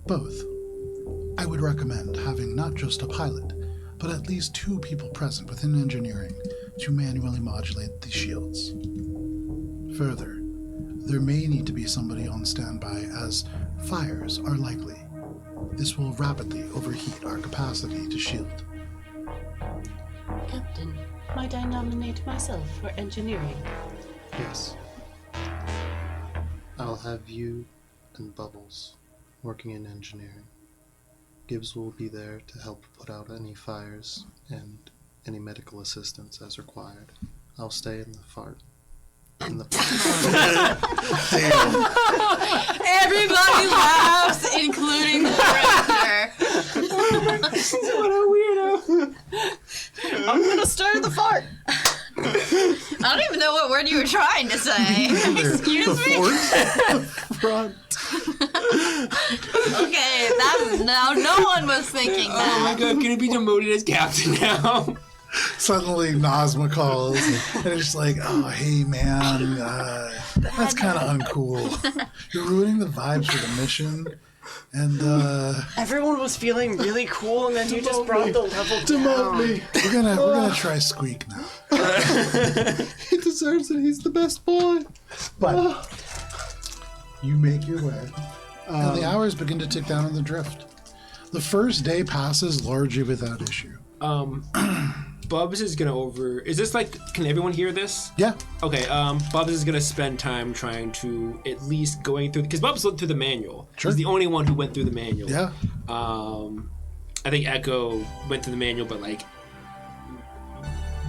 Both. I would recommend having not just a pilot, but at least 2 people present within engineering to manually modulate the shields. Further, there may need to be somebody on standby as fires are likely. This will rapidly overheat our capacity to shield. Captain, might I nominate myself for engineering? Yes. I'll have you and Bubbles working in engineering. Gibbs will be there to help put out any fires and any medical assistance as required. I'll stay in the fart. Everybody laughs, including the director. What a weirdo. I'm gonna stir the fart. I don't even know what word you were trying to say. Excuse me? Front. Okay, now no one was thinking Oh my that. god, can it be demoted as captain now? Suddenly Nazma calls, and it's just like, "Oh, hey man, that's kind of uncool. You're ruining the vibes for the mission." And Everyone was feeling really cool, and then you just brought the level Demote down. me. we're gonna try Squeak now. He deserves it. He's the best boy. But you make your way, and the hours begin to tick down on the drift. The first day passes largely without issue. Bubs is gonna Is this like? Can everyone hear this? Yeah, Okay. Bubs is gonna spend time trying to at least going through because Bubs went through the manual. Sure. He's the only one who went through the manual. yeah. I think Echo went through the manual, but like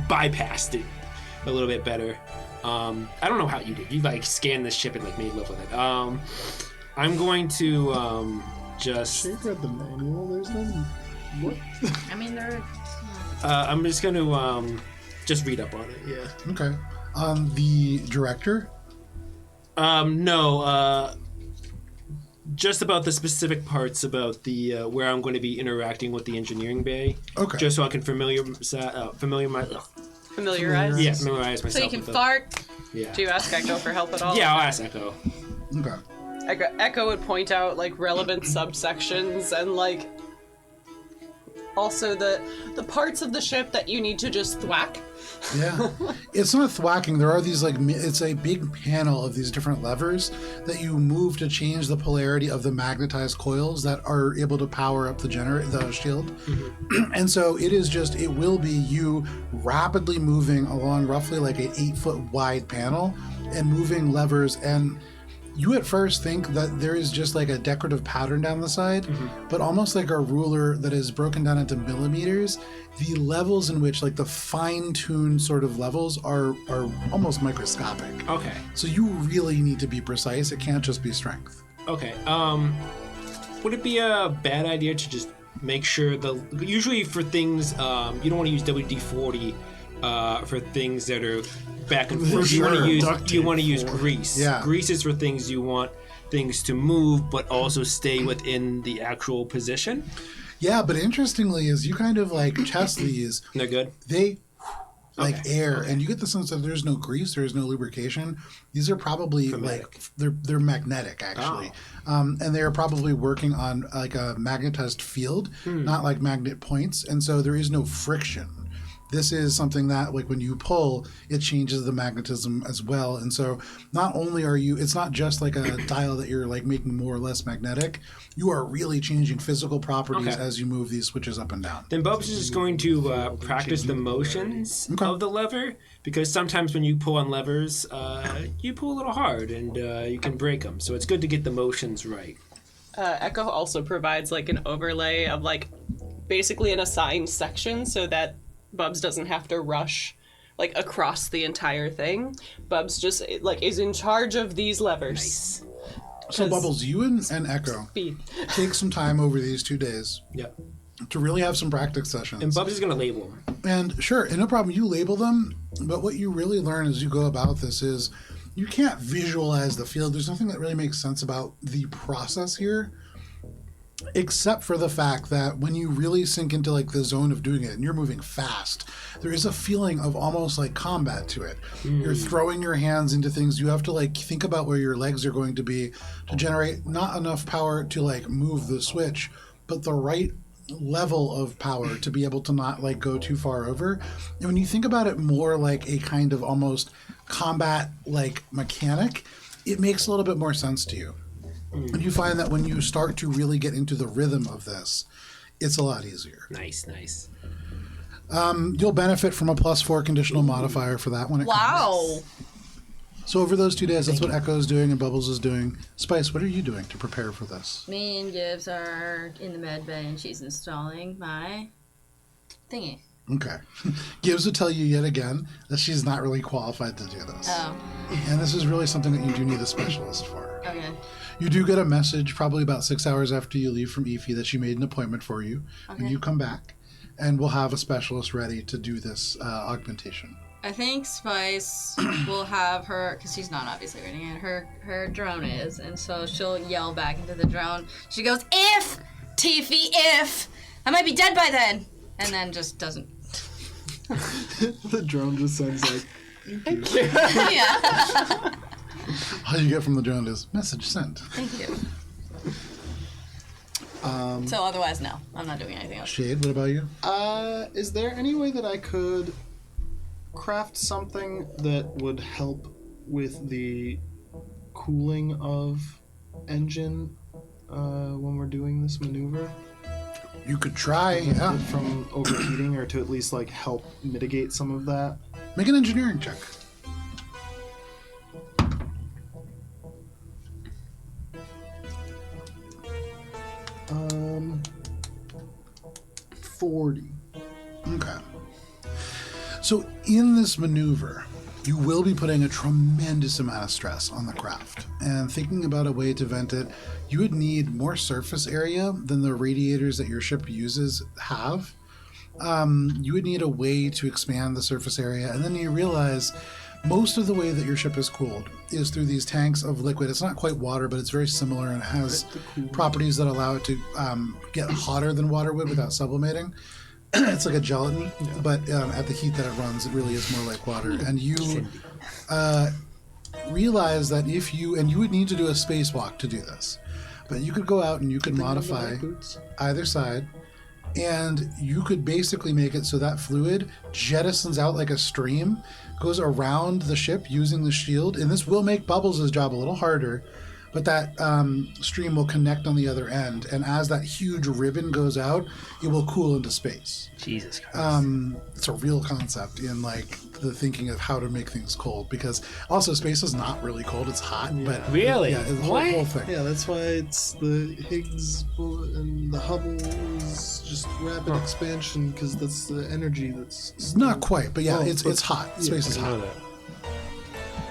bypassed it a little bit better. I don't know how you did. You like scanned the ship and like made love with it. I'm going to just. She read the manual. There's no. What? I mean, they're. I'm just going to just read up on it. Yeah. Okay. The director. No. Just about the specific parts about the where I'm going to be interacting with the engineering bay. Okay. Just so I can familiarize Familiarize? myself. So you can with it. fart. Yeah. Do you ask Echo for help at all? Yeah, I'll ask Echo. Okay. Echo would point out like relevant subsections and like also the parts of the ship that you need to just thwack. Yeah, it's not thwacking. There are these it's a big panel of these different levers that you move to change the polarity of the magnetized coils that are able to power up the shield. And so it will be you rapidly moving along roughly like an 8-foot wide panel and moving levers, and you at first think that there is just like a decorative pattern down the side, but almost like a ruler that is broken down into millimeters. The levels in which like the fine-tuned sort of levels are almost microscopic. Okay. So you really need to be precise. It can't just be strength. Okay. Would it be a bad idea to just make sure usually for things you don't want to use WD-40 for things that are back and For forth. sure. You Duct want to tape use for- grease. Yeah. Grease is for things you want things to move, but also stay within the actual position. Yeah, but interestingly, as you kind of like test these, They're good. they like Okay. air, and you get the sense that there's no grease, there's no lubrication. These are probably like they're magnetic actually, and they are probably working on like a magnetized field, not like magnet points, and so there is no friction. This is something that, like, when you pull, it changes the magnetism as well. And so not only are you, it's not just like a dial that you're like making more or less magnetic, you are really changing physical properties as you move these switches up and down. Then Bubs is just going to practice the motions of the lever, because sometimes when you pull on levers, you pull a little hard and you can break them. So it's good to get the motions right. Echo also provides like an overlay of like basically an assigned section so that Bubs doesn't have to rush like across the entire thing. Bubs just like is in charge of these levers. So Bubbles, you and Echo Speed. take some time over these 2 days Yeah. to really have some practice sessions. And Bubs is going to label them. And sure, and no problem, you label them, but what you really learn as you go about this is you can't visualize the field. There's nothing that really makes sense about the process here, except for the fact that when you really sink into like the zone of doing it and you're moving fast, there is a feeling of almost like combat to it. You're throwing your hands into things. You have to like think about where your legs are going to be to generate not enough power to like move the switch, but the right level of power to be able to not like go too far over. And when you think about it more like a kind of almost combat like mechanic, it makes a little bit more sense to you. And you find that when you start to really get into the rhythm of this, it's a lot easier. Nice, nice. You'll benefit from a +4 conditional modifier for that when it comes. Wow. So over those 2 days, that's what Echo's doing and Bubbles is doing. Spice, what are you doing to prepare for this? Me and Gibbs are in the med bay and she's installing my thingy. Okay. Gibbs would tell you yet again that she's not really qualified to do this. Oh, And this is really something that you do need a specialist for. okay. You do get a message probably about 6 hours after you leave from Efi that she made an appointment for you. Okay. And you come back, and we'll have a specialist ready to do this augmentation. I think Spice will have her, because she's not obviously reading it, her drone is, and so she'll yell back into the drone. She goes, "If, Tiffy, if! I might be dead by then!" And then just doesn't. The drone just sounds like, Yeah. All you get from the drone is message sent. Thank you. So otherwise, no. I'm not doing anything else. Shade, what about you? Is there any way that I could craft something that would help with the cooling of engine when we're doing this maneuver? You could try, yeah. From overheating, or to at least like help mitigate some of that. Make an engineering check. Um, 40. Okay. So in this maneuver, you will be putting a tremendous amount of stress on the craft. And thinking about a way to vent it, you would need more surface area than the radiators that your ship uses have. You would need a way to expand the surface area. And then you realize most of the way that your ship is cooled is through these tanks of liquid. It's not quite water, but it's very similar and it has properties that allow it to get hotter than water would without sublimating. It's like a gelatin, but at the heat that it runs, it really is more like water. And you realize that if you, and you would need to do a spacewalk to do this, but you could go out and you could modify either side, and you could basically make it so that fluid jettisons out like a stream, goes around the ship using the shield, and this will make Bubbles' job a little harder, but that stream will connect on the other end, and as that huge ribbon goes out, it will cool into space. Jesus Christ. It's a real concept in like the thinking of how to make things cold, because also space is not really cold, it's hot, but Really? yeah, the What? whole thing. yeah, that's why it's the Higgs and the Hubble is just rapid expansion, because that's the energy that's Not quite, but yeah, Well, it's hot. Space is I know hot. that.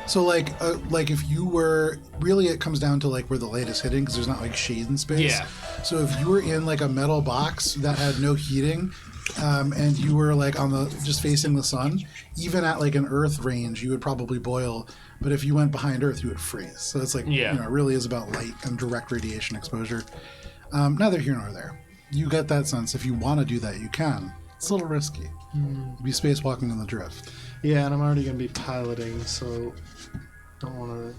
So like if you were really, it comes down to like where the light is hitting, because there's not like shade in space. Yeah. So if you were in like a metal box that had no heating, and you were like on the just facing the sun, even at like an Earth range, you would probably boil. But if you went behind Earth, you would freeze. So it's like, Yeah. it really is about light and direct radiation exposure. Neither here nor there. You get that sense. If you want to do that, you can. It's a little risky. You'd be spacewalking in the drift. Yeah, and I'm already going to be piloting, so don't want to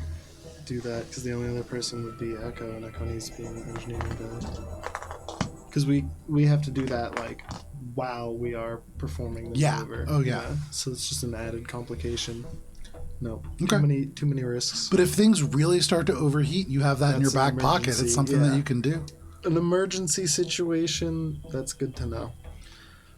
do that because the only other person would be Echo, and Echo needs to be in the engineering build. Because we have to do that like while we are performing the Yeah. maneuver. Oh, yeah. So it's just an added complication. No, Okay. too many risks. But if things really start to overheat, you have that in your That's an back pocket. emergency, It's something that yeah. you can do. An emergency situation, that's good to know.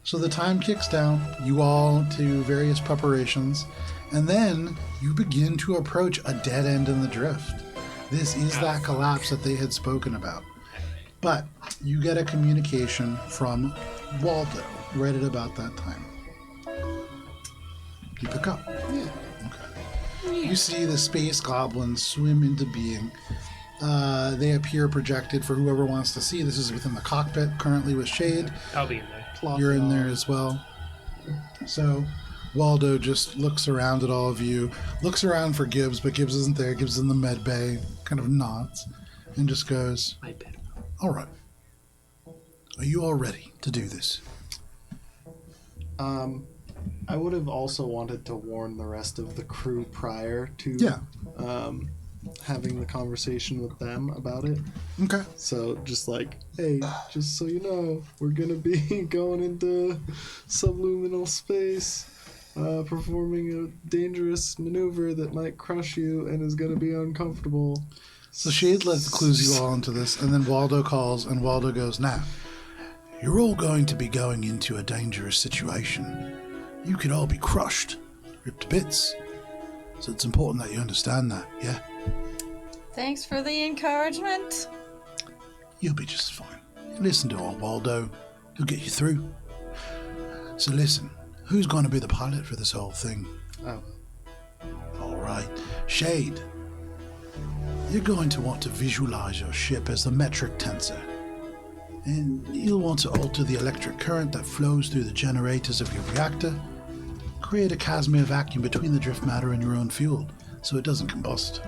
So the time kicks down, you all to various preparations, and then you begin to approach a dead end in the drift. This is that collapse that they had spoken about. But you get a communication from Waldo right at about that time. You pick up. Yeah. Okay. You see the space goblins swim into being. They appear projected for whoever wants to see. This is within the cockpit currently with Shade. I'll be in there. You're in there as well. So Waldo just looks around at all of you, looks around for Gibbs, but Gibbs isn't there. Gibbs is in the med bay, kind of nods, and just goes, My bad. all right. Are you all ready to do this? I would have also wanted to warn the rest of the crew prior to Yeah. having the conversation with them about it. Okay. So just like, hey, just so you know, we're gonna be going into subluminal space, performing a dangerous maneuver that might crush you and is gonna be uncomfortable. So Shade clues you all into this, and then Waldo calls, and Waldo goes, now, you're all going to be going into a dangerous situation. You could all be crushed, ripped to bits. So it's important that you understand that, yeah? Thanks for the encouragement. You'll be just fine. Listen to old Waldo. He'll get you through. So listen, who's going to be the pilot for this whole thing? Oh, All right. Shade. You're going to want to visualize your ship as the metric tensor. And you'll want to alter the electric current that flows through the generators of your reactor. Create a Casimir vacuum between the drift matter and your own fuel, so it doesn't combust.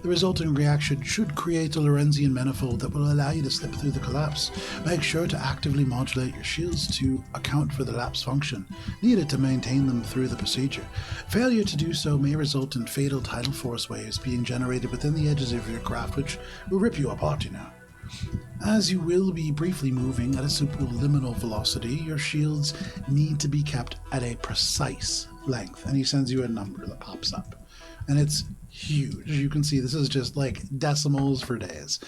The resulting reaction should create a Lorenzian manifold that will allow you to slip through the collapse. Make sure to actively modulate your shields to account for the lapse function needed to maintain them through the procedure. Failure to do so may result in fatal tidal force waves being generated within the edges of your craft, which will rip you apart, you know. As you will be briefly moving at a superliminal velocity, your shields need to be kept at a precise length. And he sends you a number that pops up. And it's huge. You can see this is just like decimals for days.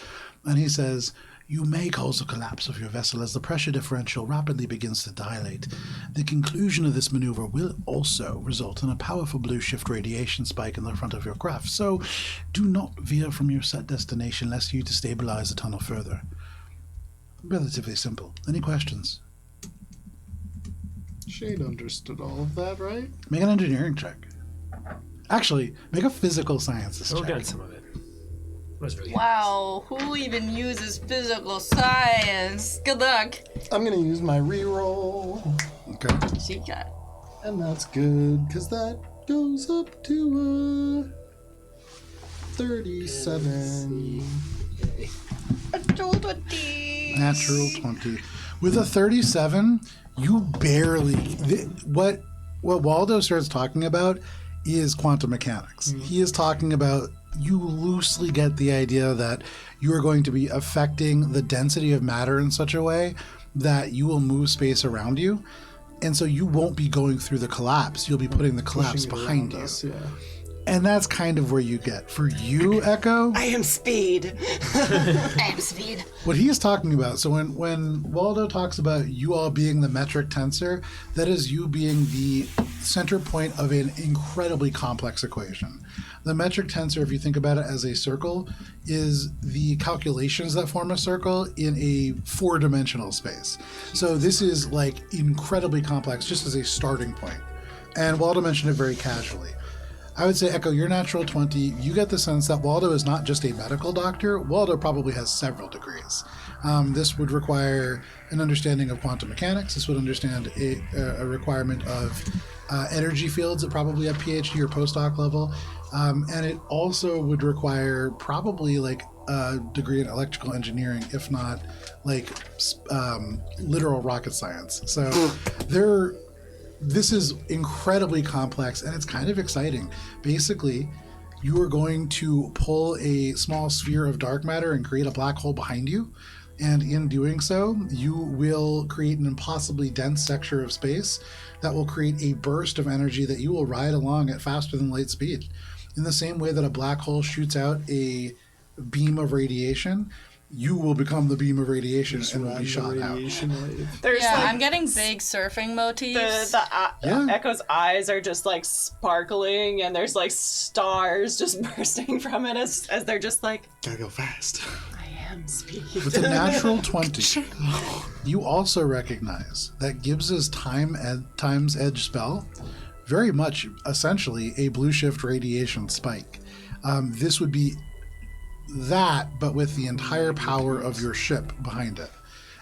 And he says, you may cause a collapse of your vessel as the pressure differential rapidly begins to dilate. The conclusion of this maneuver will also result in a powerful blue shift radiation spike in the front of your craft, so do not veer from your set destination lest you destabilize the tunnel further. Relatively simple. Any questions? Shade understood all of that, right? Make an engineering check. Actually, make a physical sciences We'll check. get some of it. Was really Wow, who even uses physical science? Good luck. I'm gonna use my reroll, Okay. She got and that's good because that goes up to 37. Natural 20. With a 37, you barely... What Waldo starts talking about is quantum mechanics. He is talking about, you loosely get the idea that you are going to be affecting the density of matter in such a way that you will move space around you. And so you won't be going through the collapse. You'll be putting the collapse Pushing it behind around you. us, yeah. And that's kind of where you get. For you, Echo, I am speed. I am speed. what he is talking about, so when Waldo talks about you all being the metric tensor, that is you being the center point of an incredibly complex equation. The metric tensor, if you think about it as a circle, is the calculations that form a circle in a four-dimensional space. So this is like incredibly complex just as a starting point. And Waldo mentioned it very casually. I would say, Echo, you're natural 20. You get the sense that Waldo is not just a medical doctor. Waldo probably has several degrees. This would require an understanding of quantum mechanics. This would understand a requirement of energy fields at probably a PhD or postdoc level. And it also would require probably like a degree in electrical engineering, if not like literal rocket science. So this is incredibly complex, and it's kind of exciting. Basically, you are going to pull a small sphere of dark matter and create a black hole behind you. And in doing so, you will create an impossibly dense sector of space that will create a burst of energy that you will ride along at faster than light speed. In the same way that a black hole shoots out a beam of radiation, you will become the beam of radiation and will be shot out. There's I'm getting big surfing motifs. Echo's eyes are just like sparkling, and there's like stars just bursting from it as they're just like, Gotta go fast. I am speed. With a natural 20, you also recognize that Gibbs's Time's Edge spell, very much essentially a blue shift radiation spike. This would be that, but with the entire power of your ship behind it.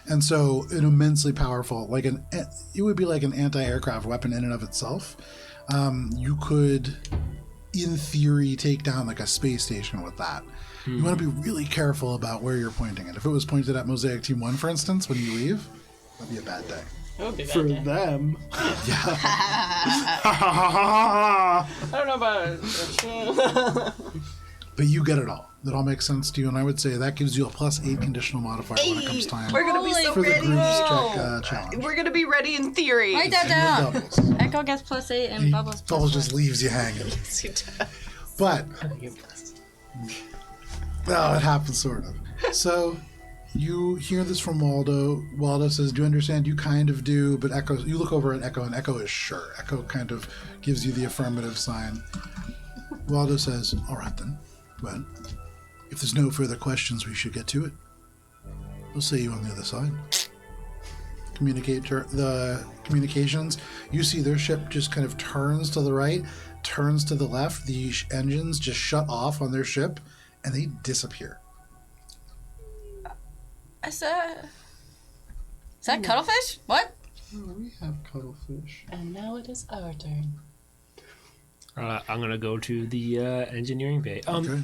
And so an immensely powerful, it would be like an anti-aircraft weapon in and of itself. You could, in theory, take down like a space station with that. You want to be really careful about where you're pointing it. If it was pointed at Mosaic Team 1, for instance, when you leave, that'd be a bad day. It would be For bad day. them. Yeah. I don't know about But you get it all. That all makes sense to you, and I would say that gives you a +8 conditional modifier when it comes time We're gonna be so for the ready. groups check challenge. We're gonna be ready in theory. Write that And down. the doubles. Echo gets +8 and Bubbles Bubbles +1. just leaves you hanging. But well, it happens sort of. So you hear this from Waldo. Waldo says, "Do you understand?" You kind of do, but Echo. You look over at Echo, and Echo is sure. Echo kind of gives you the affirmative sign. Waldo says, "All right then. Well, if there's no further questions, we should get to it. We'll see you on the other side." The communications. You see their ship just kind of turns to the right, turns to the left. The engines just shut off on their ship, and they disappear. Is that cuttlefish? What? Oh, we have cuttlefish. And now it is our turn. I'm gonna go to the engineering bay. Okay.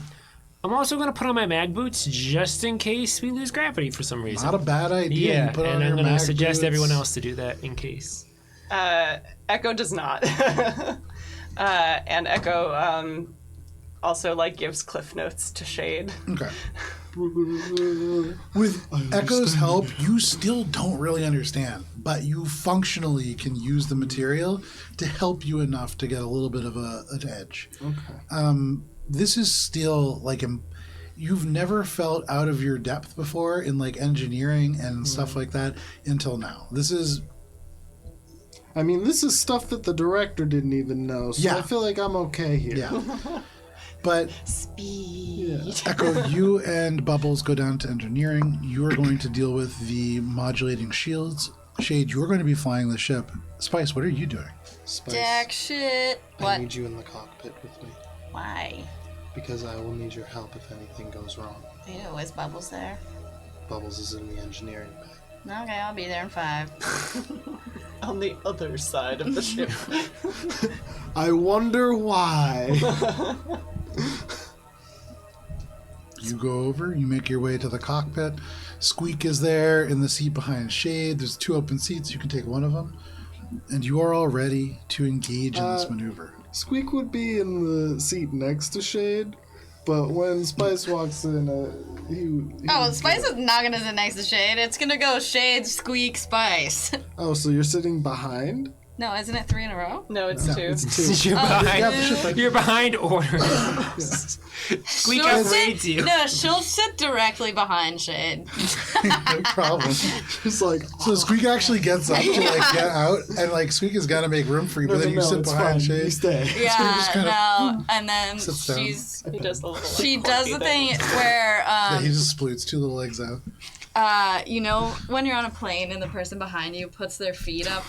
I'm also gonna put on my mag boots just in case we lose gravity for some reason. Not a bad idea. Yeah, You put on and I'm your gonna mag suggest boots. everyone else to do that in case. Echo does not. And Echo also like gives cliff notes to Shade. Okay. With Echo's help, you still don't really understand, but you functionally can use the material to help you enough to get a little bit of an edge. Okay. This is still like you've never felt out of your depth before in like engineering and stuff like that until now. This is I mean, this is stuff that the director didn't even know, so Yeah. I feel like I'm okay here. yeah. But Speed. Echo, you and Bubbles go down to engineering. You are going to deal with the modulating shields. Shade, you're going to be flying the ship. Spice, what are you doing? Spice, Jack shit. I What? need you in the cockpit with me, Why? because I will need your help if anything goes wrong. Ew, is Bubbles there? Bubbles is in the engineering bay. Okay, I'll be there in 5. On the other side of the ship. I wonder why. You go over, you make your way to the cockpit. Squeak is there in the seat behind Shade. There's 2 open seats. You can take one of them. And you are all ready to engage in this maneuver. Squeak would be in the seat next to Shade, but when Spice walks in, he Oh, Spice is not gonna sit next to Shade. It's gonna go Shade, Squeak, Spice. Oh, so you're sitting behind? No, isn't it 3 in a row? No, it's No, 2. It's 2. You're Yeah, the behind. ship, like, You're behind order. Squeak She'll outweighs sit, you. no, she'll sit directly behind Shade. no problem. It's like, So Squeak actually gets up to like get out, and like Squeak is gonna make room for you, but then you sit it's behind fine. Shade. You stay. Yeah, just kinda no, and then sits down. He does the little. Like, she does quirky the thing where Yeah, he just sploots 2 little legs out. you know when you're on a plane and the person behind you puts their feet up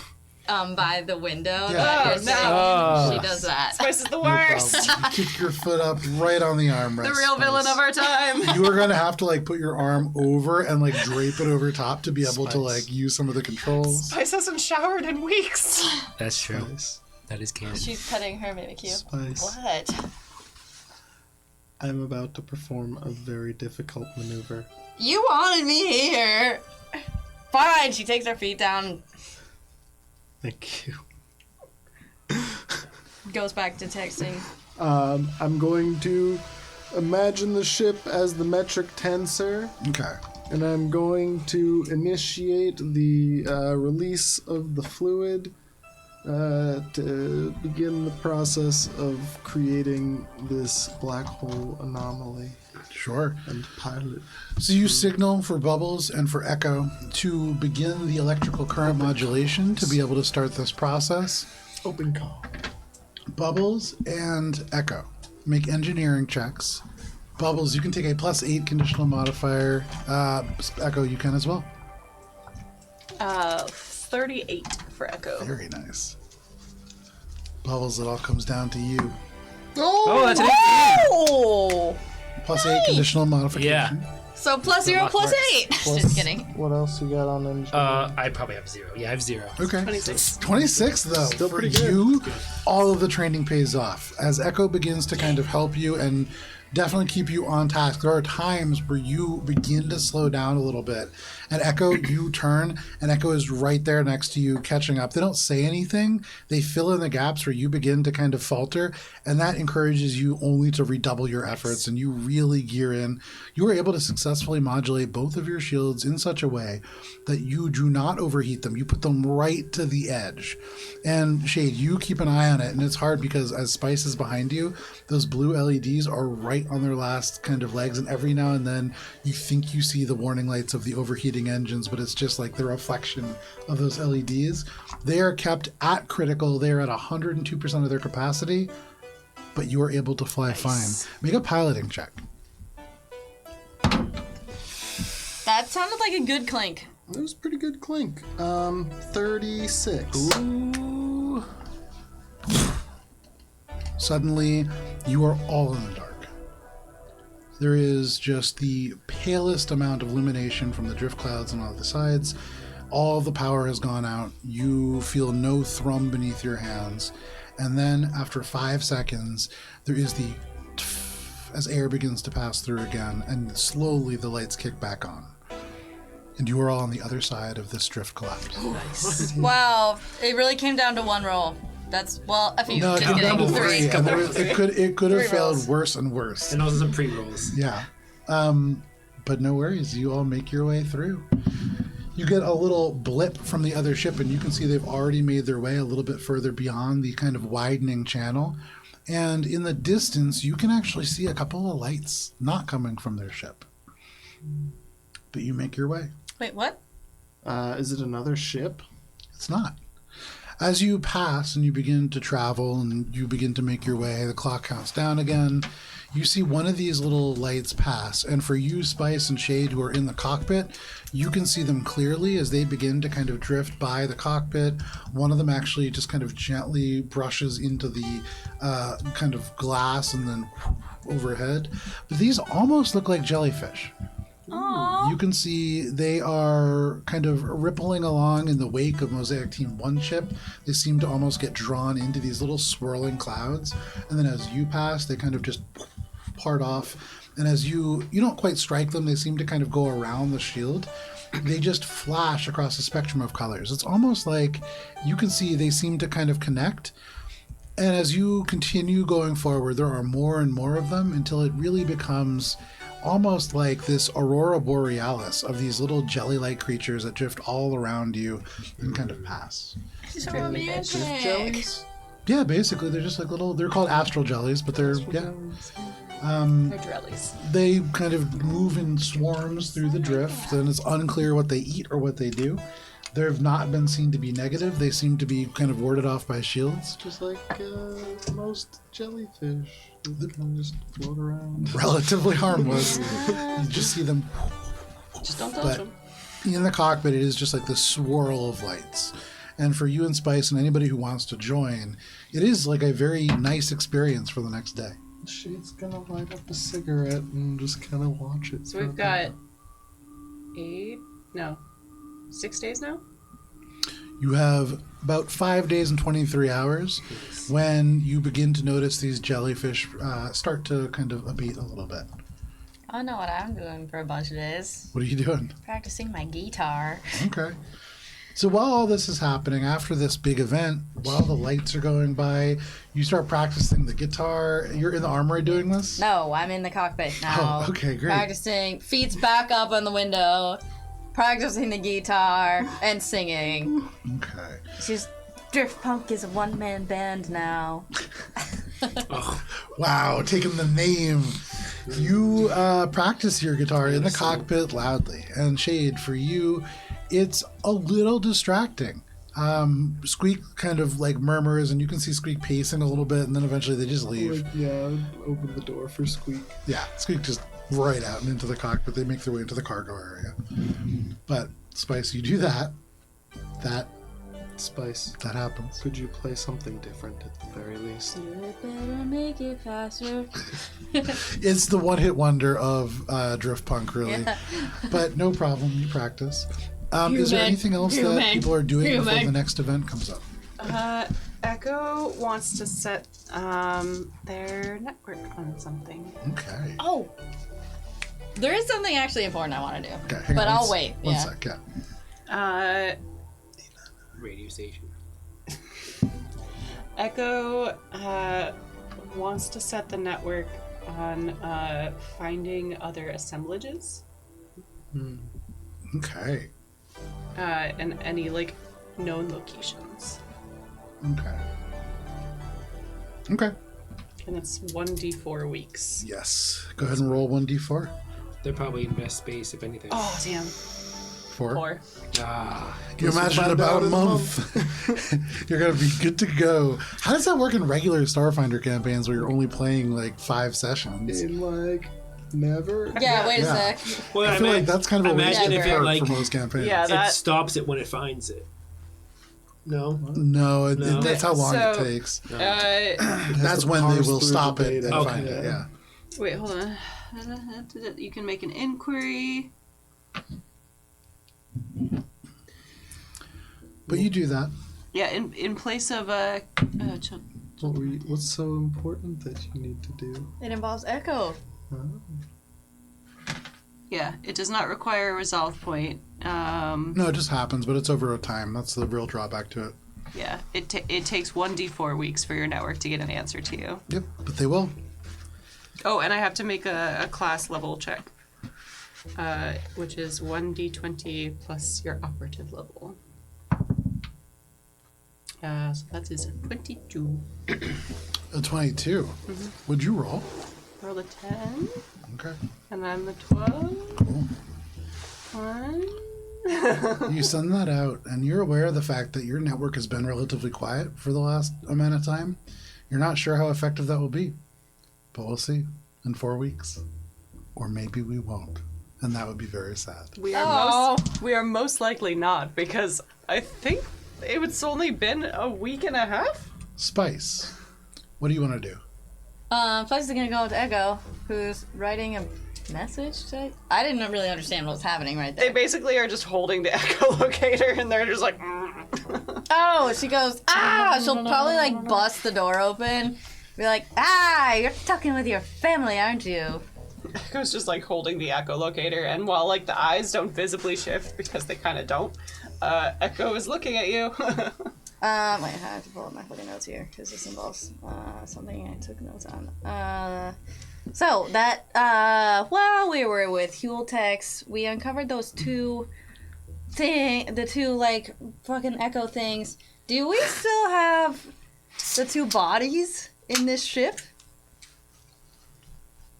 by the window. Yeah. that you're Oh, sitting no. in. She does that. Spice is the No worst. problem. You kick your foot up right on the armrest. The real villain of our time. You are gonna have to like put your arm over and like drape it over top to be able to Spice. like use some of the controls. Spice hasn't showered in weeks. That's true. Spice. That is canon. She's petting her Mimikyu. Spice. What? I'm about to perform a very difficult maneuver. You wanted me here. Fine. She takes her feet down, Thank you. goes back to texting. I'm going to imagine the ship as the metric tensor, Okay. and I'm going to initiate the release of the fluid to begin the process of creating this black hole anomaly Sure. and pilot. So you signal for Bubbles and for Echo to begin the electrical current modulation to be able to start this process. Open call. Bubbles and Echo make engineering checks. Bubbles, you can take a +8 conditional modifier. Echo, you can as well. 38 for Echo. Very nice. Bubbles, it all comes down to you. Oh, that's an Oh. +8 conditional modification. Yeah. So +0 luck works. +8. Just kidding. What else you got on engineering? I probably have 0. Yeah, I have 0. Okay. 26. 26 though. Still for pretty good. you, all of the training pays off as Echo begins to kind of help you and definitely keep you on task. There are times where you begin to slow down a little bit, and Echo, you turn, and Echo is right there next to you, catching up. They don't say anything. They fill in the gaps where you begin to kind of falter, and that encourages you only to redouble your efforts, and you really gear in. You are able to successfully modulate both of your shields in such a way that you do not overheat them. You put them right to the edge. And Shade, you keep an eye on it, and it's hard because as Spice is behind you, those blue LEDs are right on their last kind of legs, and every now and then you think you see the warning lights of the overheating engines, but it's just like the reflection of those LEDs. They are kept at critical. They are at 102% of their capacity, but you are able to fly fine. Make a piloting check. That sounded like a good clink. It was a pretty good clink. 36. Ooh. Suddenly, you are all in the dark. There is just the palest amount of illumination from the drift clouds on all the sides. All the power has gone out. You feel no thrum beneath your hands. And then, after 5 seconds, there is the as air begins to pass through again, and slowly the lights kick back on. And you are all on the other side of this drift collapse. Nice. Wow, it really came down to one roll. That's a few. No, it Just came down to kidding. 3, and it could have Three failed rolls. worse and worse. And also some pre-rolls. Yeah. But no worries, you all make your way through. You get a little blip from the other ship, and you can see they've already made their way a little bit further beyond the kind of widening channel. And in the distance, you can actually see a couple of lights not coming from their ship. But you make your way. Wait, what? Is it another ship? It's not. As you pass and you begin to travel and you begin to make your way, the clock counts down again. You see one of these little lights pass, and for you, Spice and Shade, who are in the cockpit, you can see them clearly as they begin to kind of drift by the cockpit. One of them actually just kind of gently brushes into the kind of glass and then overhead. But these almost look like jellyfish. Aww. You can see they are kind of rippling along in the wake of Mosaic Team 1 ship. They seem to almost get drawn into these little swirling clouds. And then as you pass, they kind of just part off. And as you don't quite strike them, they seem to kind of go around the shield. They just flash across the spectrum of colors. It's almost like you can see they seem to kind of connect. And as you continue going forward, there are more and more of them until it really becomes almost like this aurora borealis of these little jelly-like creatures that drift all around you and kind of pass. So romantic. Jellies? Yeah, basically they're just like they're called astral jellies, but they're They're drellies. they kind of move in swarms through the drift, and it's unclear what they eat or what they do. They have not been seen to be negative. They seem to be kind of warded off by shields. Just like most jellyfish. They can just float around. Relatively harmless. You just see them. Just don't touch But them. in the cockpit, it is just like this swirl of lights. And for you and Spice and anybody who wants to join, it is like a very nice experience for the next day. Shade's gonna light up a cigarette and just kind of watch it. So we've got 6 days now? You have about 5 days and 23 hours when you begin to notice these jellyfish start to kind of abate a little bit. I know what I'm doing for a bunch of days. What are you doing? Practicing my guitar. Okay. So while all this is happening, after this big event, while the lights are going by, you start practicing the guitar. You're in the armory doing this? No, I'm in the cockpit now. Oh, okay, great. Practicing, feet's back up on the window, practicing the guitar, and singing. Okay. She's Drift Punk is a one-man band now. Wow, taking the name. You practice your guitar in the cockpit loudly. And Shade, for you, it's a little distracting. Squeak kind of like murmurs, and you can see Squeak pacing a little bit, and then eventually they just leave. Like, yeah, open the door for Squeak. Yeah, Squeak just right out and into the cockpit. They make their way into the cargo area. But Spice, you do that. Spice, That happens. could you play something different at the very least? You better make it faster. It's the one-hit wonder of Drift Punk, really. Yeah. But no problem, you practice. Is there Human. anything else that Human. people are doing before Human. the next event comes up? Echo wants to set their network on something. Okay. Oh, there is something actually important I want to do. Okay, hang But on I'll wait. One Yeah. sec, yeah. Radio station. Echo wants to set the network on finding other assemblages Okay. and any like known locations. Okay. Okay. And it's 1d4 weeks. Yes. Go ahead and roll 1d4. They're probably in best space, if anything. Oh damn. 4. 4. Ah, You Guess we'll imagine find about out a in a month. You're going to be good to go. How does that work in regular Starfinder campaigns where you're only playing like 5 sessions? In like never. Yeah, wait a Yeah. sec. well, I feel like that's kind of a waste imagine of if it effort like for most campaigns. Yeah, it that stops it when it finds it. No. No, No. that's how long So- it takes. Has That's to when they parse will through stop the it data. and Okay. find it. Yeah. wait, hold on. You can make an inquiry. But you do that. Yeah, in place of What's so important that you need to do? It involves Echo. yeah, it does not require a resolve point. No, it just happens, but it's over a time. That's the real drawback to it. Yeah, it takes 1d4 weeks for your network to get an answer to you. Yep, but they will. Oh, and I have to make a class level check, which is 1d20 plus your operative level. So that is a 22. A 22. Would you roll? Roll a 10, Okay. and then the 12. Cool. 1. You send that out, and you're aware of the fact that your network has been relatively quiet for the last amount of time. You're not sure how effective that will be, but we'll see in 4 weeks. Or maybe we won't, and that would be very sad. We are most likely not, because I think it's only been a week and a half. Spice, what do you want to do? Spice is gonna go to Echo, who's writing a message to. I didn't really understand what was happening right They there. basically are just holding the echolocator, and they're just like. Oh, she goes, ah! She'll probably like bust the door open. Be like, ah, you're talking with your family, aren't you? Echo's just like holding the echolocator, and while like the eyes don't visibly shift because they kind of don't, Echo is looking at you. Wait, I have to pull up my fucking notes here because this involves something I took notes on. So that while we were with Hueltex, we uncovered those the two like fucking Echo things. Do we still have the 2 bodies in this ship?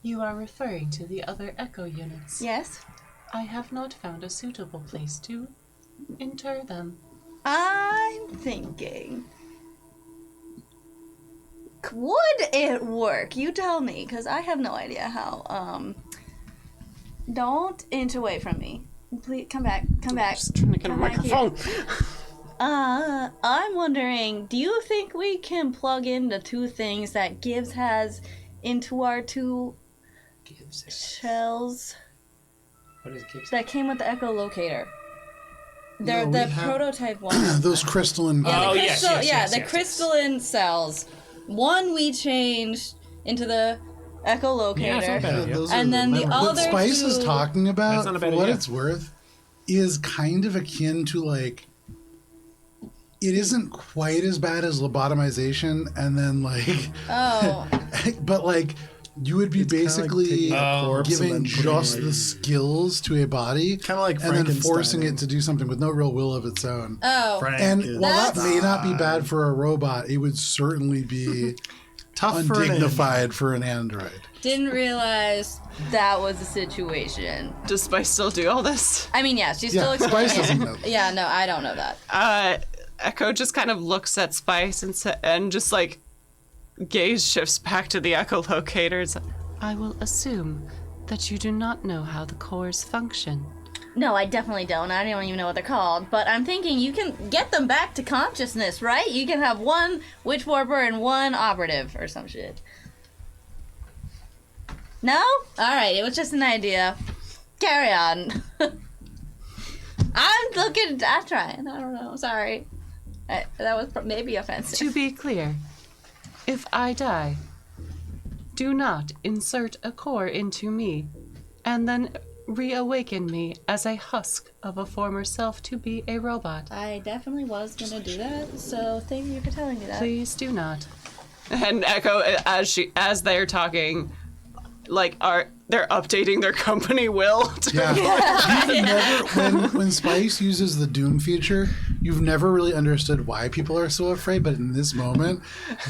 You are referring to the other Echo units. Yes. I have not found a suitable place to inter them. I'm thinking. Would it work? You tell me, because I have no idea how. Don't inch away from me. Please come back. Come back. Just trying to get a Come back here. microphone. I'm wondering, do you think we can plug in the two things that Gibbs has into our two shells What is Gibbs? that came with the echolocator? They're No, we the have- prototype ones. Those crystalline. Yeah, Oh, the yes, crystal, yes, the yes. crystalline cells. One we changed into the echolocator. Yeah, it's not bad. Yeah. Those are And then the memories. What other Spice two... is talking That's about, not a for bad what idea. it's worth, is kind of akin to like. It isn't quite as bad as lobotomization, and then like, Oh, but like, you would be It's kinda like basically taking a corpse and giving then putting, just like- the skills to a body, Kind of like and then Frankenstein. forcing it to do something with no real will of its own. oh. And while that That's- may not be bad for a robot, it would certainly be Tough for an undignified for an android. Didn't realize that was the situation. Does Spice still do all this? I mean, yeah, she's Yeah, still Spice explaining. doesn't know that. Yeah, no, I don't know that. Echo just kind of looks at Spice and just like gaze shifts back to the echolocator. It's like, I will assume that you do not know how the cores function. No, I definitely don't. I don't even know what they're called. But I'm thinking you can get them back to consciousness, right? You can have one witch warper and one operative or some shit. No? Alright, it was just an idea. Carry on. I'm trying. I don't know. Sorry. That was maybe offensive. To be clear, if I die, do not insert a core into me and then reawaken me as a husk of a former self to be a robot. I definitely was gonna do that, so thank you for telling me that. Please do not. and Echo as they're talking, like they're updating their company will. Yeah. You've never, when Spice uses the Doom feature, you've never really understood why people are so afraid, but in this moment,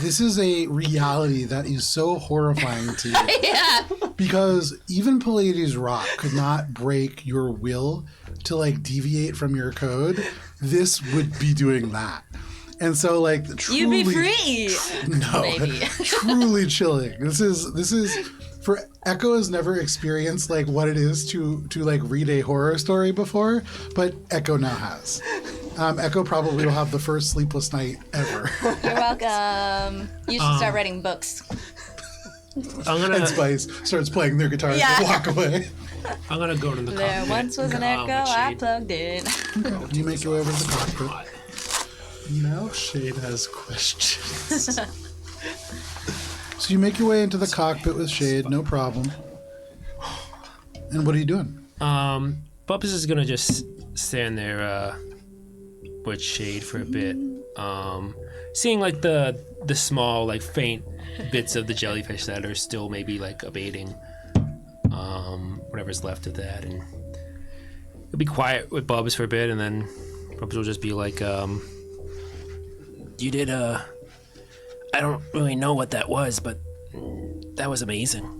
this is a reality that is so horrifying to you. Yeah. Because even Pallades Rock could not break your will to like deviate from your code. This would be doing that. And so like truly, You'd be free. no, Maybe. truly chilling. This is for Echo has never experienced like what it is to like read a horror story before, but Echo now has. Echo probably will have the first sleepless night ever. You're welcome. You should start writing books. I'm And gonna Spice starts playing their guitar Yeah. and walk away. go to the There cockpit once was an and, echo with I Shade. plugged in. You make your way over to the cockpit. Now Shade has questions. So you make your way into the cockpit with Shade, no problem. And what are you doing? Bubs is gonna just stand there with Shade for a bit, seeing like the small like faint bits of the jellyfish that are still maybe like abating, whatever's left of that, and he'll be quiet with Bubs for a bit, and then Bubs will just be like, You did, I don't really know what that was, but that was amazing.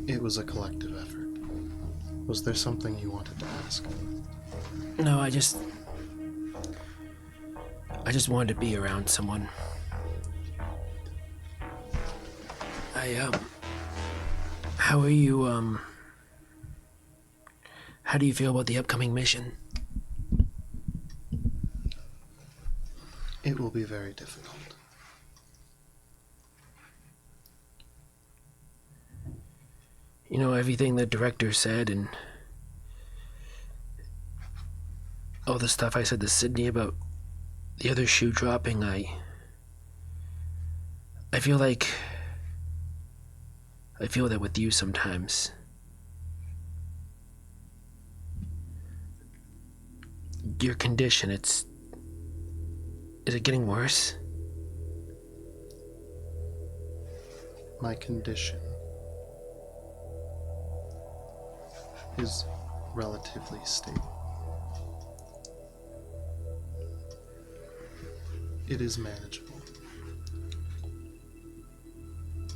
It was a collective effort. Was there something you wanted to ask? No, I just wanted to be around someone. How are you, how do you feel about the upcoming mission? It will be very difficult. You know, everything the director said and all the stuff I said to Sydney about the other shoe dropping, I feel like I feel that with you sometimes. Your condition, is it getting worse? My condition is relatively stable. It is manageable.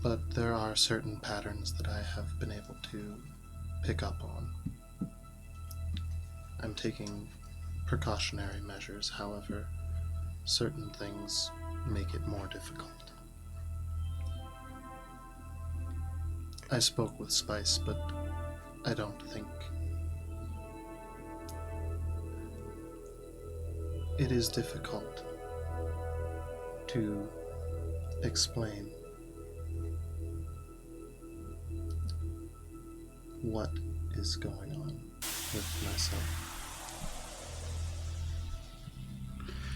But there are certain patterns that I have been able to pick up on. I'm taking precautionary measures, however, certain things make it more difficult. I spoke with Spice, but I don't think It is difficult to explain what is going on with myself.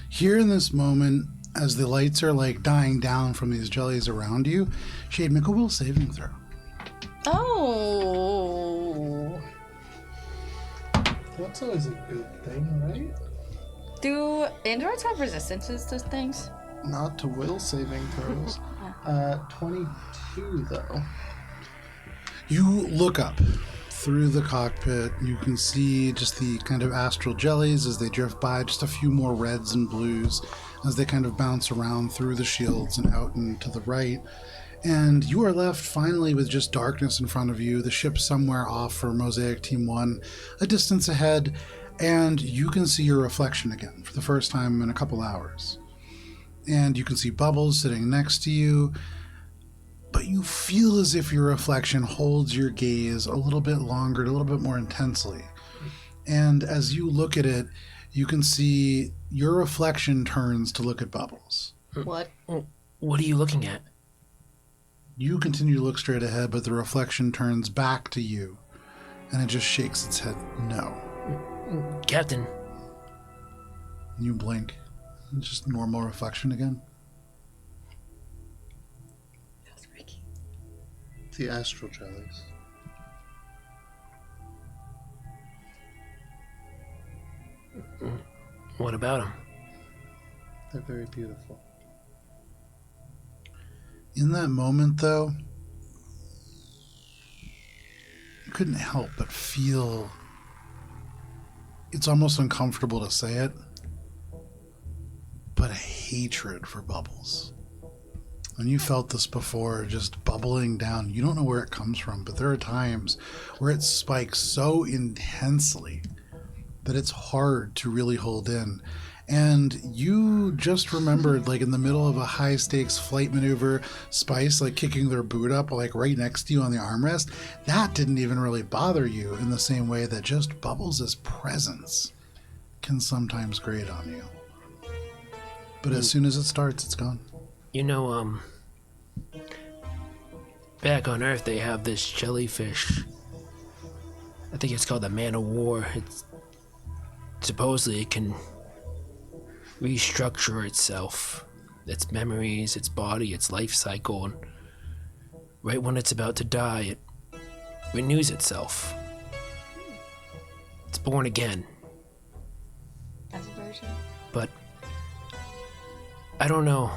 Here in this moment, as the lights are like dying down from these jellies around you, Shade, make a will saving throw. Oh. That's always a good thing, right? Do androids have resistances to things? Not to will saving throws. 22 though. You look up through the cockpit. You can see just the kind of astral jellies as they drift by, just a few more reds and blues as they kind of bounce around through the shields and out and to the right. And you are left finally with just darkness in front of you, the ship somewhere off for Mosaic Team 1, a distance ahead, and you can see your reflection again for the first time in a couple hours. And you can see Bubbles sitting next to you, but you feel as if your reflection holds your gaze a little bit longer, a little bit more intensely. And as you look at it, you can see your reflection turns to look at Bubbles. What? What are you looking at? You continue to look straight ahead, but the reflection turns back to you, and it just shakes its head no. Captain. You blink. Just normal reflection again. That's freaky. The astral jellies. What about him? They're very beautiful. In that moment, though, you couldn't help but feel... It's almost uncomfortable to say it, but a hatred for Bubbles. And you felt this before, just bubbling down. You don't know where it comes from, but there are times where it spikes so intensely that it's hard to really hold in. And you just remembered, like, in the middle of a high-stakes flight maneuver, Spice, like, kicking their boot up, like, right next to you on the armrest. That didn't even really bother you in the same way that just Bubbles' presence can sometimes grate on you. But as soon as it starts, it's gone. You know, back on Earth they have this jellyfish. I think it's called the Man of War. It's supposedly it can restructure itself, its memories, its body, its life cycle, and right when it's about to die, it renews itself. It's born again. As a version? But I don't know.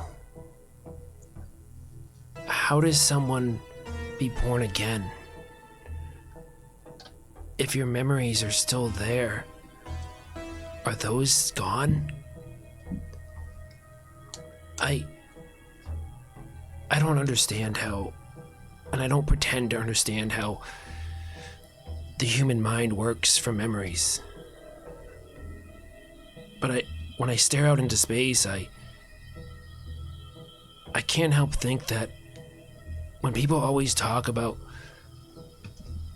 How does someone be born again? If your memories are still there, are those gone? I don't understand how, and I don't pretend to understand how the human mind works for memories. But when I stare out into space, I can't help think that when people always talk about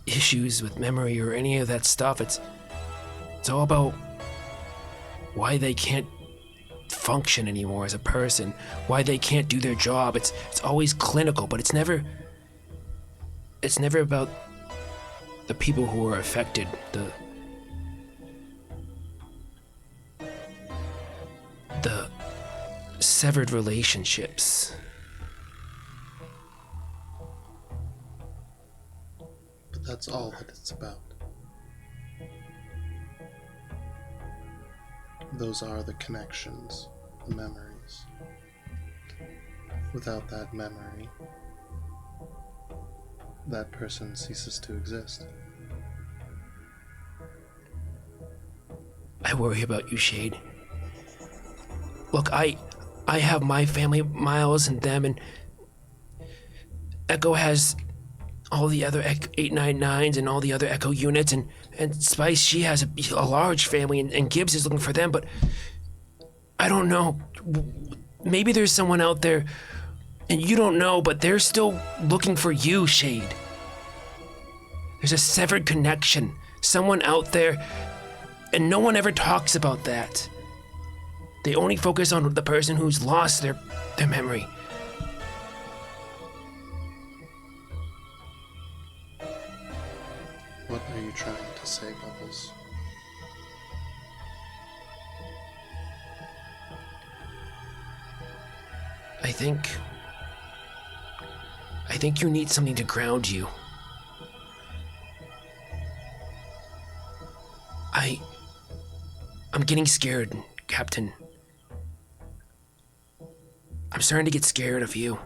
issues with memory or any of that stuff, it's all about why they can't function anymore as a person, why they can't do their job. It's always clinical, but it's never about the people who are affected, the severed relationships. But that's all that it's about. Those are the connections, the memories. Without that memory, that person ceases to exist. I worry about you, Shade. Look, I have my family, Miles and them, and Echo has all the other 899s and all the other Echo units, and Spice, she has a large family, and Gibbs is looking for them, but I don't know. Maybe there's someone out there, and you don't know, but they're still looking for you, Shade. There's a severed connection. Someone out there, and no one ever talks about that. They only focus on the person who's lost their memory. What are you trying to say, Bubbles? I think you need something to ground you. I'm getting scared, Captain. I'm starting to get scared of you.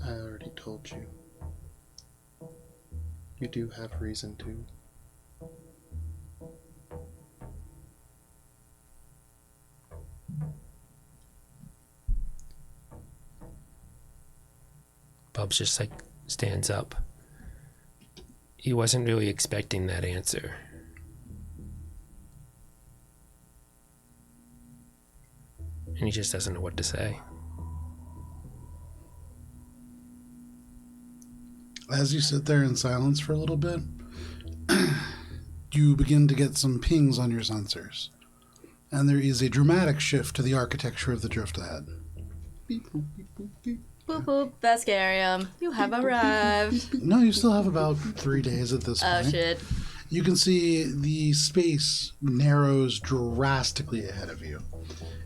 I already told you. You do have reason to. Bubs just stands up. He wasn't really expecting that answer. And he just doesn't know what to say. As you sit there in silence for a little bit, you begin to get some pings on your sensors. And there is a dramatic shift to the architecture of the drift ahead. Boop boop, Vascarium. You have arrived. No, you still have about 3 days at this point. Oh shit. You can see the space narrows drastically ahead of you.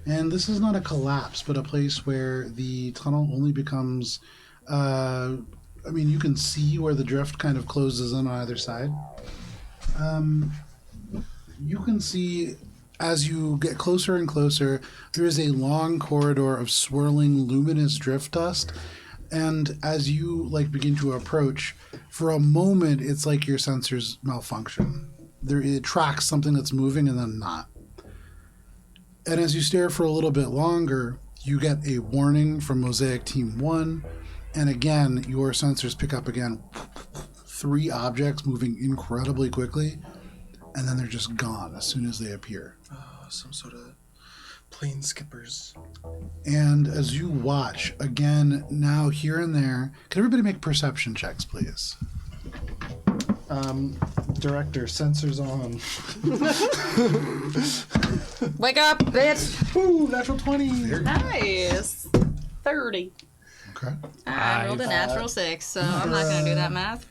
And this is not a collapse, but a place where the tunnel only becomes... you can see where the drift kind of closes in on either side. You can see, as you get closer and closer, there is a long corridor of swirling luminous drift dust. And as you begin to approach, for a moment, it's like your sensors malfunction. It tracks something that's moving and then not. And as you stare for a little bit longer, you get a warning from Mosaic Team 1. And again, your sensors pick up again 3 objects moving incredibly quickly. And then they're just gone as soon as they appear. Some sort of plane skippers. And as you watch, again, now here and there, can everybody make perception checks, please? Director, sensors on. Wake up, bitch! Ooh, natural 20. Nice. 30. Okay. I rolled a natural 6, so I'm not gonna do that math.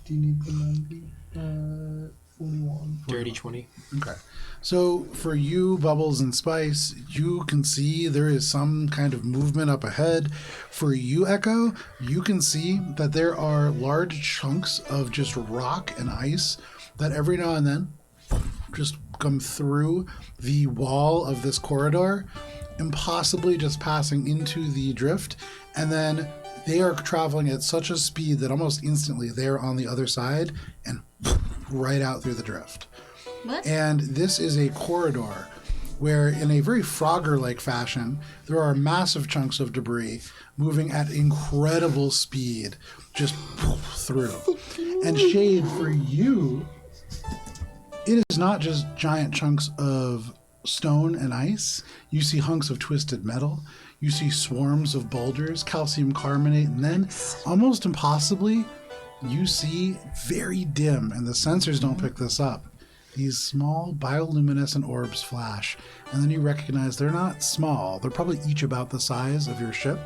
Do you need the number? 41. Dirty 20. Okay. So for you, Bubbles and Spice, you can see there is some kind of movement up ahead. For you, Echo, you can see that there are large chunks of just rock and ice that every now and then just come through the wall of this corridor, impossibly just passing into the drift. And then they are traveling at such a speed that almost instantly they're on the other side and right out through the drift. What? And this is a corridor where, in a very Frogger-like fashion, there are massive chunks of debris moving at incredible speed just through. And Shade, for you, it is not just giant chunks of stone and ice. You see hunks of twisted metal. You see swarms of boulders, calcium carbonate, and then, almost impossibly, you see very dim, and the sensors don't pick this up, these small bioluminescent orbs flash, and then you recognize they're not small. They're probably each about the size of your ship.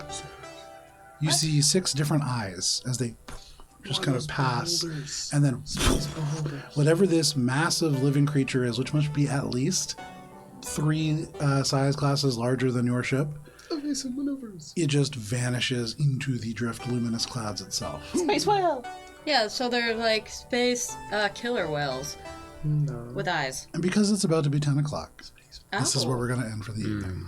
You see 6 different eyes as they just kind of pass, and then whatever this massive living creature is, which must be at least 3 size classes larger than your ship, Evasive maneuvers. it just vanishes into the drift luminous clouds itself. Space whale. Yeah, so they're like space killer whales No. with eyes. And because it's about to be 10 o'clock, this is Oh. where we're going to end for the evening.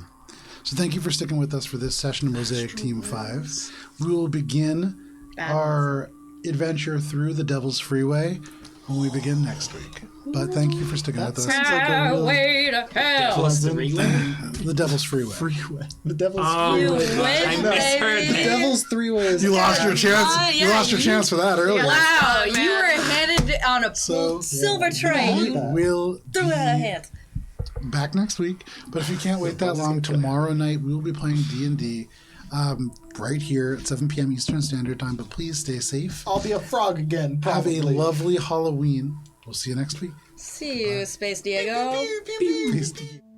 So thank you for sticking with us for this session of Mosaic Team 5. We will begin our adventure through the Devil's Freeway when we begin next week. But thank you for sticking with us. Highway to hell! Plus the relay? The Devil's Freeway. Freeway. The devil's You freeway. win, misheard baby! The devil's 3 ways. You lost your chance. Yeah, You lost your chance for that earlier. Wow, you were headed on a So, silver train. We You will threw it out of hands. back next week. But if you can't wait that long, tomorrow night we will be playing D&D right here at 7 p.m. Eastern Standard Time. But please stay safe. I'll be a frog again, Have probably. a lovely Halloween. We'll see you next week. See you, Space Diego. Peace to you.